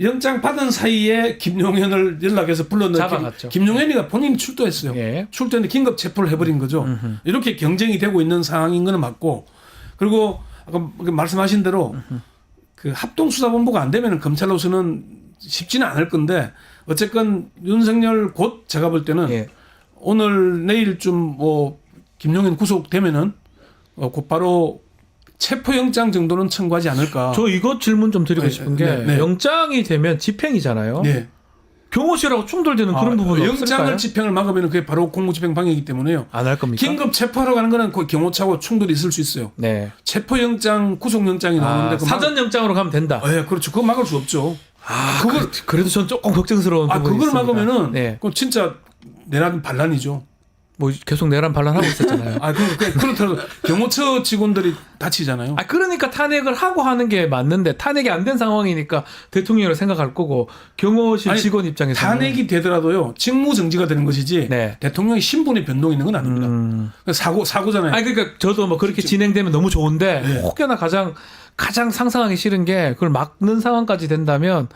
영장 받은 사이에 김용현을 연락해서 불렀는데 잡아갔죠. 김용현이가 본인이 출두했어요. 예. 출두했는데 긴급 체포를 해버린 거죠. 이렇게 경쟁이 되고 있는 상황인 거는 맞고 그리고 아까 말씀하신 대로 그 합동수사본부가 안 되면 검찰로서는 쉽지는 않을 건데 어쨌건 윤석열 곧 제가 볼 때는 예. 오늘 내일쯤 뭐 김용현 구속되면은 곧바로 체포영장 정도는 청구하지 않을까. 저 이거 질문 좀 드리고 싶은 게 네. 영장이 되면 집행이잖아요. 네. 경호실하고 충돌되는 그런 부분은 영장을 없을까요? 집행을 막으면 그게 바로 공무집행 방해이기 때문에요. 안 할 겁니까? 긴급 체포하러 가는 거는 그 경호차고 충돌이 있을 수 있어요. 네. 체포영장, 구속영장이 나오는데 그거 사전 영장으로 가면 된다. 예, 그렇죠. 그거 막을 수 없죠. 그래도 전 조금 걱정스러운 부분이 그걸 있습니다. 막으면은 네. 그 진짜 내란 반란이죠. 뭐 계속 내란 반란하고 있었잖아요. 아, 그렇더라도 경호처 직원들이 다치잖아요. 아 그러니까 탄핵을 하고 하는 게 맞는데 탄핵이 안 된 상황이니까 대통령이라고 생각할 거고 경호실 아니, 직원 입장에서 탄핵이 되더라도요 직무 정지가 되는 것이지 네. 대통령의 신분이 변동이 있는 건 아닙니다. 사고잖아요. 아니 그러니까 저도 뭐 그렇게 진행되면 너무 좋은데 네. 혹여나 가장 상상하기 싫은 게 그걸 막는 상황까지 된다면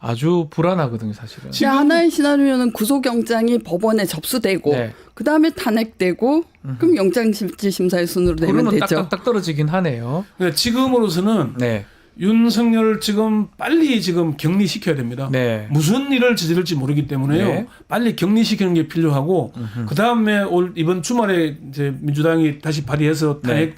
아주 불안하거든요, 사실은. 근데 하나의 시나리오는 구속영장이 법원에 접수되고 네. 그다음에 탄핵되고 그럼 영장실질심사의 순으로 내면 그러면 되죠. 딱딱딱 떨어지긴 하네요. 그러니까 지금으로서는 네. 윤석열 지금 빨리 지금 격리시켜야 됩니다. 네. 무슨 일을 저지를지 모르기 때문에요. 네. 빨리 격리시키는 게 필요하고 그 다음에 이번 주말에 이제 민주당이 다시 발의해서 탄핵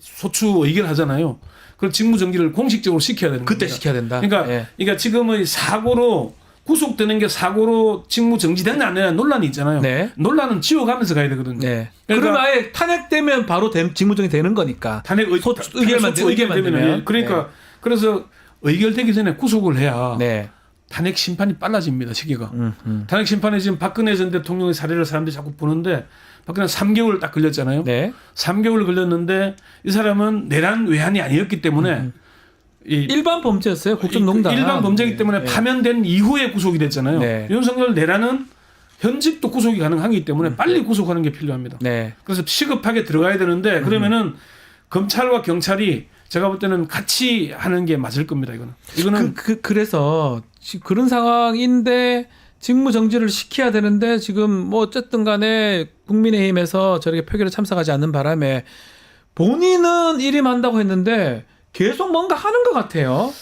소추 의결하잖아요. 그 직무 정지를 공식적으로 시켜야 되는 그때 겁니다. 시켜야 된다. 그러니까 네. 그러니까 지금의 사고로 구속되는 게 사고로 직무 정지됐냐 안 되냐 논란이 있잖아요. 네. 논란은 지워가면서 가야 되거든요. 네. 그러니까 그러면 아예 탄핵되면 바로 직무정이 되는 거니까. 탄핵 의결만 의결만 되면. 되면 그러니까 그래서 의결되기 전에 구속을 해야 네. 탄핵 심판이 빨라집니다. 시기가. 탄핵 심판에 지금 박근혜 전 대통령의 사례를 사람들이 자꾸 보는데 박근혜 3개월 딱 걸렸잖아요. 네. 3개월 걸렸는데 이 사람은 내란 외환이 아니었기 때문에 이 일반 범죄였어요. 국정농단. 일반 범죄이기 때문에 네. 파면된 이후에 구속이 됐잖아요. 네. 윤석열 내란은 현직도 구속이 가능하기 때문에 빨리 구속하는 게 필요합니다. 네. 그래서 시급하게 들어가야 되는데 그러면은 검찰과 경찰이 제가 볼 때는 같이 하는 게 맞을 겁니다. 이거는 그래서 그런 상황인데 직무 정지를 시켜야 되는데 지금 뭐 어쨌든 간에 국민의힘에서 저렇게 표결에 참석하지 않는 바람에 본인은 일임한다고 했는데 계속 뭔가 하는 것 같아요.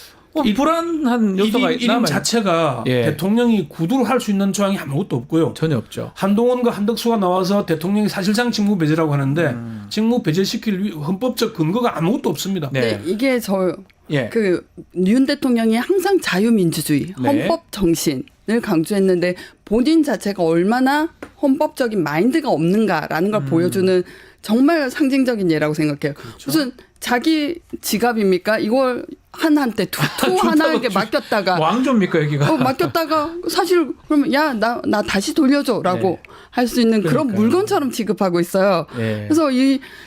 불안한 요소가 1임 남아요. 자체가 예. 대통령이 구두를 할 수 있는 조항이 아무것도 없고요. 전혀 없죠. 한동훈과 한덕수가 나와서 대통령이 사실상 직무 배제라고 하는데 직무 배제시킬 헌법적 근거가 아무것도 없습니다. 네. 근데 이게 예. 윤 대통령이 항상 자유민주주의, 네. 헌법 정신을 강조했는데 본인 자체가 얼마나 헌법적인 마인드가 없는가라는 걸 보여주는 정말 상징적인 예라고 생각해요. 그렇죠. 무슨 자기 지갑입니까? 이걸 한한테 투 하나에게 맡겼다가 왕조입니까 여기가? 맡겼다가 사실 그러면 야 나 다시 돌려줘라고 네. 할 수 있는 그런 그러니까요. 물건처럼 취급하고 있어요. 네. 그래서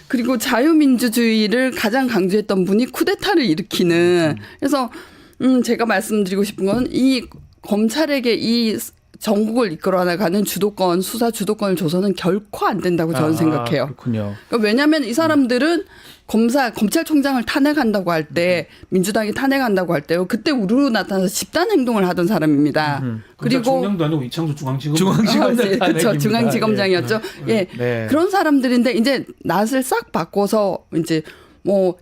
그리고 자유민주주의를 가장 강조했던 분이 쿠데타를 일으키는 그래서 제가 말씀드리고 싶은 건 이 검찰에게 이 전국을 이끌어 나가는 주도권, 수사 주도권을 줘서는 결코 안 된다고 저는 생각해요. 그렇군요. 그러니까 왜냐하면 이 사람들은 검찰총장을 탄핵한다고 할 때, 민주당이 탄핵한다고 할 때요, 그때 우르르 나타나서 집단 행동을 하던 사람입니다. 그리고 총장도 아니고 이창수 중앙지검 중앙지검장 그렇죠, 중앙지검장이었죠. 예, 네. 그런 사람들인데 이제 낯을 싹 바꿔서 이제 뭐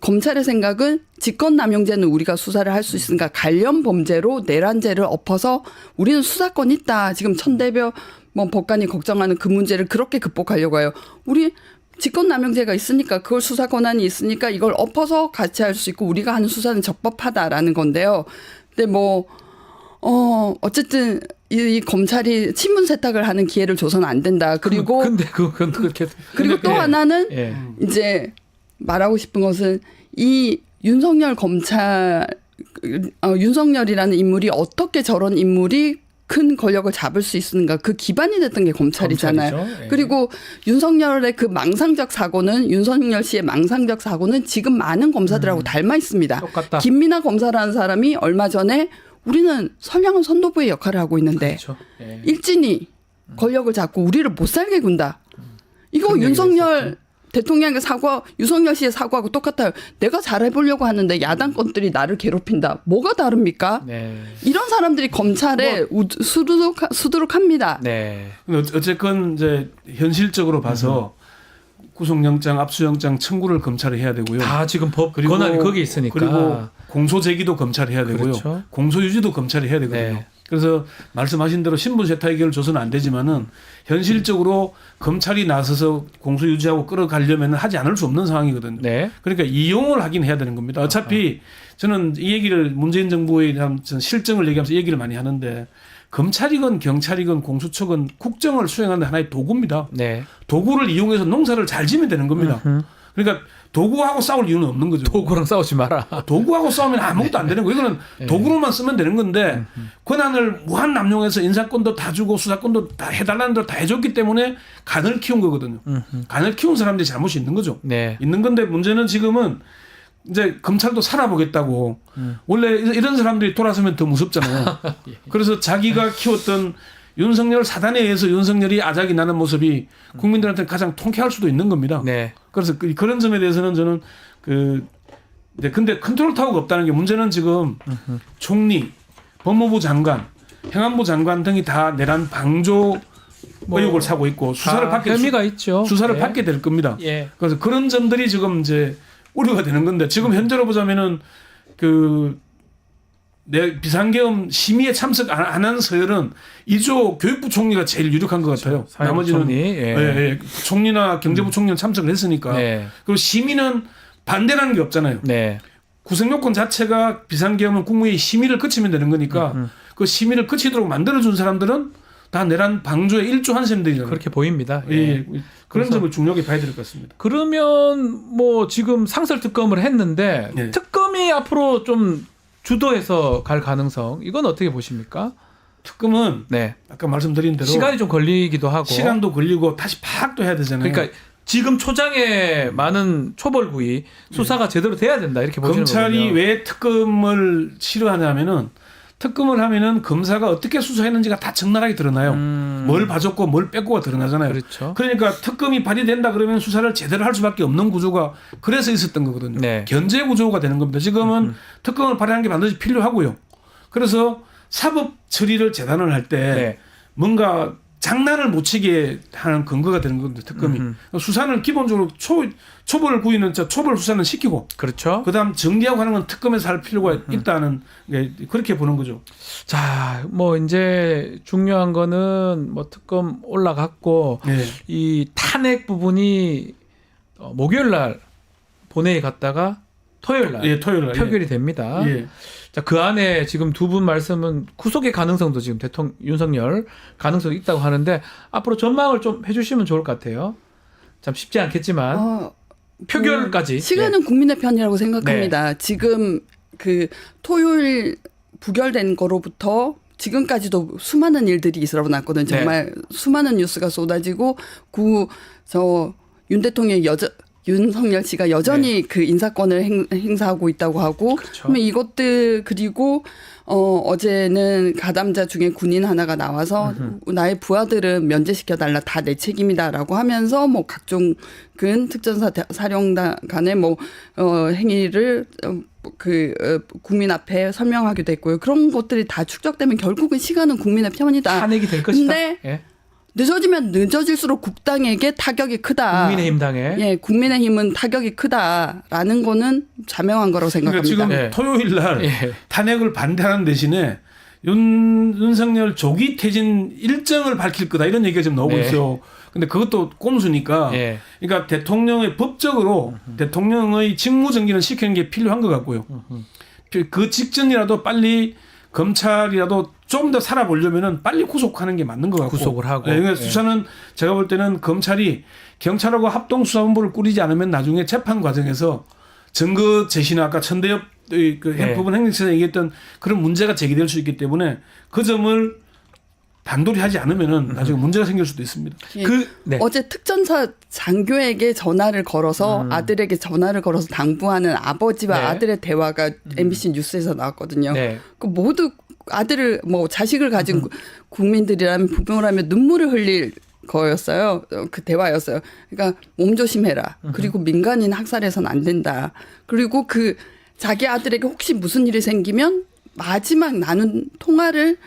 검찰의 생각은 직권남용죄는 우리가 수사를 할 수 있으니까 관련 범죄로 내란죄를 엎어서 우리는 수사권 있다. 지금 천대표 법관이 걱정하는 그 문제를 그렇게 극복하려고 해요. 우리 직권남용죄가 있으니까 그걸 수사 권한이 있으니까 이걸 엎어서 같이 할 수 있고 우리가 하는 수사는 적법하다라는 건데요. 근데 어쨌든 이 검찰이 친문 세탁을 하는 기회를 줘서는 안 된다. 그리고 근데 그건 그렇게 그리고 또 하나는 예. 이제 말하고 싶은 것은 이 윤석열이라는 인물이 어떻게 저런 인물이 큰 권력을 잡을 수 있는가 그 기반이 됐던 게 검찰이잖아요. 검찰이죠. 예. 그리고 윤석열의 그 망상적 사고는 윤석열 씨의 망상적 사고는 지금 많은 검사들하고 닮아 있습니다. 똑같다. 김민하 검사라는 사람이 얼마 전에 우리는 선량한 선도부의 역할을 하고 있는데 그렇죠. 예. 일진이 권력을 잡고 우리를 못 살게 군다. 이거 그런 윤석열 대통령의 윤석열 씨의 사고하고 똑같아요. 내가 잘해보려고 하는데 야당권들이 나를 괴롭힌다. 뭐가 다릅니까? 네. 이런 사람들이 검찰에 수두룩합니다. 네. 어쨌건 이제 현실적으로 봐서 구속영장, 압수영장 청구를 검찰이 해야 되고요. 다 지금 법 권한이 거기 있으니까. 그리고 공소 제기도 검찰이 해야 되고요. 그렇죠. 공소 유지도 검찰이 해야 되거든요. 네. 그래서 말씀하신 대로 신분 세탁 해결을 줘서는 안 되지만은 현실적으로 검찰이 나서서 공소 유지하고 끌어가려면 하지 않을 수 없는 상황이거든요. 네. 그러니까 이용을 하긴 해야 되는 겁니다. 어차피 저는 이 얘기를 문재인 정부의 실정을 얘기하면서 얘기를 많이 하는데 검찰이건 경찰이건 공수처건 국정을 수행하는 하나의 도구입니다. 네. 도구를 이용해서 농사를 잘 지면 되는 겁니다. 그러니까 도구하고 싸울 이유는 없는 거죠. 도구랑 싸우지 마라. 도구하고 싸우면 아무것도 안 되는 거예요. 이거는 도구로만 쓰면 되는 건데 권한을 무한 남용해서 인사권도 다 주고 수사권도 다 해달라는 대로 다 해줬기 때문에 간을 키운 거거든요. 간을 키운 사람들이 잘못이 있는 거죠. 네. 있는 건데 문제는 지금은 이제 검찰도 살아보겠다고 원래 이런 사람들이 돌아서면 더 무섭잖아요. 그래서 자기가 키웠던 윤석열 사단에 의해서 윤석열이 아작이 나는 모습이 국민들한테 가장 통쾌할 수도 있는 겁니다. 네. 그래서 그런 점에 대해서는 저는 근데 컨트롤 타워가 없다는 게 문제는 지금 총리, 법무부 장관, 행안부 장관 등이 다 내란 방조 의혹을 사고 있고 수사를 받게 혐의가 있죠. 수사를 예. 받게 될 겁니다. 예. 그래서 그런 점들이 지금 이제 우려가 되는 건데 지금 현재로 보자면은 내 비상계엄 심의에 참석 안 한 서열은 이조 교육부 총리가 제일 유력한 것 같아요. 나머지는 총리, 예. 총리나 경제부 총리는 참석을 했으니까. 네. 그리고 심의는 반대라는 게 없잖아요. 네. 구성요건 자체가 비상계엄은 국무회의 심의를 거치면 되는 거니까 그 심의를 거치도록 만들어준 사람들은 다 내란 방조에 일조한 셈들이잖아요. 그렇게 보입니다. 예. 예. 그런 그래서 점을 중요하게 봐야 될 것 같습니다. 그러면 뭐 지금 상설 특검을 했는데 네. 특검이 앞으로 좀 주도해서 갈 가능성 이건 어떻게 보십니까? 특검은 네. 아까 말씀드린 대로 시간이 좀 걸리기도 하고. 시간도 걸리고 다시 파악도 해야 되잖아요. 그러니까 지금 초장에 많은 초벌구이 수사가 제대로 돼야 된다 이렇게 보시는 검찰이 거군요. 왜 특검을 싫어하냐면은 특검을 하면은 검사가 어떻게 수사했는지가 다 적나라하게 드러나요. 뭘 봐줬고 뭘 뺐고가 드러나잖아요. 그렇죠. 그러니까 특검이 발의된다 그러면 수사를 제대로 할 수밖에 없는 구조가 그래서 있었던 거거든요. 네. 견제 구조가 되는 겁니다. 지금은 특검을 발의하는 게 반드시 필요하고요. 그래서 사법 처리를 재단을 할 때 네. 뭔가 장난을 못 치게 하는 근거가 되는 겁니다. 특검이. 수사는 기본적으로 초벌 구이는 초벌 수사는 시키고 그렇죠. 그다음 정리하고 하는 건 특검에서 할 필요가 있다는 그렇게 보는 거죠. 자, 뭐 이제 중요한 거는 뭐 특검 올라갔고 네. 이 탄핵 부분이 목요일 날 본회의 갔다가 토요일 날 예, 토요일 날 표결이 됩니다. 예. 자, 그 안에 지금 두 분 말씀은 구속의 가능성도 지금 대통령 윤석열 가능성이 있다고 하는데 앞으로 전망을 좀 해주시면 좋을 것 같아요. 참 쉽지 않겠지만 표결까지 시간은 국민의 편이라고 생각합니다. 지금 그 토요일 부결된 거로부터 지금까지도 수많은 일들이 일어났거든요. 정말 수많은 뉴스가 쏟아지고 윤 대통령이 윤석열 씨가 여전히 그 인사권을 행사하고 있다고 하고 그렇죠. 그러면 이것들 그리고 어제는 가담자 중에 군인 하나가 나와서 나의 부하들은 면제시켜달라 다 내 책임이다라고 하면서 뭐 각종 특전사령단 간의 행위를 국민 앞에 설명하기도 했고요. 그런 것들이 다 축적되면 결국은 시간은 국민의 편이다. 탄핵이 될 것이다. 근데 예. 늦어지면 늦어질수록 국당에게 타격이 크다. 국민의힘 당에. 예, 국민의힘은 타격이 크다라는 거는 자명한 거라고 그러니까 생각합니다. 지금 예. 토요일 날 예. 탄핵을 반대하는 대신에 윤석열 조기 퇴진 일정을 밝힐 거다 이런 얘기가 지금 나오고 네. 있어요. 근데 그것도 꼼수니까. 예. 그러니까 대통령의 법적으로 대통령의 직무 정지를 시키는 게 필요한 것 같고요. 그 직전이라도 빨리 검찰이라도 좀 더 살아보려면은 빨리 구속하는 게 맞는 것 같고. 구속을 하고. 그러니까 예. 수사는 제가 볼 때는 검찰이 경찰하고 합동수사본부를 꾸리지 않으면 나중에 재판 과정에서 증거 제시나 아까 천대엽 법원 행정처에서 얘기했던 그런 문제가 제기될 수 있기 때문에 그 점을 단돌이 하지 않으면은 나중에 문제가 생길 수도 있습니다. 예. 네. 어제 특전사 장교에게 전화를 걸어서 아들에게 전화를 걸어서 당부하는 아버지와 네. 아들의 대화가 MBC 뉴스에서 나왔거든요. 네. 그 모두 아들을 자식을 가진 국민들이라면 부모를 하면 눈물을 흘릴 거였어요. 그 대화였어요. 그러니까 몸조심해라. 그리고 민간인 학살해서는 안 된다. 그리고 자기 아들에게 혹시 무슨 일이 생기면 마지막 나눈 통화를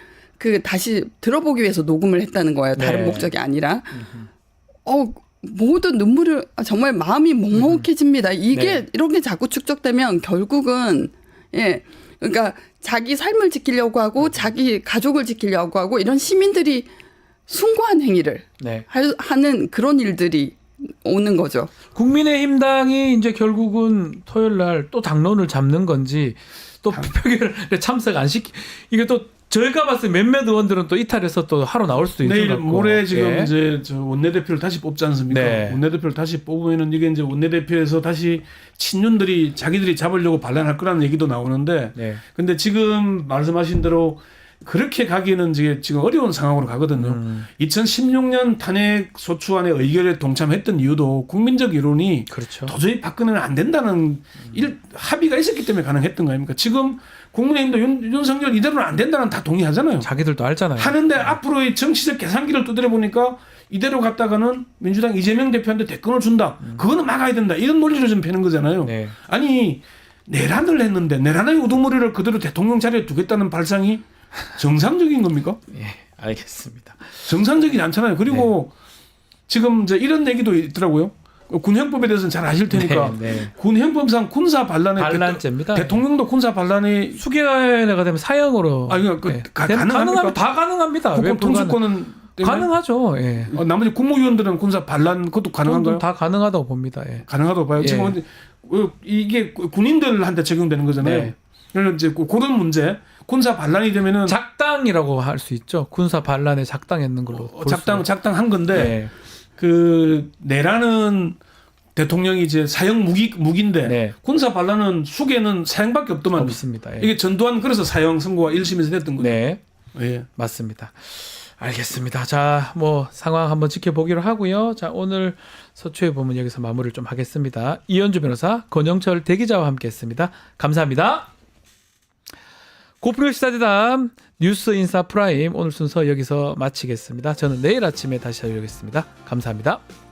다시 들어보기 위해서 녹음을 했다는 거예요. 다른 네. 목적이 아니라. 모두 눈물을 정말 마음이 먹먹해집니다. 이게 네. 이렇게 자꾸 축적되면 결국은 그러니까 자기 삶을 지키려고 하고 자기 가족을 지키려고 하고 이런 시민들이 숭고한 행위를 네. 하는 그런 일들이 오는 거죠. 국민의힘 당이 이제 결국은 토요일 날 또 당론을 잡는 건지 또 표결에 참석 안 시키 이게 또 저희가 봤을 때 몇몇 의원들은 또 이탈해서 또 하러 나올 수도 있는 것 내일 같고. 모레 지금 예. 이제 저 원내대표를 다시 뽑지 않습니까? 네. 원내대표를 다시 뽑으면은 이게 이제 원내대표에서 다시 친윤들이 자기들이 잡으려고 반란할 거라는 얘기도 나오는데, 네. 근데 지금 말씀하신 대로 그렇게 가기에는 지금 어려운 상황으로 가거든요. 2016년 탄핵 소추안의 의결에 동참했던 이유도 국민적 여론이 그렇죠. 도저히 박근혜는 안 된다는 합의가 있었기 때문에 가능했던 거 아닙니까? 지금 국민의힘도 윤석열 이대로는 안 된다는 다 동의하잖아요. 자기들도 알잖아요. 하는데 앞으로의 정치적 계산기를 두드려 보니까 이대로 갔다가는 민주당 이재명 대표한테 대권을 준다. 그거는 막아야 된다. 이런 논리를 좀 펴는 거잖아요. 네. 아니 내란을 했는데 내란의 우두머리를 그대로 대통령 자리에 두겠다는 발상이 정상적인 겁니까? 예, 알겠습니다. 정상적이지 않잖아요. 그리고 지금 이제 이런 얘기도 있더라고요. 군형법에 대해서는 잘 아실 테니까 네. 군형법상 군사 반란의 반란죄입니다. 대통령도 군사 반란의 수개가 되면 사형으로. 그러니까 네. 가능합니까? 다 가능합니다. 왜 국권 통수권은 때문에? 가능하죠. 예. 나머지 국무위원들은 군사 반란 그것도 가능한가요? 다 가능하다고 봅니다. 예. 가능하다고 봐요. 예. 지금 이게 군인들한테 적용되는 거잖아요. 네. 그래서 이제 그런 문제, 군사 반란이 되면은 작당이라고 할 수 있죠. 군사 반란에 작당했는 걸로. 볼 작당한 건데 네. 그 내란은 대통령이 이제 사형 무기인데 네. 군사 반란은 수계는 사형밖에 없더만. 없습니다. 예. 이게 전두환 그래서 사형 선고가 1심에서 됐던 거죠. 네. 예. 맞습니다. 알겠습니다. 자, 뭐 상황 한번 지켜보기로 하고요. 자, 오늘 서초에 보면 여기서 마무리를 좀 하겠습니다. 이현주 변호사, 권영철 대기자와 함께했습니다. 감사합니다. 고프로 시사대담 뉴스 인사 프라임 오늘 순서 여기서 마치겠습니다. 저는 내일 아침에 다시 찾아오겠습니다. 감사합니다.